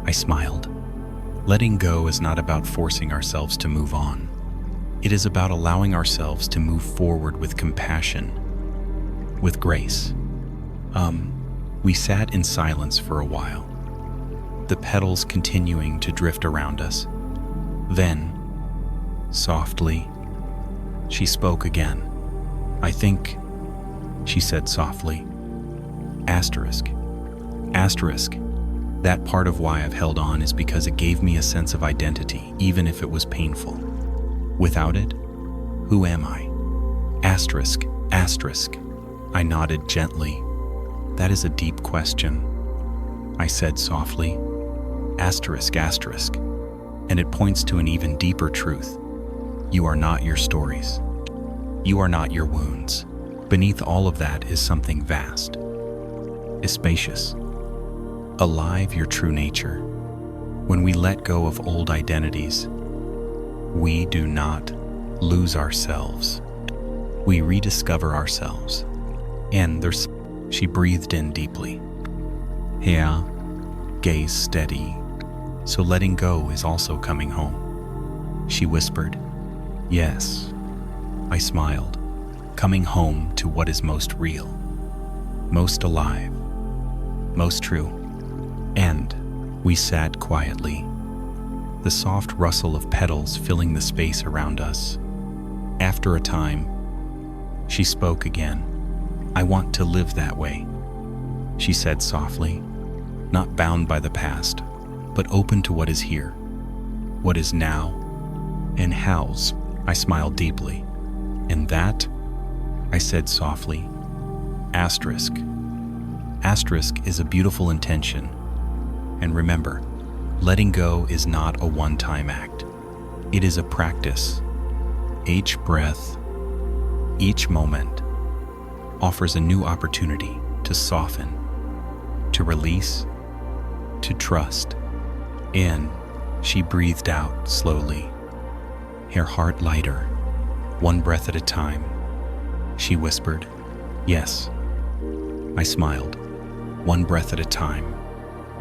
I smiled. Letting go is not about forcing ourselves to move on. It is about allowing ourselves to move forward with compassion, with grace. We sat in silence for a while, the petals continuing to drift around us. Then, softly, she spoke again. "I think," she said softly, asterisk. That part of why I've held on is because it gave me a sense of identity, even if it was painful. Without it, who am I? Asterisk. I nodded gently. "That is a deep question," I said softly. Asterisk. And it points to an even deeper truth. You are not your stories. You are not your wounds. Beneath all of that is something vast, is spacious, alive, your true nature. When we let go of old identities, we do not lose ourselves. We rediscover ourselves. And she breathed in deeply. "Yeah," gaze steady. "So letting go is also coming home," she whispered. "Yes," I smiled. "Coming home to what is most real, most alive, most true." And we sat quietly, the soft rustle of petals filling the space around us. After a time, she spoke again. "I want to live that way," she said softly, "not bound by the past, but open to what is here, what is now, and how's." I smiled deeply. "And that," I said softly, asterisk is a beautiful intention. And remember, letting go is not a one-time act. It is a practice. Each breath, each moment offers a new opportunity to soften, to release, to trust. In, she breathed out slowly, her heart lighter, one breath at a time. She whispered, "Yes." I smiled, "One breath at a time."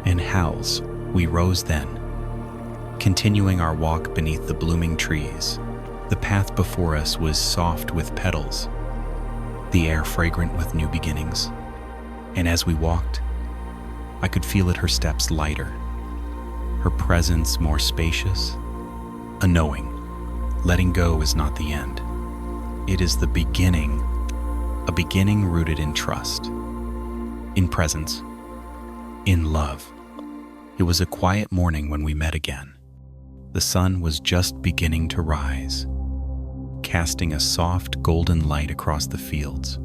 And howls, we rose then, continuing our walk beneath the blooming trees. The path before us was soft with petals, the air fragrant with new beginnings. And as we walked, I could feel it, her steps lighter, her presence more spacious, a knowing. Letting go is not the end. It is the beginning, a beginning rooted in trust, in presence, in love. It was a quiet morning when we met again. The sun was just beginning to rise, casting a soft golden light across the fields.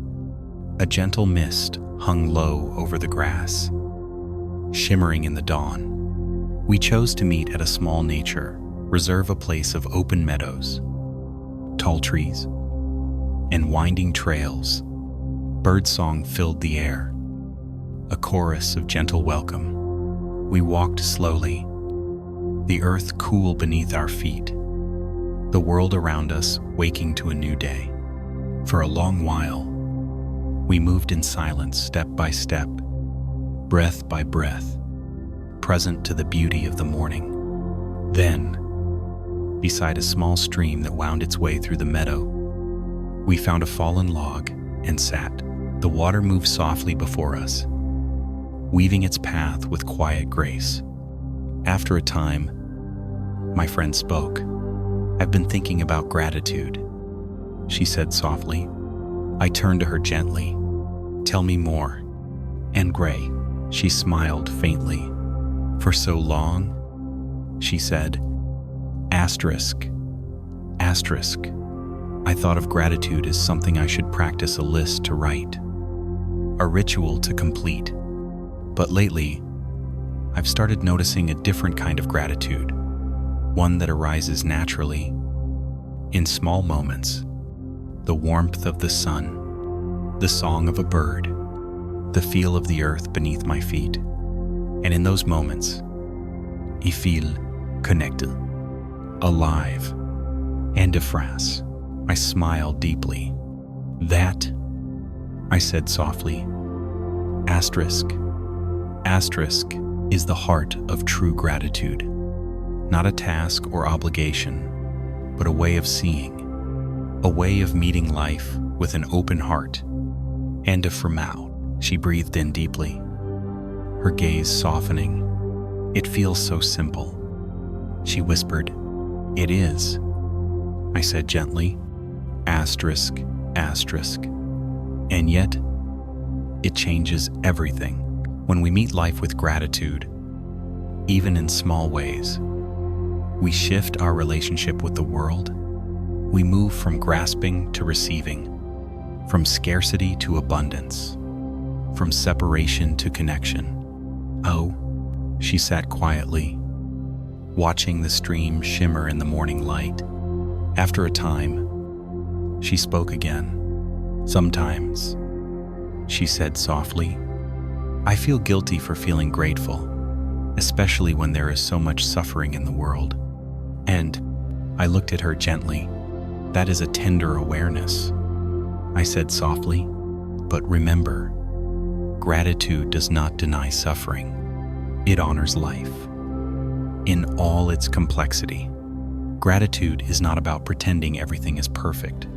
A gentle mist hung low over the grass, shimmering in the dawn. We chose to meet at a small nature reserve, a place of open meadows, tall trees, and winding trails. Birdsong filled the air, a chorus of gentle welcome. We walked slowly, the earth cool beneath our feet, the world around us waking to a new day. For a long while, we moved in silence, step by step, breath by breath, present to the beauty of the morning. Then, beside a small stream that wound its way through the meadow, we found a fallen log and sat. The water moved softly before us, weaving its path with quiet grace. After a time, my friend spoke. "I've been thinking about gratitude," she said softly. I turned to her gently. "Tell me more." "And Gray," she smiled faintly. "For so long," she said, asterisk, I thought of gratitude as something I should practice, a list to write, a ritual to complete. But lately, I've started noticing a different kind of gratitude, one that arises naturally, in small moments, the warmth of the sun, the song of a bird, the feel of the earth beneath my feet. And in those moments, I feel connected, alive, and phrase. I smiled deeply. "That," I said softly, asterisk, is the heart of true gratitude. Not a task or obligation, but a way of seeing, a way of meeting life with an open heart. And a Fremau, She breathed in deeply, her gaze softening. It feels so simple. She whispered, "It is." I said gently, asterisk, asterisk. And yet, it changes everything. When we meet life with gratitude, even in small ways, we shift our relationship with the world. We move from grasping to receiving, from scarcity to abundance, from separation to connection. Oh, she sat quietly, watching the stream shimmer in the morning light. After a time, she spoke again. "Sometimes," she said softly, "I feel guilty for feeling grateful, especially when there is so much suffering in the world." And I looked at her gently. "That is a tender awareness," I said softly. "But remember, gratitude does not deny suffering. It honors life in all its complexity." Gratitude is not about pretending everything is perfect.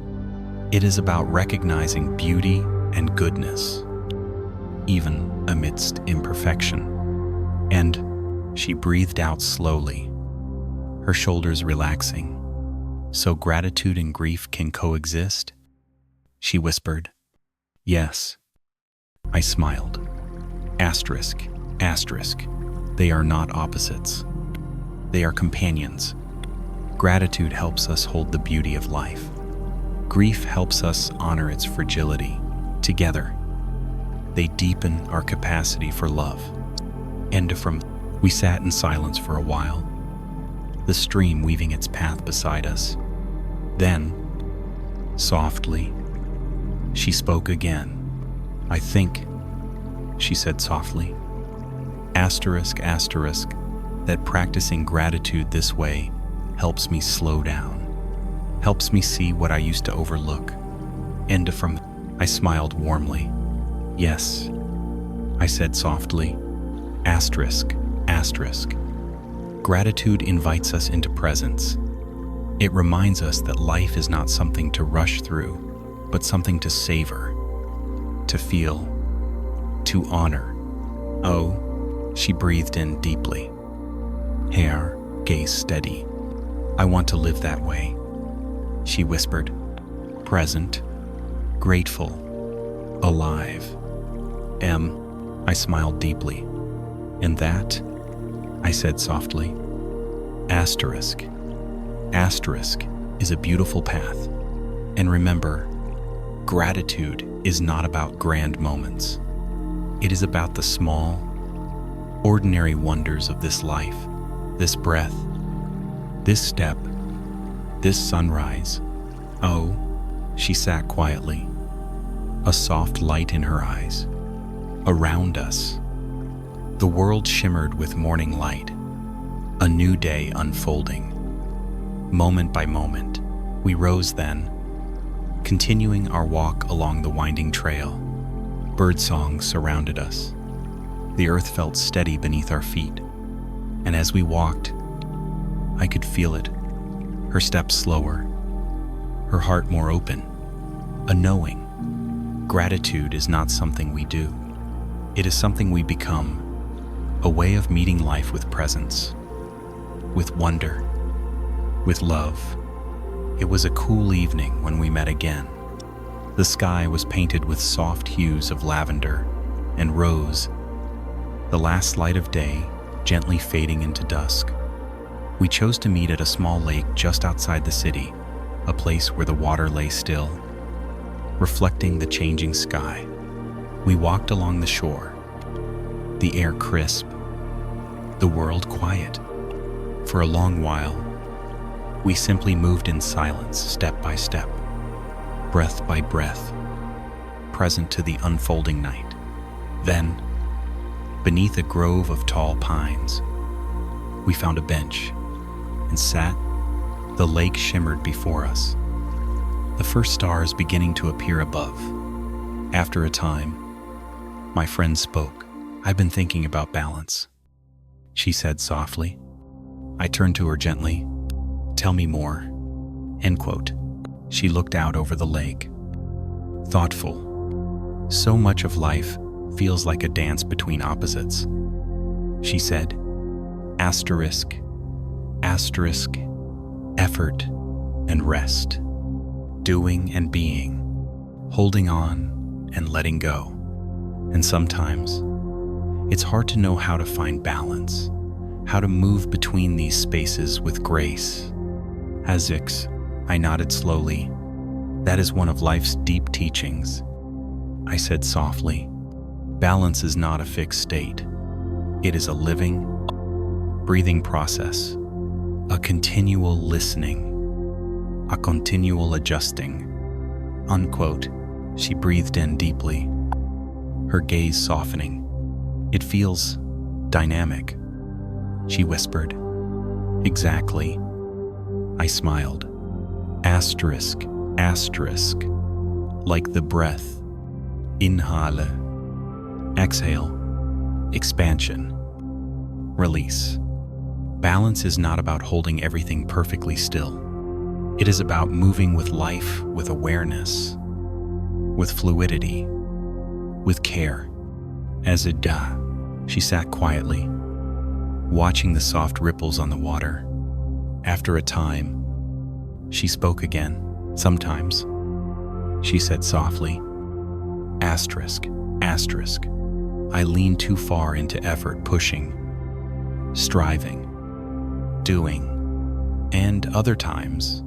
It is about recognizing beauty and goodness, even amidst imperfection. And she breathed out slowly, her shoulders relaxing. "So gratitude and grief can coexist?" she whispered. "Yes." I smiled. Asterisk, asterisk. They are not opposites. They are companions. Gratitude helps us hold the beauty of life. Grief helps us honor its fragility. Together, they deepen our capacity for love. We sat in silence for a while, the stream weaving its path beside us. Then, softly, she spoke again. "I think," she said softly, asterisk, asterisk, that practicing gratitude this way helps me slow down, helps me see what I used to overlook. I smiled warmly. "Yes," I said softly, asterisk, asterisk. Gratitude invites us into presence. It reminds us that life is not something to rush through, but something to savor, to feel, to honor. "Oh," she breathed in deeply, hair, gaze steady. "I want to live that way," she whispered. "Present, grateful, alive." I smiled deeply. "And that," I said softly, asterisk, asterisk, is a beautiful path. And remember, gratitude is not about grand moments. It is about the small, ordinary wonders of this life, this breath, this step, this sunrise. "Oh," she sat quietly, a soft light in her eyes. Around us, the world shimmered with morning light, a new day unfolding. Moment by moment, we rose then, continuing our walk along the winding trail. Birdsong surrounded us. The earth felt steady beneath our feet, and as we walked, I could feel it, her steps slower, her heart more open, a knowing. Gratitude is not something we do. It is something we become, a way of meeting life with presence, with wonder, with love. It was a cool evening when we met again. The sky was painted with soft hues of lavender and rose, the last light of day gently fading into dusk. We chose to meet at a small lake just outside the city, a place where the water lay still, reflecting the changing sky. We walked along the shore, the air crisp, the world quiet. For a long while, we simply moved in silence, step by step, breath by breath, present to the unfolding night. Then, beneath a grove of tall pines, we found a bench and sat. The lake shimmered before us, the first stars beginning to appear above. After a time, my friend spoke. "I've been thinking about balance," she said softly. I turned to her gently. "Tell me more." End quote. She looked out over the lake, thoughtful. So much of life feels like a dance between opposites. She said, asterisk, asterisk, effort and rest, doing and being, holding on and letting go. And sometimes, it's hard to know how to find balance, how to move between these spaces with grace. Azix, I nodded slowly. That is one of life's deep teachings. I said softly, balance is not a fixed state. It is a living, breathing process, a continual listening, a continual adjusting. Unquote. She breathed in deeply, her gaze softening. It feels dynamic. She whispered, exactly. I smiled. Asterisk, asterisk, like the breath. Inhale, exhale, expansion, release. Balance is not about holding everything perfectly still. It is about moving with life, with awareness, with fluidity, with care. As it she sat quietly, watching the soft ripples on the water. After a time, she spoke again. Sometimes, she said softly, asterisk, asterisk. I lean too far into effort, pushing, striving, doing, and other times,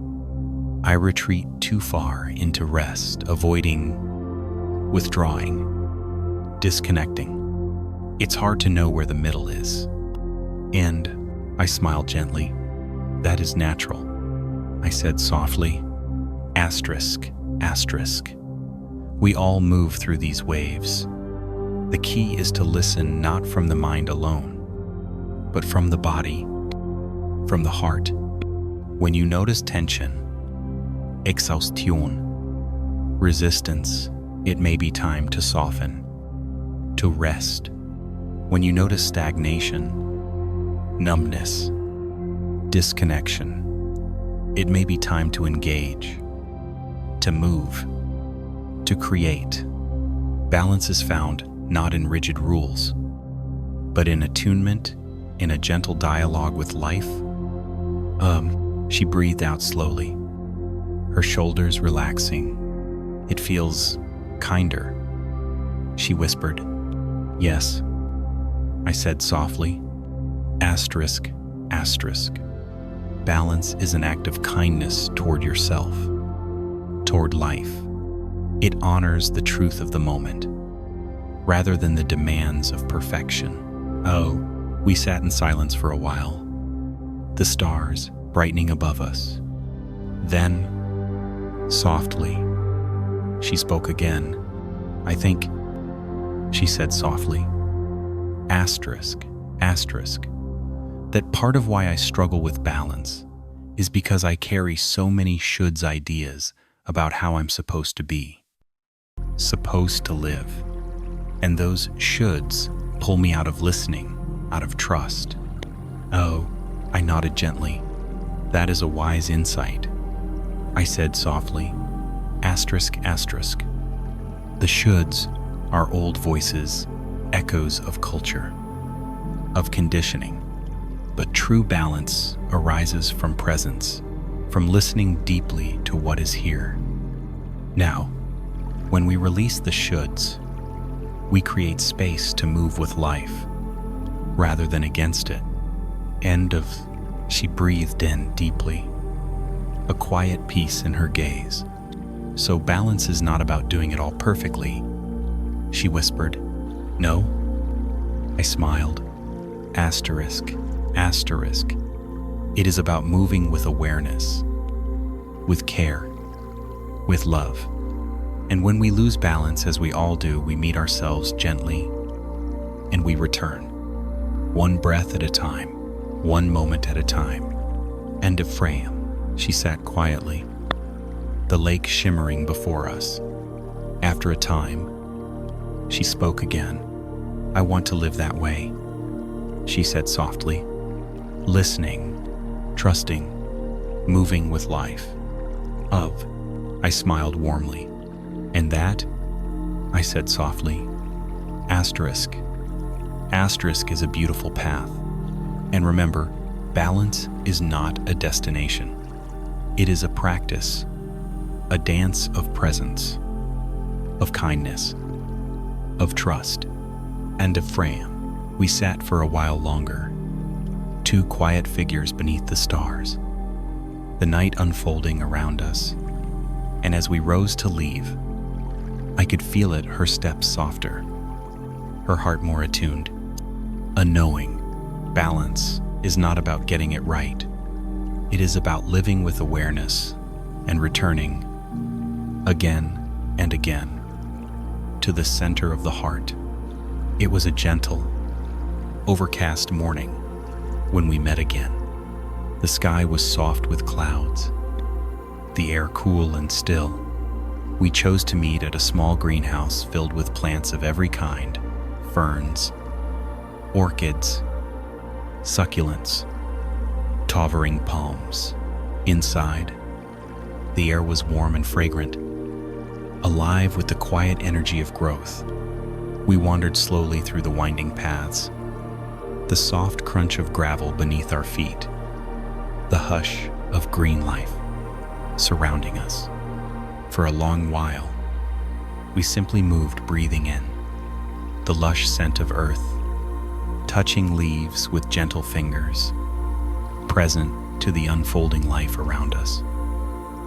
I retreat too far into rest, avoiding, withdrawing, disconnecting. It's hard to know where the middle is. And I smiled gently. That is natural. I said softly, asterisk, asterisk. We all move through these waves. The key is to listen not from the mind alone, but from the body, from the heart. When you notice tension, exhaustion, resistance, it may be time to soften, to rest. When you notice stagnation, numbness, disconnection, it may be time to engage, to move, to create. Balance is found not in rigid rules, but in attunement, in a gentle dialogue with life. She breathed out slowly, her shoulders relaxing. It feels kinder. She whispered, yes. I said softly, asterisk, asterisk. Balance is an act of kindness toward yourself, toward life. It honors the truth of the moment, rather than the demands of perfection. Oh, we sat in silence for a while, the stars brightening above us. Then, softly, she spoke again. I think, she said softly, asterisk, asterisk, that part of why I struggle with balance is because I carry so many shoulds ideas about how I'm supposed to be, supposed to live. And those shoulds pull me out of listening, out of trust. Oh, I nodded gently. That is a wise insight. I said softly, asterisk, asterisk. The shoulds are old voices, echoes of culture, of conditioning. But true balance arises from presence, from listening deeply to what is here. Now, when we release the shoulds, we create space to move with life, rather than against it. End of. She breathed in deeply, a quiet peace in her gaze. So balance is not about doing it all perfectly. She whispered, no. I smiled. Asterisk, asterisk. It is about moving with awareness, with care, with love. And when we lose balance, as we all do, we meet ourselves gently and we return, one breath at a time, one moment at a time. End of frame. She sat quietly, the lake shimmering before us. After a time, she spoke again. I want to live that way, she said softly, listening, trusting, moving with life. I smiled warmly. And that, I said softly, Asterisk. Asterisk is a beautiful path. And remember, balance is not a destination. It is a practice, a dance of presence, of kindness, of trust, and of Freya. We sat for a while longer, two quiet figures beneath the stars, the night unfolding around us. And as we rose to leave, I could feel it, her steps softer, her heart more attuned. A knowing, balance is not about getting it right. It is about living with awareness and returning again and again to the center of the heart. It was a gentle, overcast morning when we met again. The sky was soft with clouds, the air cool and still. We chose to meet at a small greenhouse filled with plants of every kind: ferns, orchids, succulents, towering palms. Inside, the air was warm and fragrant, alive with the quiet energy of growth. We wandered slowly through the winding paths, the soft crunch of gravel beneath our feet, the hush of green life surrounding us. For a long while, we simply moved, breathing in the lush scent of earth, touching leaves with gentle fingers, present to the unfolding life around us.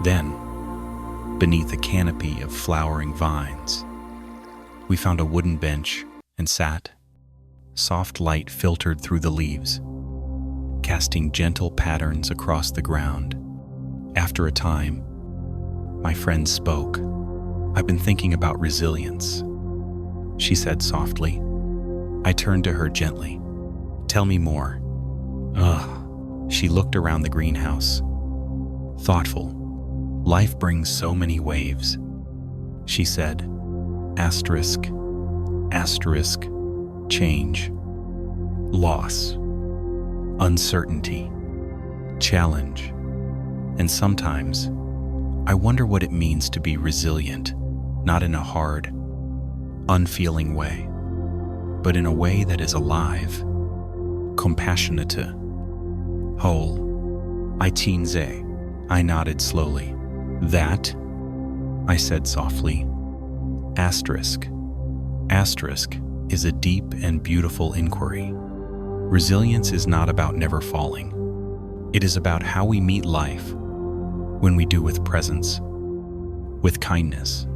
Then, beneath a canopy of flowering vines, we found a wooden bench and sat. Soft light filtered through the leaves, casting gentle patterns across the ground. After a time, my friend spoke. "I've been thinking about resilience," she said softly. I turned to her gently. "Tell me more." She looked around the greenhouse, thoughtful. "Life brings so many waves," she said. Asterisk, asterisk, change, loss, uncertainty, challenge, and sometimes I wonder what it means to be resilient, not in a hard, unfeeling way, but in a way that is alive, compassionate, whole. I nodded slowly. "That," I said softly. Asterisk. Asterisk is a deep and beautiful inquiry. Resilience is not about never falling. It is about how we meet life when we do with presence, with kindness,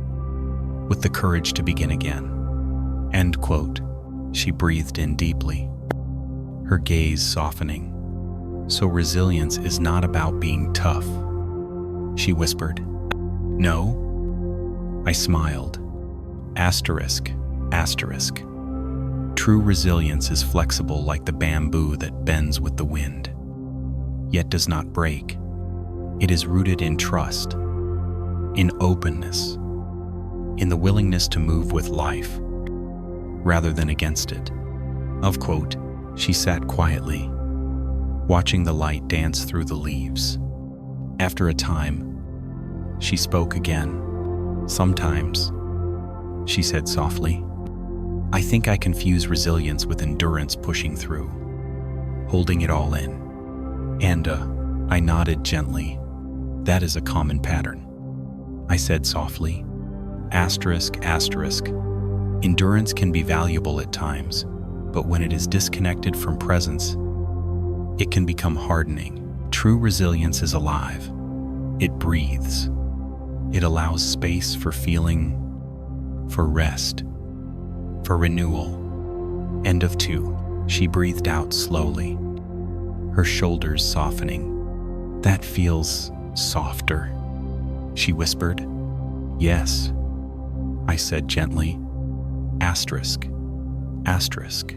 with the courage to begin again. End quote. She breathed in deeply, her gaze softening. "So resilience is not about being tough," she whispered. "No?" I smiled. Asterisk, asterisk. True resilience is flexible like the bamboo that bends with the wind, yet does not break. It is rooted in trust, in openness, in the willingness to move with life, rather than against it. Of quote. She sat quietly, watching the light dance through the leaves. After a time, she spoke again. "Sometimes," she said softly, "I think I confuse resilience with endurance, pushing through, holding it all in." And I nodded gently. "That is a common pattern," I said softly. Asterisk, asterisk. Endurance can be valuable at times, but when it is disconnected from presence, it can become hardening. True resilience is alive. It breathes. It allows space for feeling, for rest, for renewal. End of 2. She breathed out slowly, her shoulders softening. "That feels softer," she whispered. "Yes," I said gently. Asterisk, asterisk.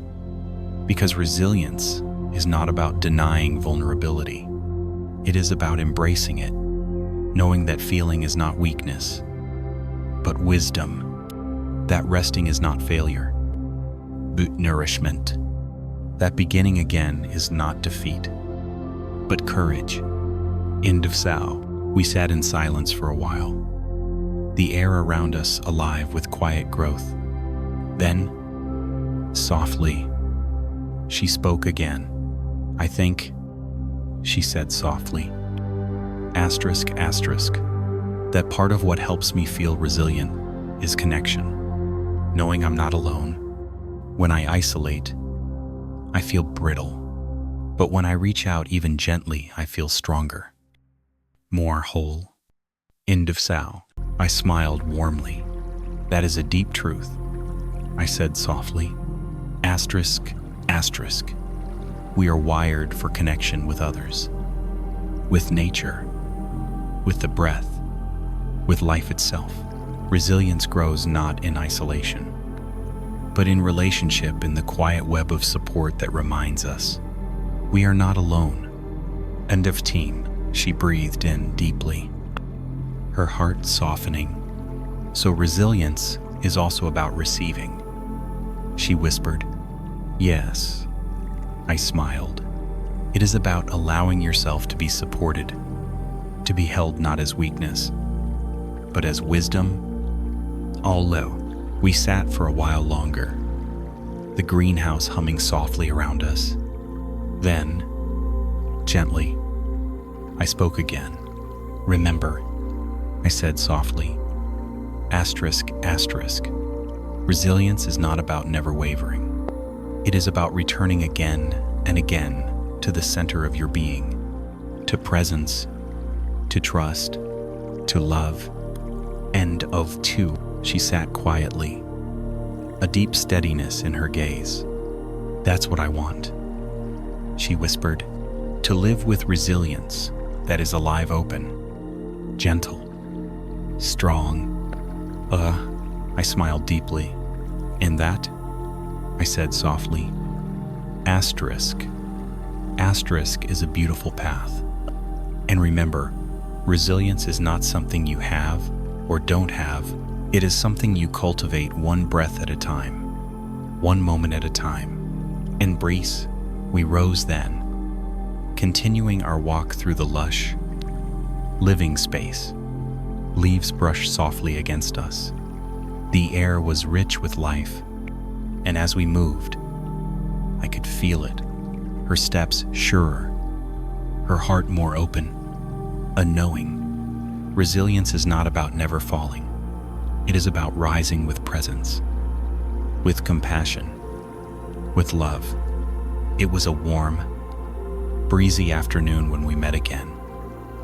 Because resilience is not about denying vulnerability. It is about embracing it, knowing that feeling is not weakness, but wisdom, that resting is not failure, but nourishment, that beginning again is not defeat, but courage. End of Sao. We sat in silence for a while, the air around us alive with quiet growth. Then, Softly, she spoke again. I think, she said softly, asterisk, asterisk, that part of what helps me feel resilient is connection. Knowing I'm not alone. When I isolate, I feel brittle. But when I reach out even gently, I feel stronger, more whole. End of Sao. I smiled warmly. That is a deep truth, I said softly. Asterisk, asterisk. We are wired for connection with others, with nature, with the breath, with life itself. Resilience grows not in isolation, but in relationship, in the quiet web of support that reminds us we are not alone. End of team. She breathed in deeply, her heart softening. So resilience is also about receiving, she whispered. Yes, I smiled. It is about allowing yourself to be supported, to be held not as weakness, but as wisdom. All low, we sat for a while longer, the greenhouse humming softly around us. Then, gently, I spoke again. Remember, I said softly, asterisk, asterisk, resilience is not about never wavering. It is about returning again and again to the center of your being, to presence, to trust, to love. End of two. She sat quietly, a deep steadiness in her gaze. That's what I want, she whispered, to live with resilience that is alive, open, gentle, strong. I smiled deeply. And that, I said softly, asterisk. Asterisk is a beautiful path. And remember, resilience is not something you have or don't have. It is something you cultivate one breath at a time, one moment at a time. And Breeze, we rose then, continuing our walk through the lush, living space. Leaves brushed softly against us. The air was rich with life, and as we moved, I could feel it. Her steps surer, her heart more open, a knowing. Resilience is not about never falling. It is about rising with presence, with compassion, with love. It was a warm, breezy afternoon when we met again.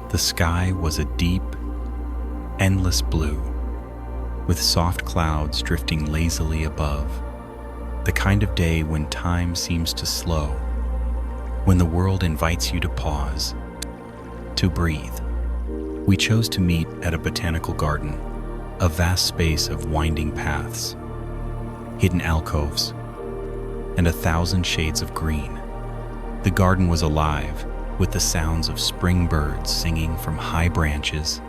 The sky was a deep, endless blue, with soft clouds drifting lazily above. The kind of day when time seems to slow, when the world invites you to pause, to breathe. We chose to meet at a botanical garden, a vast space of winding paths, hidden alcoves, and 1,000 shades of green. The garden was alive with the sounds of spring birds singing from high branches,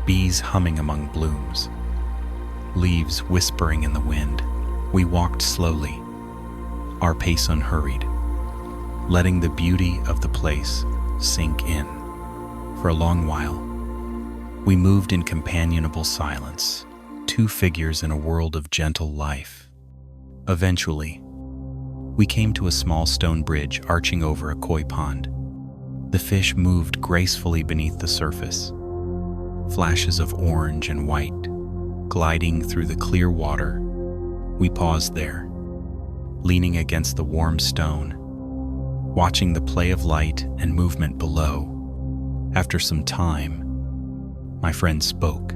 bees humming among blooms, leaves whispering in the wind. We walked slowly, our pace unhurried, letting the beauty of the place sink in. For a long while, we moved in companionable silence, two figures in a world of gentle life. Eventually, we came to a small stone bridge arching over a koi pond. The fish moved gracefully beneath the surface, flashes of orange and white gliding through the clear water. We paused there, leaning against the warm stone, watching the play of light and movement below. After some time, my friend spoke.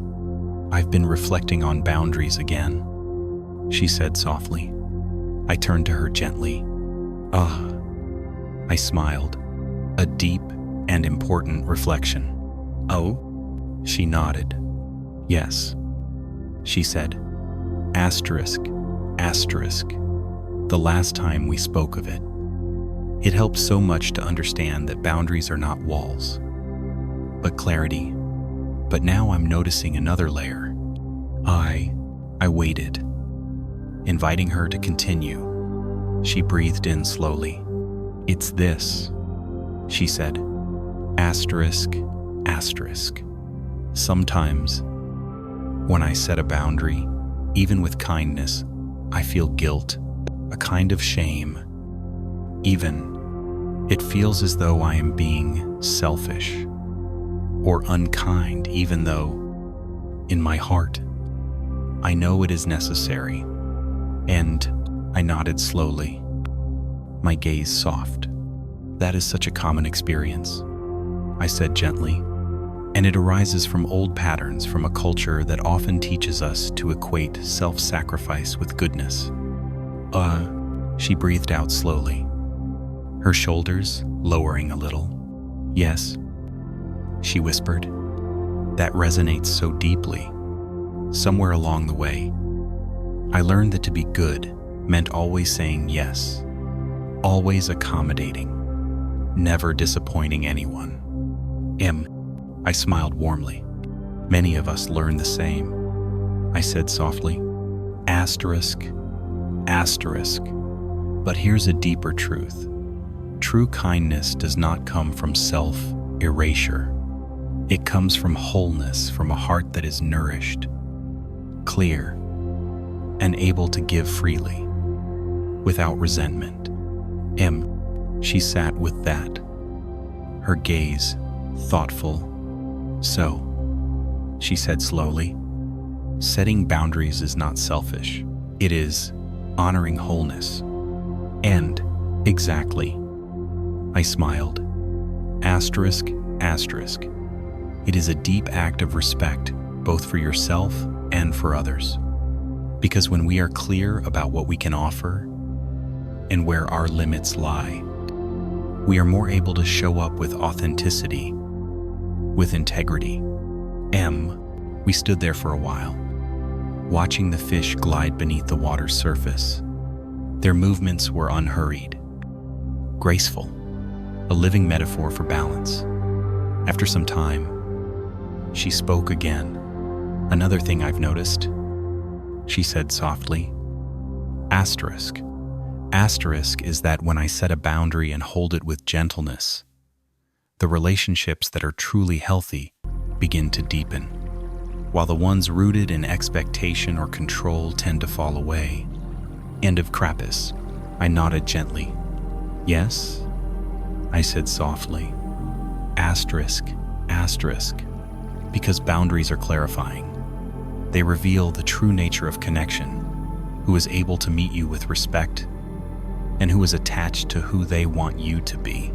I've been reflecting on boundaries again, she said softly. I turned to her gently. I smiled. A deep and important reflection. Oh? She nodded. Yes, she said. Asterisk, asterisk. The last time we spoke of it. It helped so much to understand that boundaries are not walls, but clarity. But now I'm noticing another layer. I waited, inviting her to continue. She breathed in slowly. It's this, she said. Asterisk, asterisk. Sometimes, when I set a boundary, even with kindness, I feel guilt, a kind of shame. Even, it feels as though I am being selfish or unkind, even though, in my heart, I know it is necessary. And I nodded slowly, my gaze soft. That is such a common experience, I said gently, and it arises from old patterns from a culture that often teaches us to equate self-sacrifice with goodness. She breathed out slowly, her shoulders lowering a little. Yes, she whispered. That resonates so deeply. Somewhere along the way, I learned that to be good meant always saying yes, always accommodating, never disappointing anyone. I smiled warmly. Many of us learn the same, I said softly. Asterisk, asterisk. But here's a deeper truth. True kindness does not come from self-erasure. It comes from wholeness, from a heart that is nourished, clear, and able to give freely, without resentment. She sat with that, her gaze thoughtful. So, she said slowly, setting boundaries is not selfish. It is honoring wholeness. And, exactly, I smiled. Asterisk, asterisk. It is a deep act of respect, both for yourself and for others. Because when we are clear about what we can offer and where our limits lie, we are more able to show up with authenticity, with integrity. We stood there for a while, watching the fish glide beneath the water's surface. Their movements were unhurried, graceful, a living metaphor for balance. After some time, she spoke again. Another thing I've noticed, she said softly. Asterisk. Asterisk is that when I set a boundary and hold it with gentleness, the relationships that are truly healthy begin to deepen, while the ones rooted in expectation or control tend to fall away. End of Krampus. I nodded gently. Yes? I said softly. Asterisk, asterisk. Because boundaries are clarifying. They reveal the true nature of connection, who is able to meet you with respect, and who is attached to who they want you to be.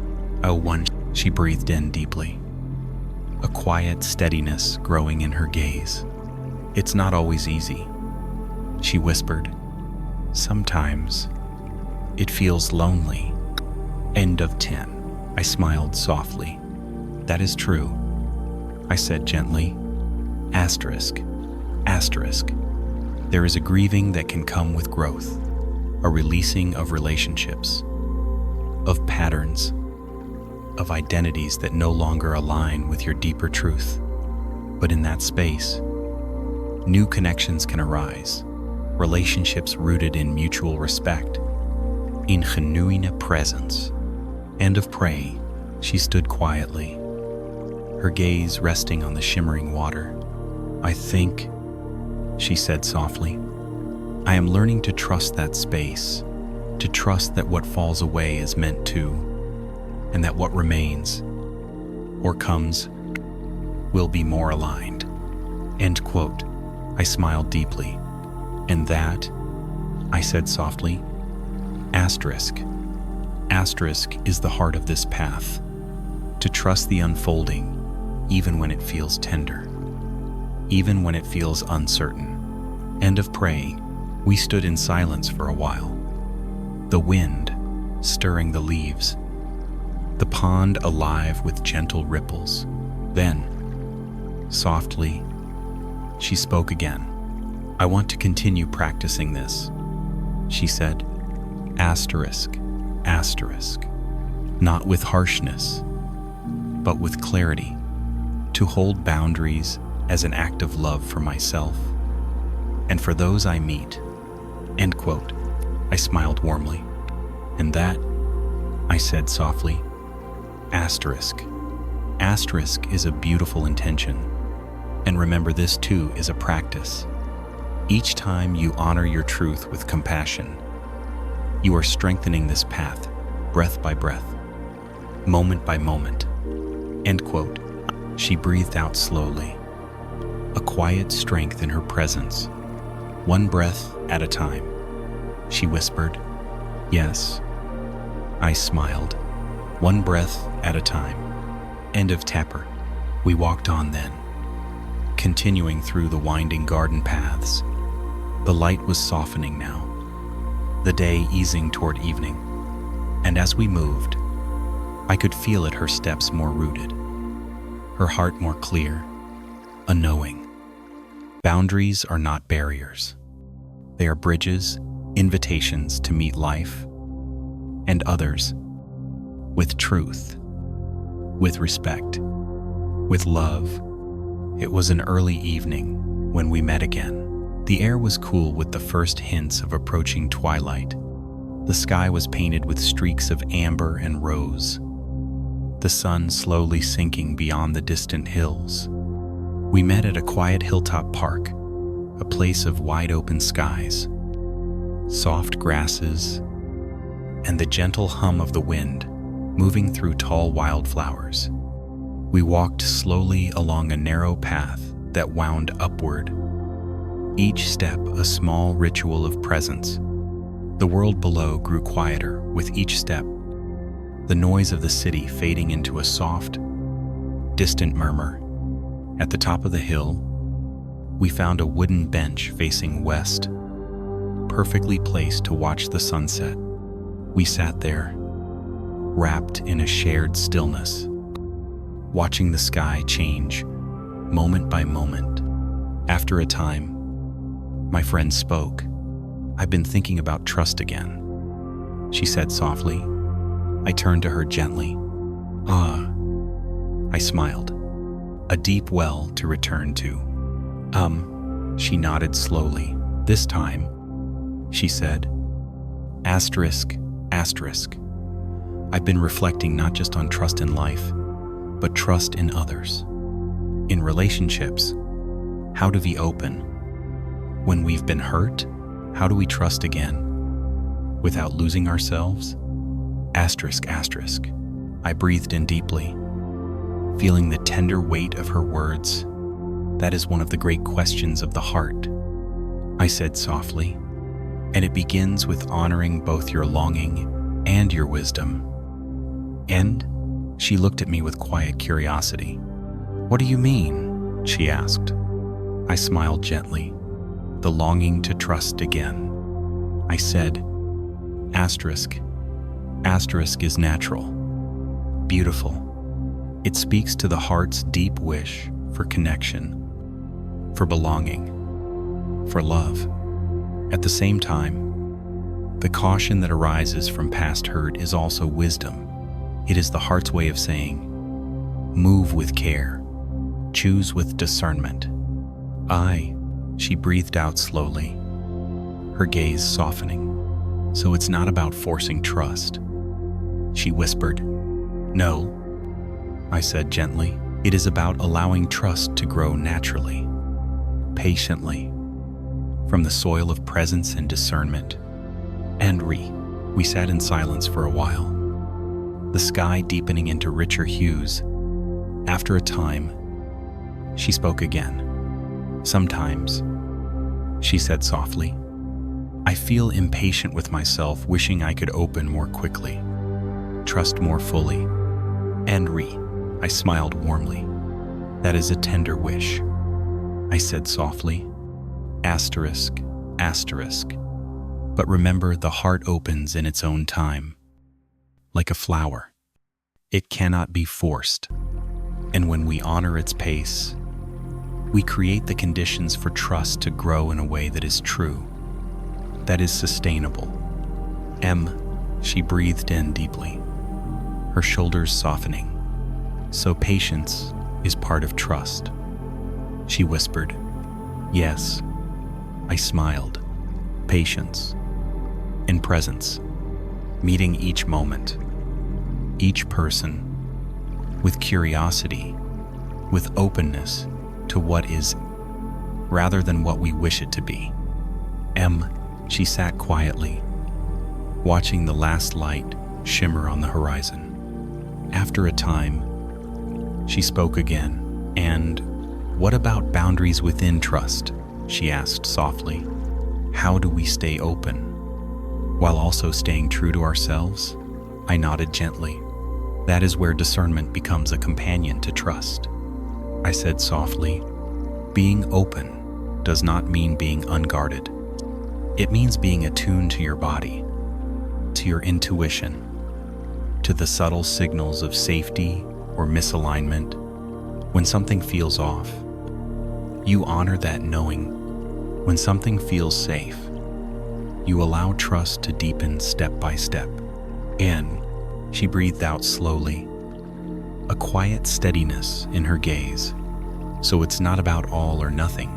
She breathed in deeply, a quiet steadiness growing in her gaze. It's not always easy, she whispered. Sometimes it feels lonely. End of 10. I smiled softly. That is true, I said gently. Asterisk, asterisk. There is a grieving that can come with growth, a releasing of relationships, of patterns, of identities that no longer align with your deeper truth. But in that space, new connections can arise, relationships rooted in mutual respect, in genuine presence. End of prey. She stood quietly, her gaze resting on the shimmering water. I think, she said softly, I am learning to trust that space, to trust that what falls away is meant to, and that what remains, or comes, will be more aligned. End quote. I smiled deeply. And that, I said softly, asterisk. Asterisk is the heart of this path, to trust the unfolding, even when it feels tender, even when it feels uncertain. End of prey. We stood in silence for a while, the wind stirring the leaves, the pond alive with gentle ripples. Then, softly, she spoke again. I want to continue practicing this, she said. Asterisk, asterisk. Not with harshness, but with clarity. To hold boundaries as an act of love for myself and for those I meet. End quote. I smiled warmly. And that, I said softly, asterisk. Asterisk is a beautiful intention. And remember, this too is a practice. Each time you honor your truth with compassion, You are strengthening this path, breath by breath, moment by moment." End quote. She breathed out slowly, a quiet strength in her presence. "One breath at a time," she whispered. "Yes." I smiled. "One breath at a time." End of tapper. We walked on then, continuing through the winding garden paths. The light was softening now, the day easing toward evening, and as we moved, I could feel it, her steps more rooted, her heart more clear, a knowing. Boundaries are not barriers. They are bridges, invitations to meet life and others with truth, with respect, with love. It was an early evening when we met again. The air was cool with the first hints of approaching twilight. The sky was painted with streaks of amber and rose, the sun slowly sinking beyond the distant hills. We met at a quiet hilltop park, a place of wide-open skies, soft grasses, and the gentle hum of the wind moving through tall wildflowers. We walked slowly along a narrow path that wound upward, each step a small ritual of presence. The world below grew quieter with each step, the noise of the city fading into a soft, distant murmur. At the top of the hill, we found a wooden bench facing west, perfectly placed to watch the sunset. We sat there, wrapped in a shared stillness, watching the sky change moment by moment. After a time, my friend spoke. "I've been thinking about trust again," she said softly. I turned to her gently. "Ah," I smiled. "A deep well to return to." She nodded slowly. "This time," she said, asterisk, asterisk, "I've been reflecting not just on trust in life, but trust in others. In relationships, how do we open? When we've been hurt, how do we trust again without losing ourselves?" Asterisk, asterisk. I breathed in deeply, feeling the tender weight of her words. "That is one of the great questions of the heart," I said softly, "and it begins with honoring both your longing and your wisdom." "And?" She looked at me with quiet curiosity. "What do you mean?" she asked. I smiled gently. "The longing to trust again," I said. Asterisk. Asterisk is natural, beautiful. It speaks to the heart's deep wish for connection, for belonging, for love. At the same time, the caution that arises from past hurt is also wisdom. It is the heart's way of saying, "Move with care, choose with discernment." She breathed out slowly, her gaze softening. "So it's not about forcing trust," she whispered. "No," I said gently. "It is about allowing trust to grow naturally, patiently, from the soil of presence and discernment." And we sat in silence for a while, the sky deepening into richer hues. After a time, she spoke again. "Sometimes," she said softly, "I feel impatient with myself, wishing I could open more quickly, trust more fully." And I smiled warmly. "That is a tender wish," I said softly. Asterisk, asterisk. But remember, the heart opens in its own time, like a flower. It cannot be forced. And when we honor its pace, we create the conditions for trust to grow in a way that is true, that is sustainable. She breathed in deeply, her shoulders softening. "So patience is part of trust," she whispered. "Yes," I smiled. "Patience and presence, meeting each moment, each person, with curiosity, with openness to what is, rather than what we wish it to be." She sat quietly, watching the last light shimmer on the horizon. After a time, she spoke again. "And what about boundaries within trust?" she asked softly. "How do we stay open while also staying true to ourselves?" I nodded gently. "That is where discernment becomes a companion to trust," I said softly. "Being open does not mean being unguarded. It means being attuned to your body, to your intuition, to the subtle signals of safety or misalignment. When something feels off, you honor that knowing. When something feels safe, you allow trust to deepen step by step." And she breathed out slowly, a quiet steadiness in her gaze. "So it's not about all or nothing,"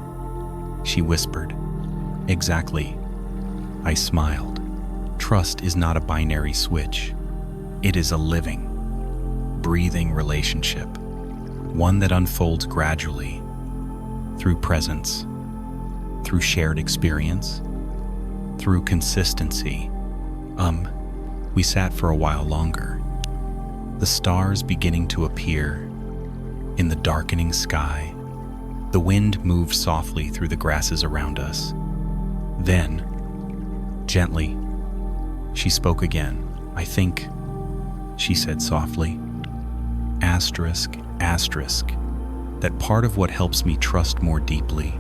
she whispered. "Exactly." I smiled. Trust is not a binary switch. It is a living, breathing relationship, one that unfolds gradually through presence, through shared experience, through consistency. We sat for a while longer, the stars beginning to appear in the darkening sky. The wind moved softly through the grasses around us. Then, gently, she spoke again. "I think," she said softly, asterisk, that part of what helps me trust more deeply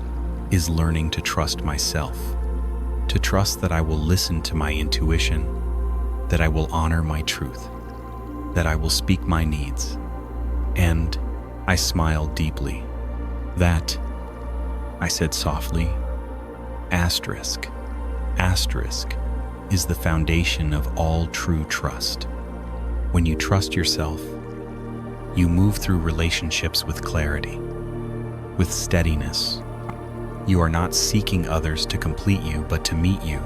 is learning to trust myself, to trust that I will listen to my intuition, that I will honor my truth, that I will speak my needs." And I smiled deeply. "That," I said softly, asterisk, is the foundation of all true trust. When you trust yourself, you move through relationships with clarity, with steadiness. You are not seeking others to complete you, but to meet you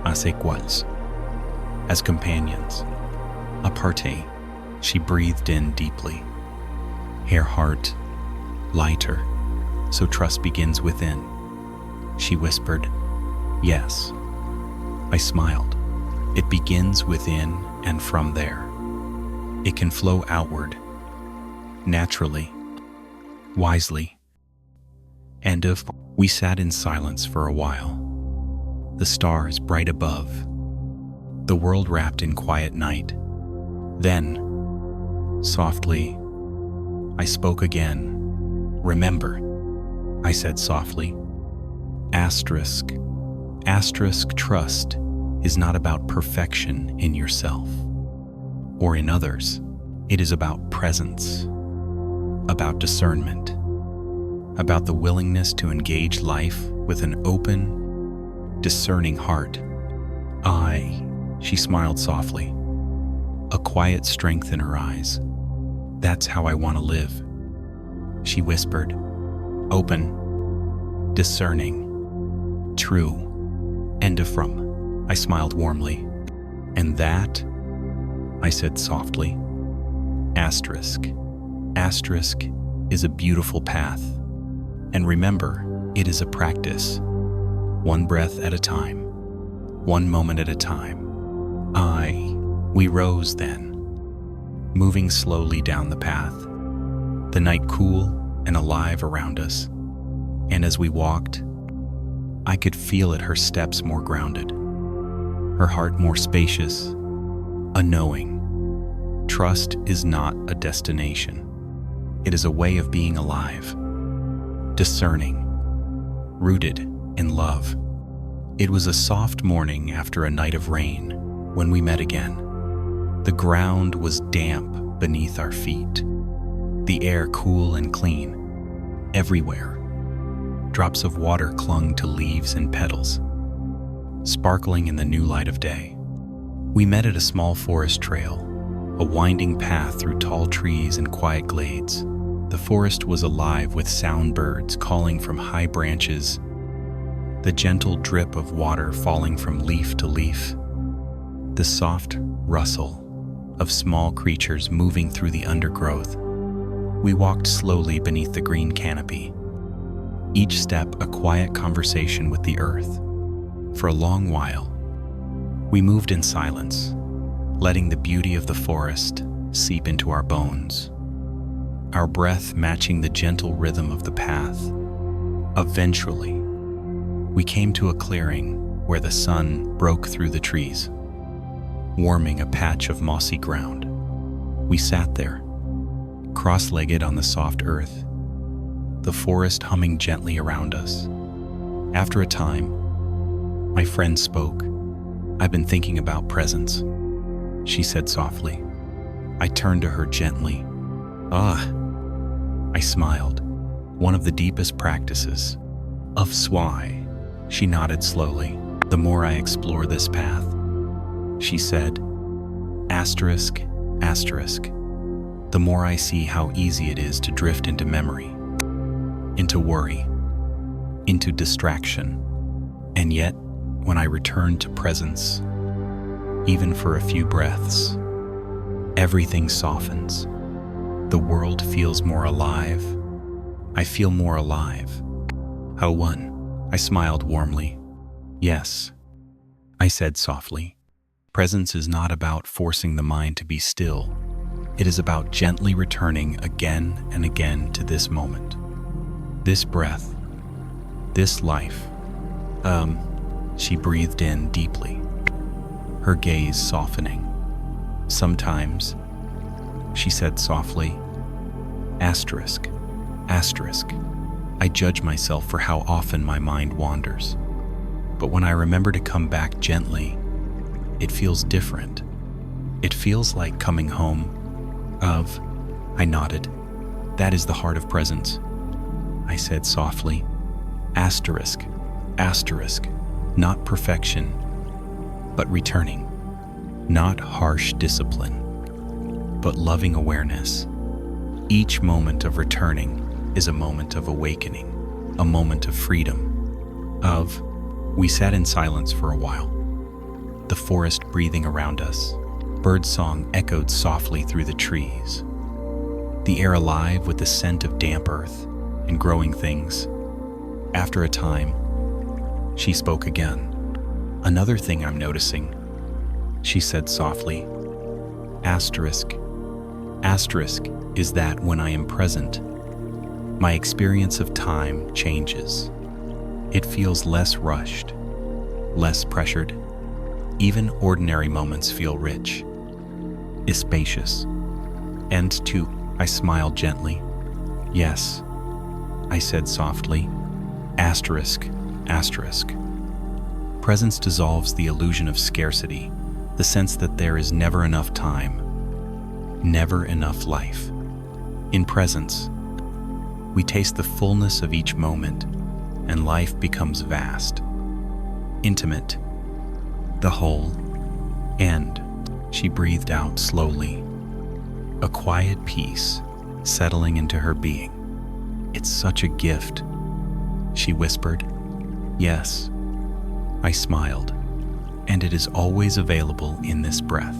as iguals, as companions. Aparte, she breathed in deeply, her heart lighter. "So trust begins within," she whispered. "Yes." I smiled. "It begins within, and from there, it can flow outward, naturally, wisely." And we sat in silence for a while, the stars bright above, the world wrapped in quiet night. Then, softly, I spoke again. "Remember," I said softly, asterisk, trust is not about perfection in yourself or in others. It is about presence, about discernment, about the willingness to engage life with an open, discerning heart. She smiled softly, a quiet strength in her eyes. "That's how I want to live," she whispered. "Open, discerning, true, and from." I smiled warmly. "And that," I said softly, asterisk, is a beautiful path. And remember, it is a practice, one breath at a time, one moment at a time. We rose then, moving slowly down the path, the night cool and alive around us. And as we walked, I could feel it, her steps more grounded, her heart more spacious, a knowing. Trust is not a destination. It is a way of being alive, discerning, rooted in love. It was a soft morning after a night of rain when we met again. The ground was damp beneath our feet, the air cool and clean. Everywhere, drops of water clung to leaves and petals, sparkling in the new light of day. We met at a small forest trail, a winding path through tall trees and quiet glades. The forest was alive with sound birds calling from high branches, the gentle drip of water falling from leaf to leaf, the soft rustle of small creatures moving through the undergrowth. We walked slowly beneath the green canopy, each step a quiet conversation with the earth. For a long while, We moved in silence, letting the beauty of the forest seep into our bones, our breath matching the gentle rhythm of the path. Eventually, we came to a clearing where the sun broke through the trees, warming a patch of mossy ground. We sat there, cross-legged on the soft earth, the forest humming gently around us. After a time, my friend spoke. "I've been thinking about presence," she said softly. I turned to her gently. "Ah," I smiled. "One of the deepest practices of Swai." She nodded slowly. "The more I explore this path," she said, asterisk, asterisk, "the more I see how easy it is to drift into memory, into worry, into distraction. And yet, when I return to presence, even for a few breaths, everything softens. The world feels more alive. I feel more alive." "How one?" I smiled warmly. "Yes," I said softly. "Presence is not about forcing the mind to be still. It is about gently returning again and again to this moment, this breath, this life." She breathed in deeply, her gaze softening. "Sometimes," she said softly, asterisk, asterisk, "I judge myself for how often my mind wanders. But when I remember to come back gently, it feels different. It feels like coming home." I nodded. "That is the heart of presence," I said softly. Asterisk, asterisk, not perfection, but returning. Not harsh discipline, but loving awareness. Each moment of returning is a moment of awakening, a moment of freedom. We sat in silence for a while, the forest breathing around us. Birdsong echoed softly through the trees, the air alive with the scent of damp earth and growing things. After a time, she spoke again. "Another thing I'm noticing," she said softly, asterisk, asterisk, "is that when I am present, my experience of time changes. It feels less rushed, less pressured. Even ordinary moments feel rich, is spacious." "And too," I smiled gently. "Yes," I said softly, asterisk, asterisk. "Presence dissolves the illusion of scarcity, the sense that there is never enough time, never enough life. In presence, we taste the fullness of each moment, and life becomes vast, intimate, the whole." And she breathed out slowly, a quiet peace settling into her being. "It's such a gift," she whispered. "Yes," I smiled, "and it is always available in this breath,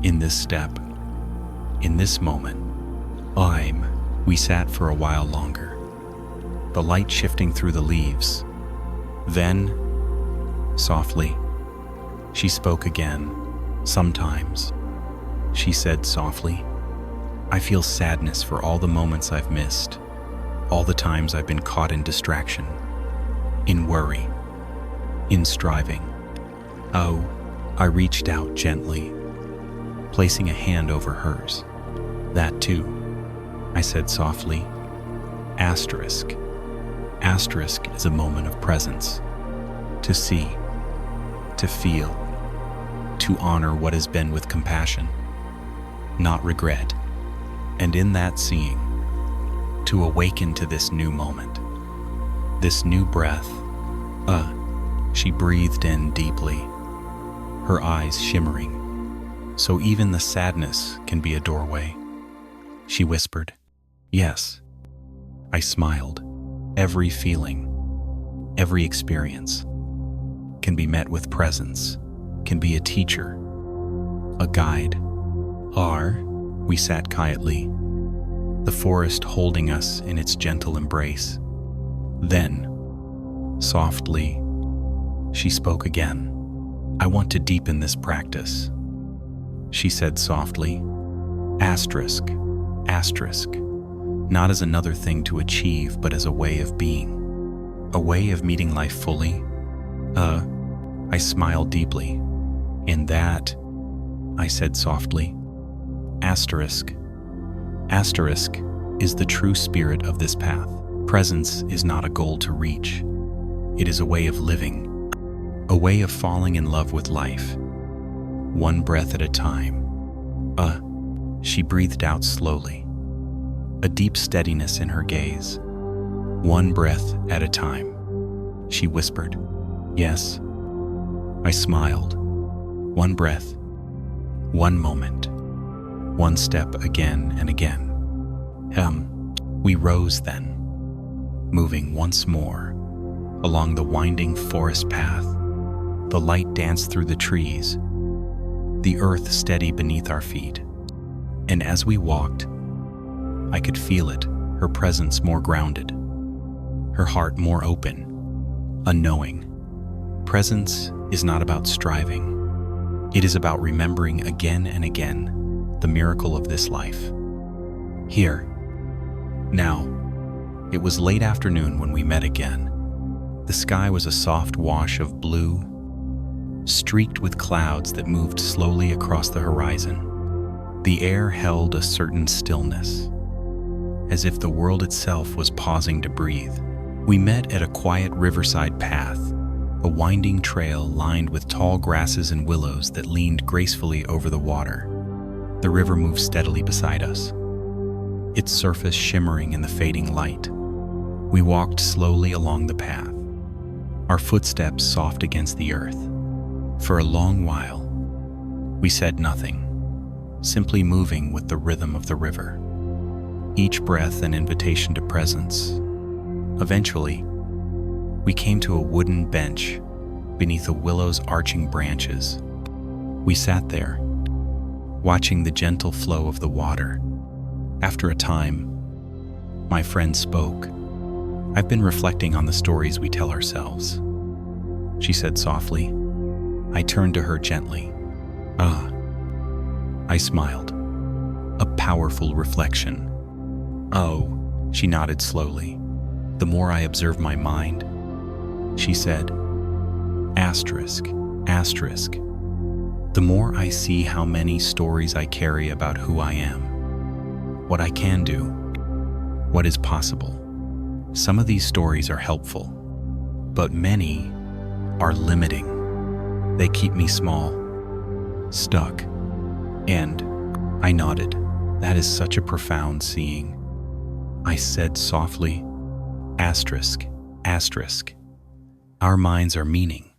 in this step, in this moment." We sat for a while longer, the light shifting through the leaves. Then, softly, she spoke again. "Sometimes," she said softly, "I feel sadness for all the moments I've missed, all the times I've been caught in distraction, in worry, in striving." I reached out gently, placing a hand over hers. "That too," I said softly. Asterisk, asterisk is a moment of presence, to see, to feel, to honor what has been with compassion, not regret, and in that seeing, to awaken to this new moment, this new breath. She breathed in deeply, her eyes shimmering. "So even the sadness can be a doorway," she whispered. "Yes," I smiled. "Every feeling, every experience can be met with presence, can be a teacher, a guide." We sat quietly, the forest holding us in its gentle embrace. Then, softly, she spoke again. I want to deepen this practice, she said softly. Asterisk, asterisk. Not as another thing to achieve, but as a way of being. A way of meeting life fully. I smiled deeply. In that, I said softly, asterisk. Asterisk is the true spirit of this path. Presence is not a goal to reach. It is a way of living, a way of falling in love with life, one breath at a time. She breathed out slowly, a deep steadiness in her gaze. One breath at a time, she whispered. Yes. I smiled. One breath, one moment, one step again and again. We rose then, moving once more along the winding forest path. The light danced through the trees, the earth steady beneath our feet. And as we walked, I could feel it, her presence more grounded, her heart more open, unknowing. Presence is not about striving. It is about remembering again and again the miracle of this life. Here, now, it was late afternoon when we met again. The sky was a soft wash of blue, streaked with clouds that moved slowly across the horizon. The air held a certain stillness, as if the world itself was pausing to breathe. We met at a quiet riverside path, a winding trail lined with tall grasses and willows that leaned gracefully over the water. The river moved steadily beside us, its surface shimmering in the fading light. We walked slowly along the path, our footsteps soft against the earth. For a long while, we said nothing, simply moving with the rhythm of the river, each breath an invitation to presence. Eventually, we came to a wooden bench beneath a willow's arching branches. We sat there, watching the gentle flow of the water. After a time, my friend spoke. I've been reflecting on the stories we tell ourselves, she said softly. I turned to her gently. I smiled. A powerful reflection. Oh, she nodded slowly. The more I observe my mind, she said, asterisk, asterisk, the more I see how many stories I carry about who I am, what I can do, what is possible. Some of these stories are helpful, but many are limiting. They keep me small, stuck. And I nodded. That is such a profound seeing. I said softly, asterisk, asterisk. Our minds are meaning,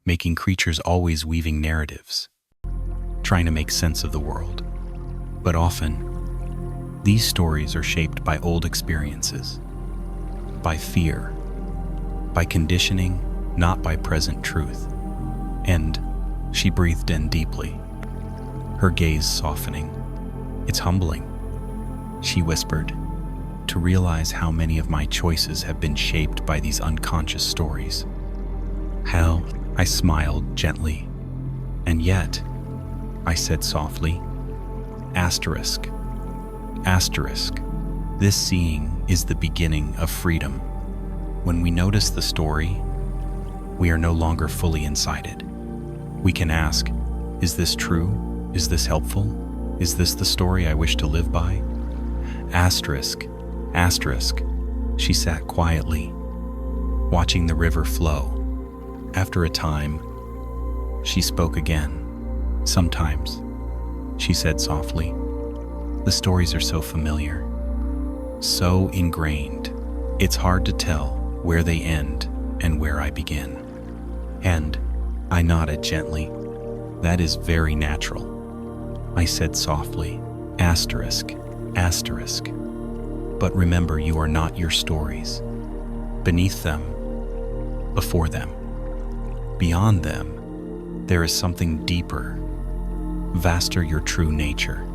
making creatures always weaving narratives, trying to make sense of the world. But often, these stories are shaped by old experiences, by fear, by conditioning, not by present truth. And she breathed in deeply, her gaze softening. It's humbling, she whispered, to realize how many of my choices have been shaped by these unconscious stories. How? I smiled gently. And yet, I said softly, asterisk, asterisk. This seeing is the beginning of freedom. When we notice the story, we are no longer fully inside it. We can ask, is this true? Is this helpful? Is this the story I wish to live by? Asterisk, asterisk. She sat quietly, watching the river flow. After a time, she spoke again. Sometimes, she said softly, the stories are so familiar, so ingrained. It's hard to tell where they end and where I begin. And I nodded gently. That is very natural. I said softly, asterisk, asterisk. But remember, you are not your stories. Beneath them, before them, beyond them, there is something deeper, vaster, your true nature.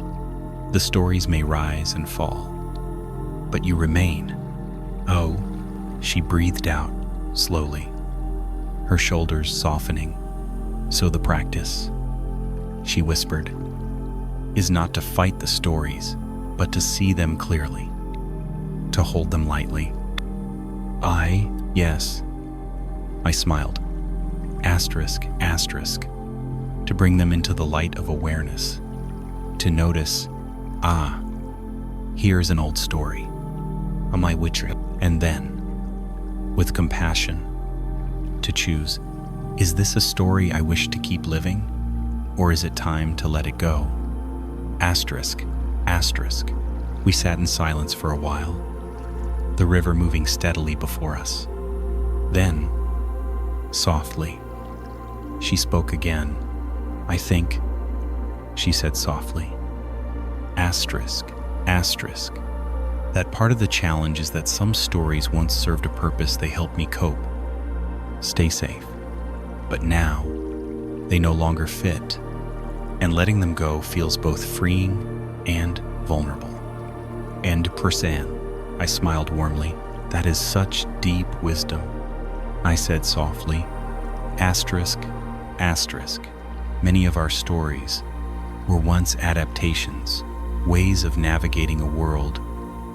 The stories may rise and fall, but you remain. Oh, she breathed out slowly, her shoulders softening, So the practice, she whispered, is not to fight the stories, but to see them clearly, to hold them lightly. Yes, I smiled. Asterisk, asterisk, to bring them into the light of awareness, to notice, here's an old story, on my witcher, and then, with compassion, to choose, is this a story I wish to keep living, or is it time to let it go? Asterisk, asterisk. We sat in silence for a while, the river moving steadily before us. Then, softly, she spoke again. I think, she said softly. Asterisk, asterisk. That part of the challenge is that some stories once served a purpose. They helped me cope, stay safe. But now, they no longer fit, and letting them go feels both freeing and vulnerable. And percent, I smiled warmly. That is such deep wisdom, I said softly. Asterisk, asterisk. Many of our stories were once adaptations, ways of navigating a world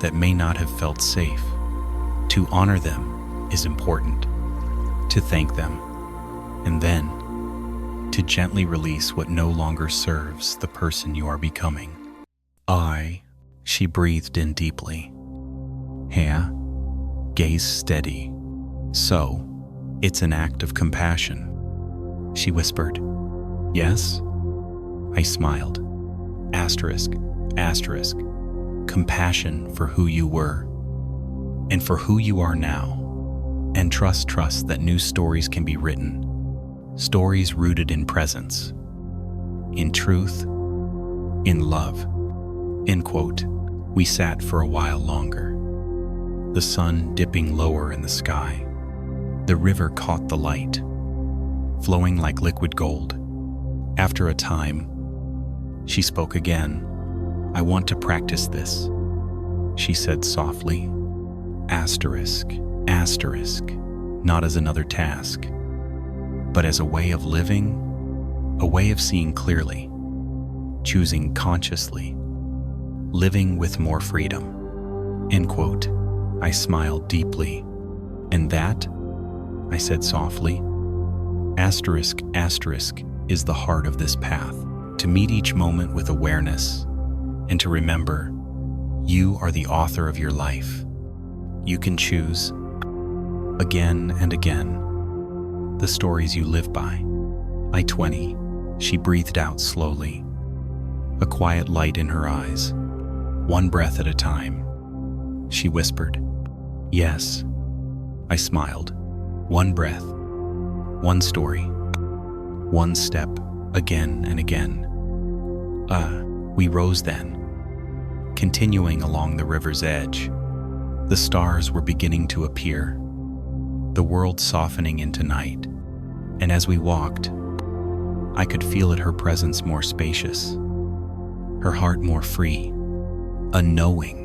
that may not have felt safe. To honor them is important, to thank them, and then to gently release what no longer serves the person you are becoming. She breathed in deeply. Gaze steady. So, it's an act of compassion, she whispered. Yes? I smiled. Asterisk, asterisk. Compassion for who you were and for who you are now. And trust that new stories can be written. Stories rooted in presence, in truth, in love. End quote. We sat for a while longer, the sun dipping lower in the sky. The river caught the light, flowing like liquid gold. After a time, she spoke again. I want to practice this, she said softly. Asterisk, asterisk, not as another task, but as a way of living, a way of seeing clearly, choosing consciously, living with more freedom. End quote. I smiled deeply. And that, I said softly, asterisk, asterisk, is the heart of this path. To meet each moment with awareness and to remember, you are the author of your life. You can choose, again and again, the stories you live by. 20, she breathed out slowly, a quiet light in her eyes. One breath at a time, she whispered. Yes, I smiled. One breath, one story, one step, again and again. We rose then, continuing along the river's edge. The stars were beginning to appear, the world softening into night, and as we walked, I could feel her presence more spacious, her heart more free, a knowing.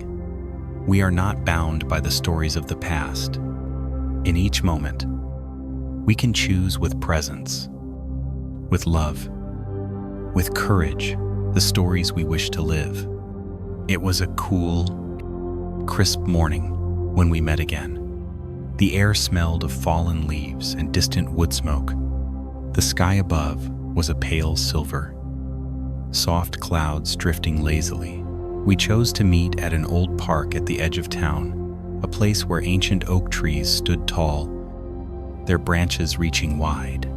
We are not bound by the stories of the past. In each moment, we can choose with presence, with love, with courage, the stories we wish to live. It was a cool, crisp morning when we met again. The air smelled of fallen leaves and distant wood smoke. The sky above was a pale silver, soft clouds drifting lazily. We chose to meet at an old park at the edge of town, a place where ancient oak trees stood tall, their branches reaching wide.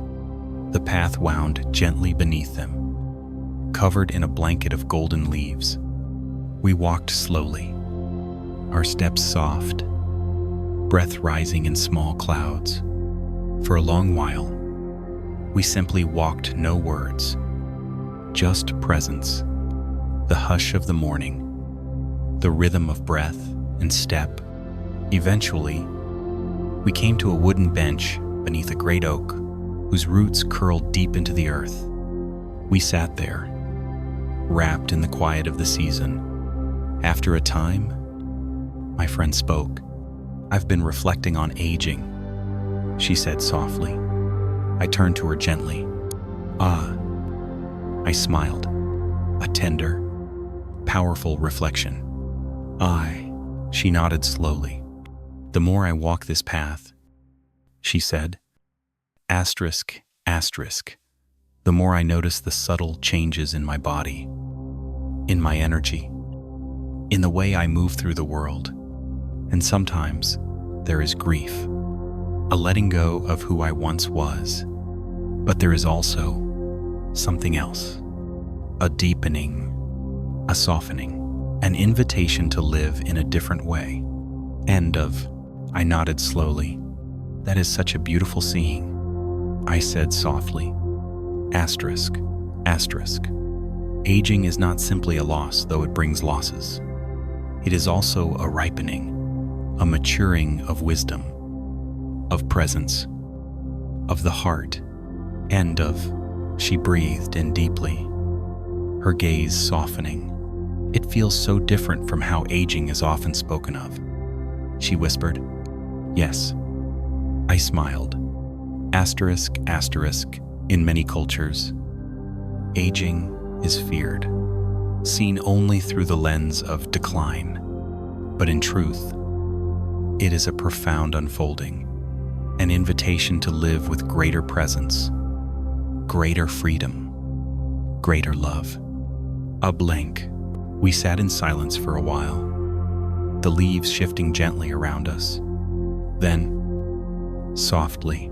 The path wound gently beneath them, covered in a blanket of golden leaves. We walked slowly, our steps soft, breath rising in small clouds. For a long while, we simply walked, no words, just presence, the hush of the morning, the rhythm of breath and step. Eventually, we came to a wooden bench beneath a great oak whose roots curled deep into the earth. We sat there, wrapped in the quiet of the season. After a time, my friend spoke. I've been reflecting on aging, she said softly. I turned to her gently. Ah, I smiled. A tender, powerful reflection. She nodded slowly. The more I walk this path, she said, asterisk, asterisk, the more I notice the subtle changes in my body, in my energy, in the way I move through the world. And sometimes there is grief, a letting go of who I once was. But there is also something else, a deepening, a softening, an invitation to live in a different way. I nodded slowly. That is such a beautiful seeing, I said softly. Asterisk, asterisk. Aging is not simply a loss, though it brings losses. It is also a ripening, a maturing of wisdom, of presence, of the heart, and of, she breathed in deeply, her gaze softening. It feels so different from how aging is often spoken of. She whispered, yes. I smiled. Asterisk, asterisk, in many cultures, aging is feared, seen only through the lens of decline. But in truth, it is a profound unfolding, an invitation to live with greater presence, greater freedom, greater love. A blank. We sat in silence for a while, the leaves shifting gently around us. Then, softly,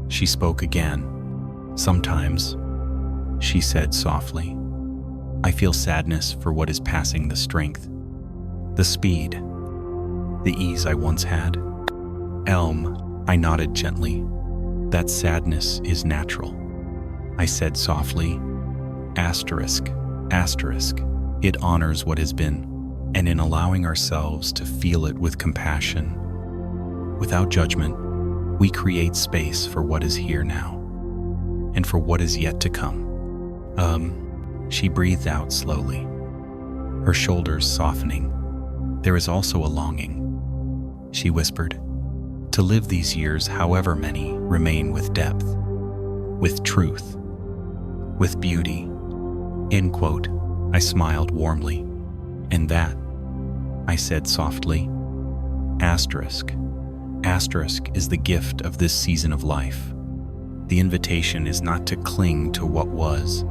she spoke again. Sometimes, she said softly, I feel sadness for what is passing, the strength, the speed, the ease I once had. I nodded gently. That sadness is natural, I said softly. Asterisk, asterisk. It honors what has been, and in allowing ourselves to feel it with compassion, without judgment, we create space for what is here now, and for what is yet to come. She breathed out slowly, her shoulders softening. There is also a longing, she whispered, to live these years, however many, remain with depth, with truth, with beauty. End quote. I smiled warmly. And that, I said softly, asterisk, asterisk is the gift of this season of life. The invitation is not to cling to what was,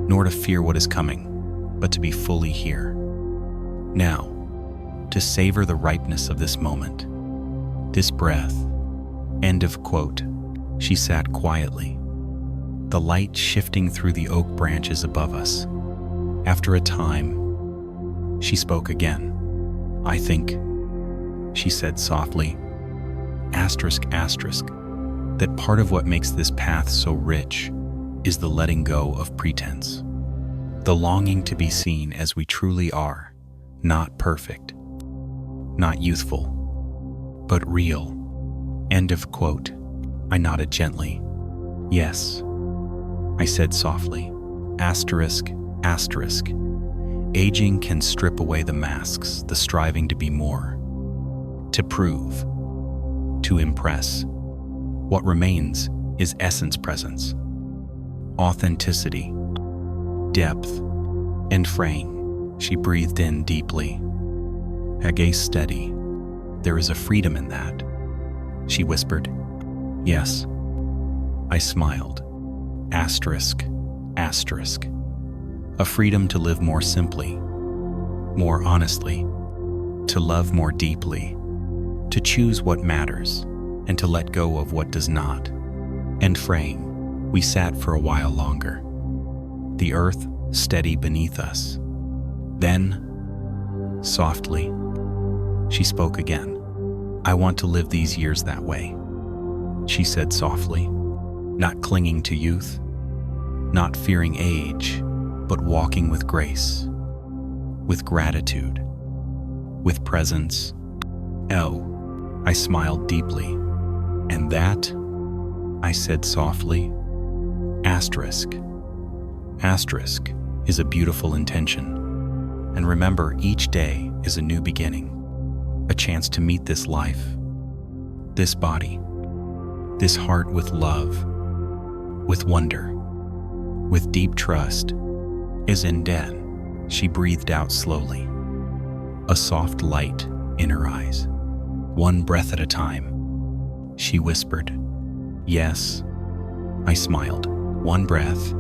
nor to fear what is coming, but to be fully here. Now, to savor the ripeness of this moment, this breath. End of quote. She sat quietly, the light shifting through the oak branches above us. After a time, she spoke again. I think, she said softly, asterisk, asterisk, that part of what makes this path so rich is the letting go of pretense, the longing to be seen as we truly are, not perfect, not youthful, but real. End of quote. I nodded gently. Yes, I said softly. Asterisk, asterisk. Aging can strip away the masks, the striving to be more, to prove, to impress. What remains is essence presence, authenticity, depth, and fraying. She breathed in deeply, her gaze steady. There is a freedom in that, she whispered. Yes. I smiled. Asterisk, asterisk. A freedom to live more simply, more honestly, to love more deeply, to choose what matters, and to let go of what does not. And fraying, we sat for a while longer, the earth steady beneath us. Then, softly, she spoke again. I want to live these years that way, she said softly, not clinging to youth, not fearing age, but walking with grace, with gratitude, with presence. I smiled deeply. And that, I said softly, asterisk, asterisk is a beautiful intention. And remember, each day is a new beginning, a chance to meet this life, this body, this heart with love, with wonder, with deep trust. Is in den, she breathed out slowly, a soft light in her eyes. One breath at a time, she whispered. Yes, I smiled. One breath,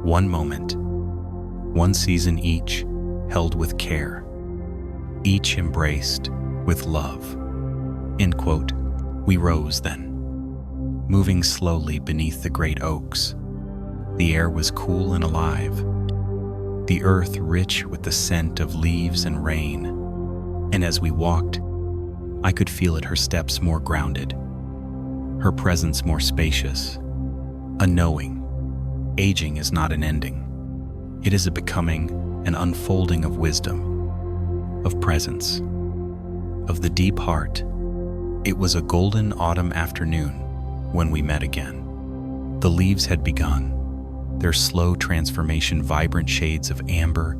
one moment, one season each held with care, each embraced with love. End quote. We rose then, moving slowly beneath the great oaks. The air was cool and alive, the earth rich with the scent of leaves and rain. And as we walked, I could feel it, her steps more grounded, her presence more spacious. A knowing, aging is not an ending. It is a becoming, an unfolding of wisdom, of presence, of the deep heart. It was a golden autumn afternoon when we met again. The leaves had begun, their slow transformation, vibrant shades of amber,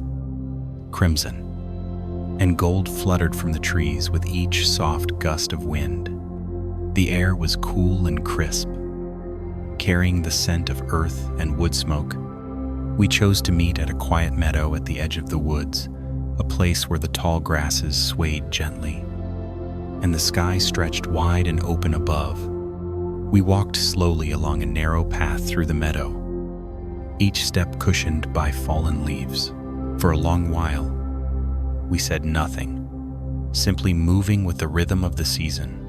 crimson, and gold fluttered from the trees with each soft gust of wind. The air was cool and crisp, carrying the scent of earth and wood smoke. We chose to meet at a quiet meadow at the edge of the woods, a place where the tall grasses swayed gently, and the sky stretched wide and open above. We walked slowly along a narrow path through the meadow, each step cushioned by fallen leaves. For a long while, we said nothing, simply moving with the rhythm of the season.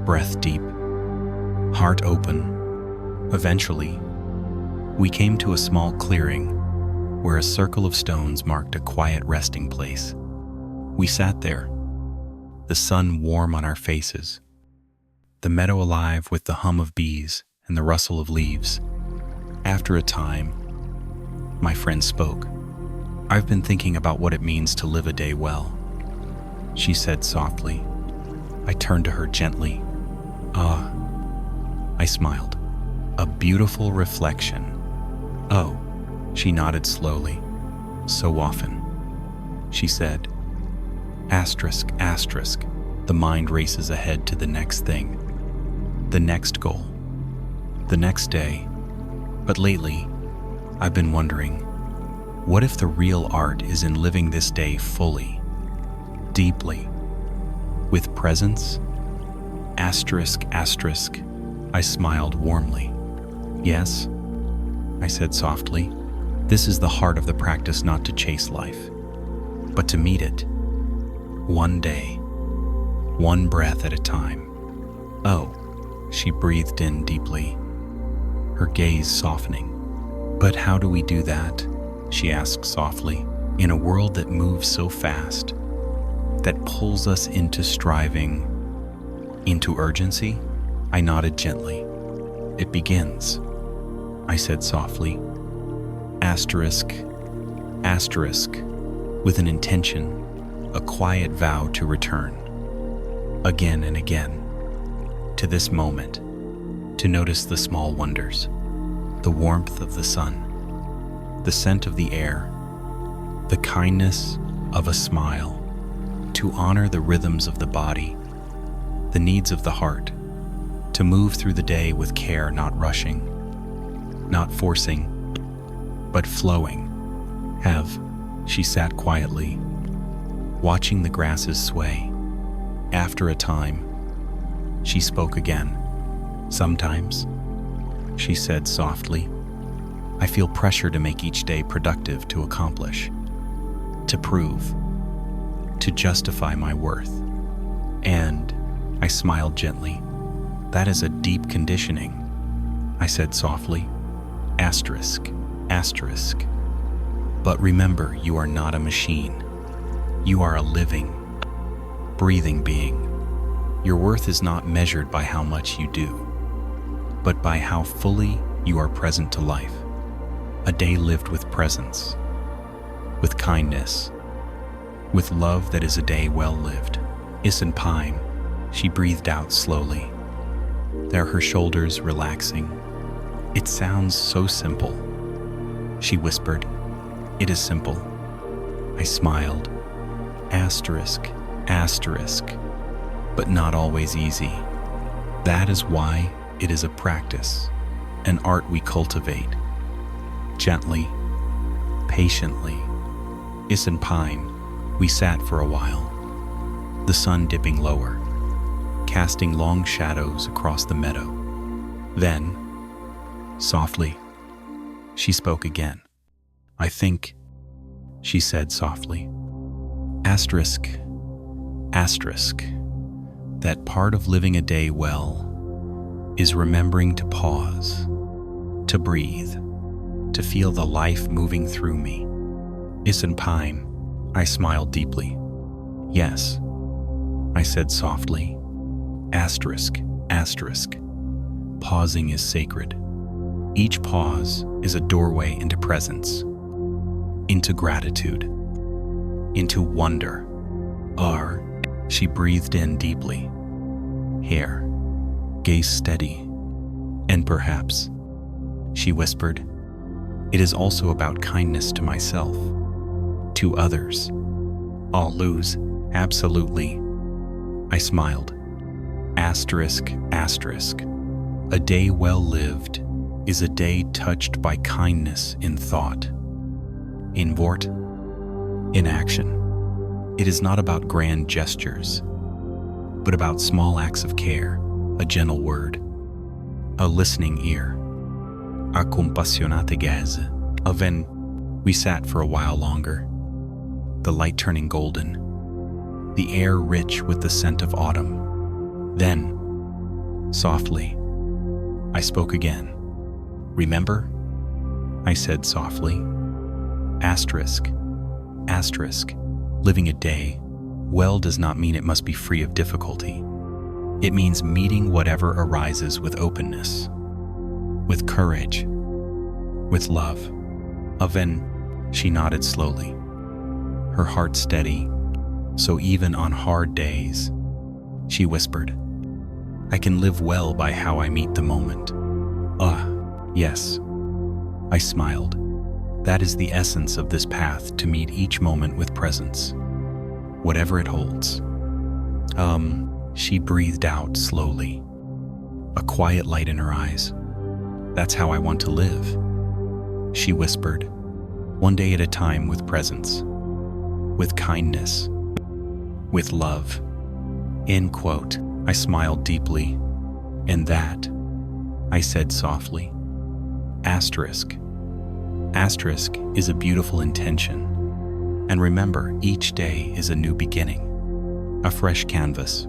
Breath deep, heart open. Eventually, we came to a small clearing where a circle of stones marked a quiet resting place. We sat there, the sun warm on our faces, the meadow alive with the hum of bees and the rustle of leaves. After a time, my friend spoke. I've been thinking about what it means to live a day well, she said softly. I turned to her gently. Ah, I smiled. A beautiful reflection. Oh, she nodded slowly. So often, she said. Asterisk, asterisk. The mind races ahead to the next thing, the next goal, the next day. But lately, I've been wondering, what if the real art is in living this day fully, deeply, with presence? Asterisk, asterisk. I smiled warmly. Yes, I said softly. This is the heart of the practice, not to chase life, but to meet it. One day, one breath at a time. Oh, she breathed in deeply, her gaze softening. But how do we do that? She asked softly. In a world that moves so fast, that pulls us into striving, into urgency? I nodded gently. It begins, I said softly. Asterisk, asterisk, with an intention, a quiet vow to return, again and again, to this moment, to notice the small wonders, the warmth of the sun, the scent of the air, the kindness of a smile, to honor the rhythms of the body, the needs of the heart, to move through the day with care, not rushing, not forcing, but flowing. She sat quietly, watching the grasses sway. After a time, she spoke again. Sometimes, she said softly, I feel pressure to make each day productive, to accomplish, to prove, to justify my worth. And I smiled gently. That is a deep conditioning, I said softly. Asterisk, asterisk. But remember, you are not a machine. You are a living, breathing being. Your worth is not measured by how much you do, but by how fully you are present to life. A day lived with presence, with kindness, with love, that is a day well lived. Isan Pine, she breathed out slowly, there her shoulders relaxing. It sounds so simple, she whispered. It is simple. I smiled. Asterisk, asterisk, but not always easy. That is why it is a practice, an art we cultivate. Gently, patiently, Zen pine, we sat for a while, the sun dipping lower, casting long shadows across the meadow. Then, softly, she spoke again. I think, she said softly, asterisk, that part of living a day well is remembering to pause, to breathe, to feel the life moving through me. Zen pine, I smiled deeply. Yes, I said softly, asterisk, pausing is sacred. Each pause is a doorway into presence, into gratitude, into wonder. She breathed in deeply. Here, gaze steady, and perhaps, she whispered, it is also about kindness to myself, to others. I'll lose, absolutely. I smiled. Asterisk, a day well lived is a day touched by kindness in thought, in vort, in action. It is not about grand gestures, but about small acts of care, a gentle word, a listening ear, a compassionate gaze. Then we sat for a while longer, the light turning golden, the air rich with the scent of autumn. Then, softly, I spoke again. Remember? I said softly. Asterisk, living a day well does not mean it must be free of difficulty. It means meeting whatever arises with openness, with courage, with love. Then she nodded slowly, her heart steady, so even on hard days, she whispered, I can live well by how I meet the moment. Yes, I smiled. That is the essence of this path, to meet each moment with presence, whatever it holds. She breathed out slowly, a quiet light in her eyes. That's how I want to live, she whispered, one day at a time, with presence, with kindness, with love. End quote. I smiled deeply. And that, I said softly, asterisk is a beautiful intention. And remember, each day is a new beginning, a fresh canvas,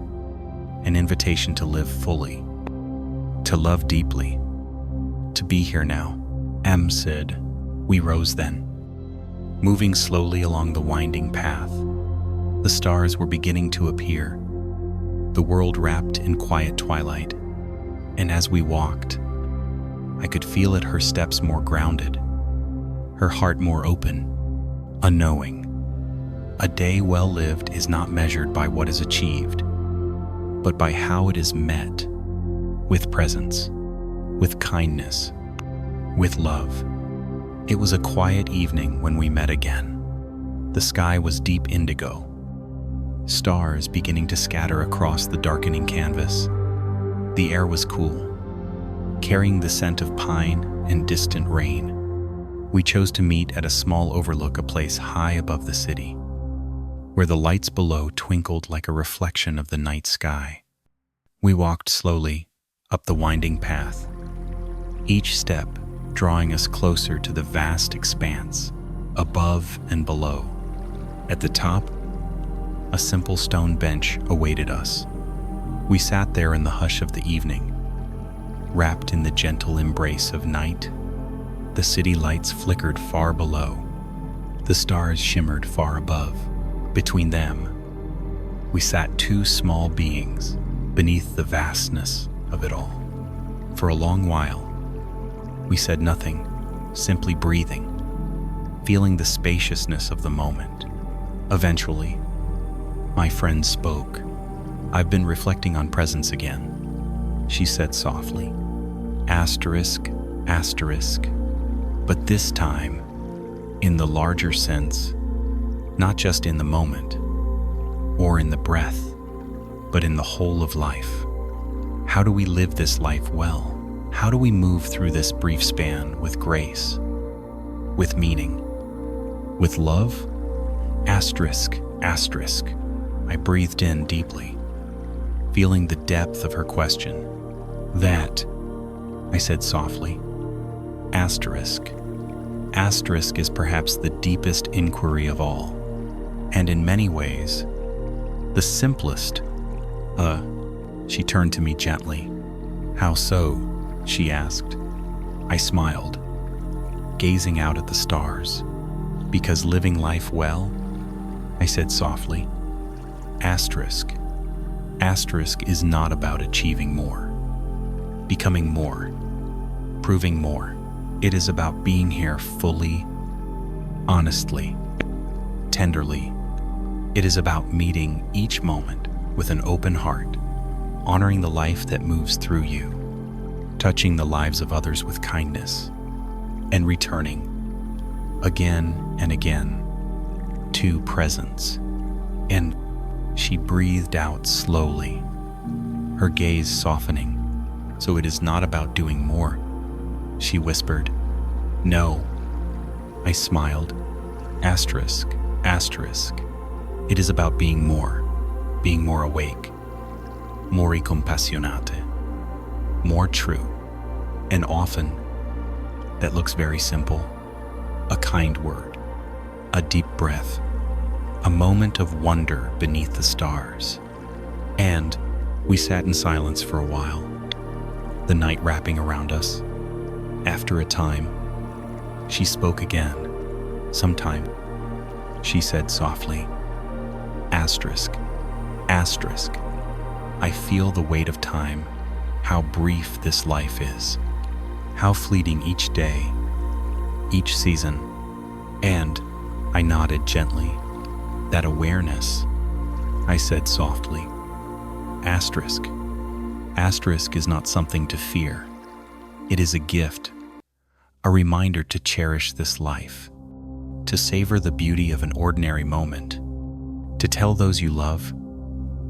an invitation to live fully, to love deeply, to be here now. Said. We rose then, moving slowly along the winding path. The stars were beginning to appear, the world wrapped in quiet twilight. And as we walked, I could feel it, her steps more grounded, her heart more open, a knowing. A day well lived is not measured by what is achieved, but by how it is met, with presence, with kindness, with love. It was a quiet evening when we met again. The sky was deep indigo, stars beginning to scatter across the darkening canvas. The air was cool, carrying the scent of pine and distant rain. We chose to meet at a small overlook, a place high above the city, where the lights below twinkled like a reflection of the night sky. We walked slowly up the winding path, each step drawing us closer to the vast expanse above and below. At the top, a simple stone bench awaited us. We sat there in the hush of the evening, wrapped in the gentle embrace of night. The city lights flickered far below. The stars shimmered far above. Between them, we sat, two small beings, beneath the vastness of it all. For a long while, we said nothing, simply breathing, feeling the spaciousness of the moment. Eventually, my friend spoke. I've been reflecting on presence again, she said softly. Asterisk, but this time, in the larger sense, not just in the moment, or in the breath, but in the whole of life. How do we live this life well? How do we move through this brief span with grace, with meaning, with love? Asterisk, asterisk. I breathed in deeply, feeling the depth of her question. That, I said softly. Asterisk. Asterisk is perhaps the deepest inquiry of all, and in many ways, the simplest. She turned to me gently. How so? She asked. I smiled, gazing out at the stars. Because living life well, I said softly. Asterisk. Asterisk is not about achieving more, becoming more, proving more. It is about being here fully, honestly, tenderly. It is about meeting each moment with an open heart, honoring the life that moves through you, touching the lives of others with kindness, and returning again and again to presence. And she breathed out slowly, her gaze softening. So it is not about doing more, she whispered. No. I smiled. Asterisk, asterisk. It is about being more awake, more compassionate, more true. And often, that looks very simple. A kind word, a deep breath, a moment of wonder beneath the stars. And we sat in silence for a while, the night wrapping around us. After a time, she spoke again. Sometime, she said softly, asterisk, asterisk. I feel the weight of time, how brief this life is, how fleeting each day, each season. And I nodded gently. That awareness, I said softly. Asterisk. Asterisk is not something to fear. It is a gift, a reminder to cherish this life, to savor the beauty of an ordinary moment, to tell those you love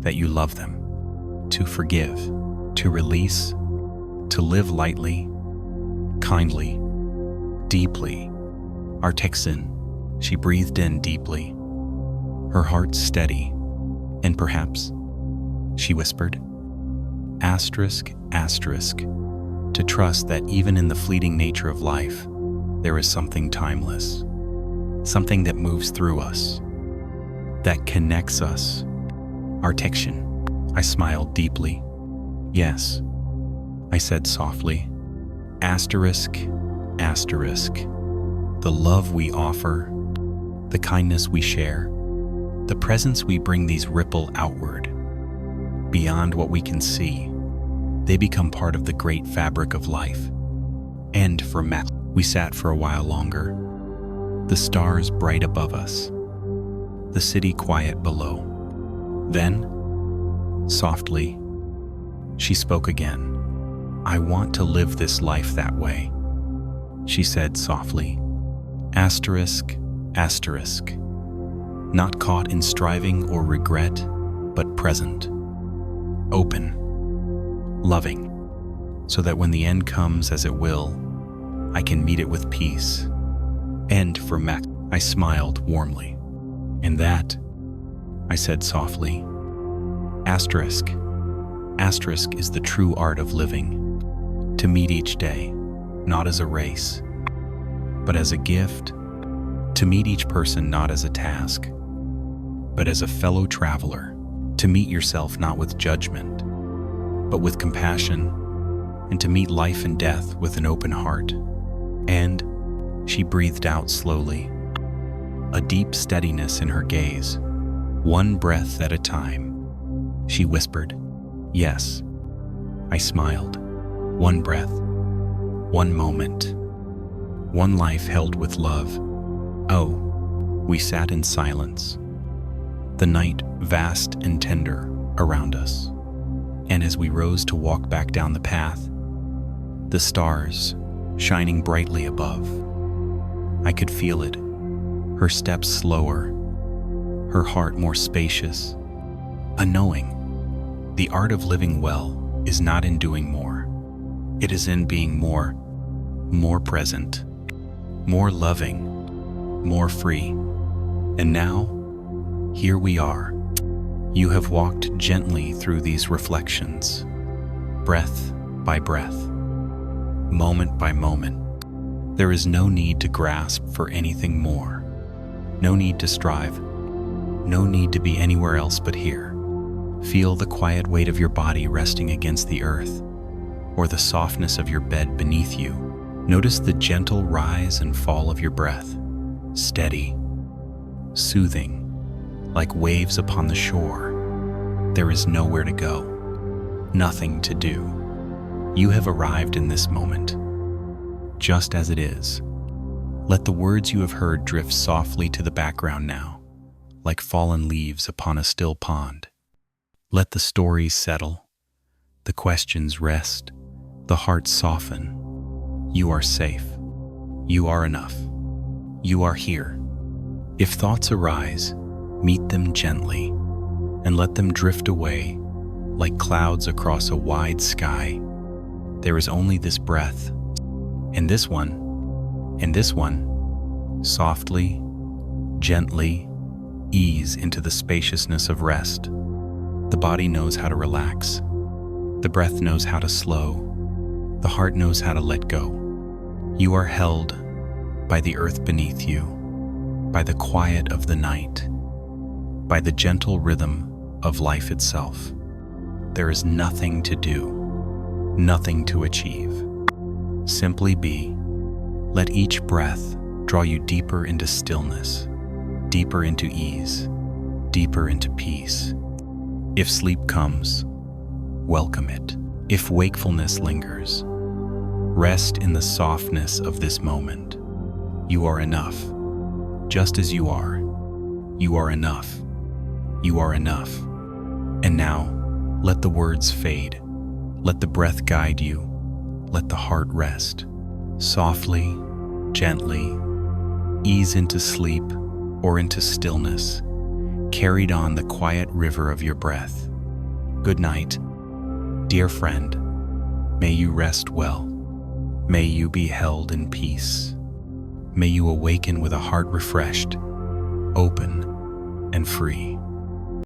that you love them, to forgive, to release, to live lightly, kindly, deeply. Artexin. She breathed in deeply, her heart steady, and perhaps, she whispered, asterisk, asterisk, to trust that even in the fleeting nature of life, there is something timeless, something that moves through us, that connects us. Artection. I smiled deeply. Yes, I said softly. Asterisk, asterisk. The love we offer, the kindness we share, the presence we bring, these ripple outward, beyond what we can see. They become part of the great fabric of life. And for Matt, we sat for a while longer, the stars bright above us, the city quiet below. Then, softly, she spoke again. I want to live this life that way, she said softly. Asterisk, asterisk. Not caught in striving or regret, but present, open, loving, so that when the end comes as it will, I can meet it with peace. And for Mac, I smiled warmly. And that, I said softly. Asterisk. Asterisk is the true art of living. To meet each day, not as a race, but as a gift. To meet each person not as a task, but as a fellow traveler. To meet yourself not with judgment, but with compassion. And to meet life and death with an open heart. And she breathed out slowly, a deep steadiness in her gaze. One breath at a time, she whispered, yes. I smiled. One breath, one moment, one life held with love. Oh, we sat in silence, the night vast and tender around us. And as we rose to walk back down the path, the stars shining brightly above, I could feel it, her steps slower, her heart more spacious, a knowing. The art of living well is not in doing more, It is in being more present, more loving, more free. And now, here we are. You have walked gently through these reflections, breath by breath, moment by moment. There is no need to grasp for anything more, no need to strive, no need to be anywhere else but here. Feel the quiet weight of your body resting against the earth, or the softness of your bed beneath you. Notice the gentle rise and fall of your breath, steady, soothing, like waves upon the shore. There is nowhere to go, nothing to do. You have arrived in this moment, just as it is. Let the words you have heard drift softly to the background now, like fallen leaves upon a still pond. Let the stories settle, the questions rest, the heart soften. You are safe. You are enough. You are here. If thoughts arise, meet them gently and let them drift away like clouds across a wide sky. There is only this breath, and this one, softly, gently, ease into the spaciousness of rest. The body knows how to relax. The breath knows how to slow. The heart knows how to let go. You are held by the earth beneath you, by the quiet of the night, by the gentle rhythm of life itself. There is nothing to do, nothing to achieve. Simply be. Let each breath draw you deeper into stillness, deeper into ease, deeper into peace. If sleep comes, welcome it. If wakefulness lingers, rest in the softness of this moment. You are enough. Just as you are. You are enough. You are enough. And now, let the words fade. Let the breath guide you. Let the heart rest. Softly, gently, ease into sleep or into stillness, carried on the quiet river of your breath. Good night, dear friend. May you rest well. May you be held in peace. May you awaken with a heart refreshed, open, and free.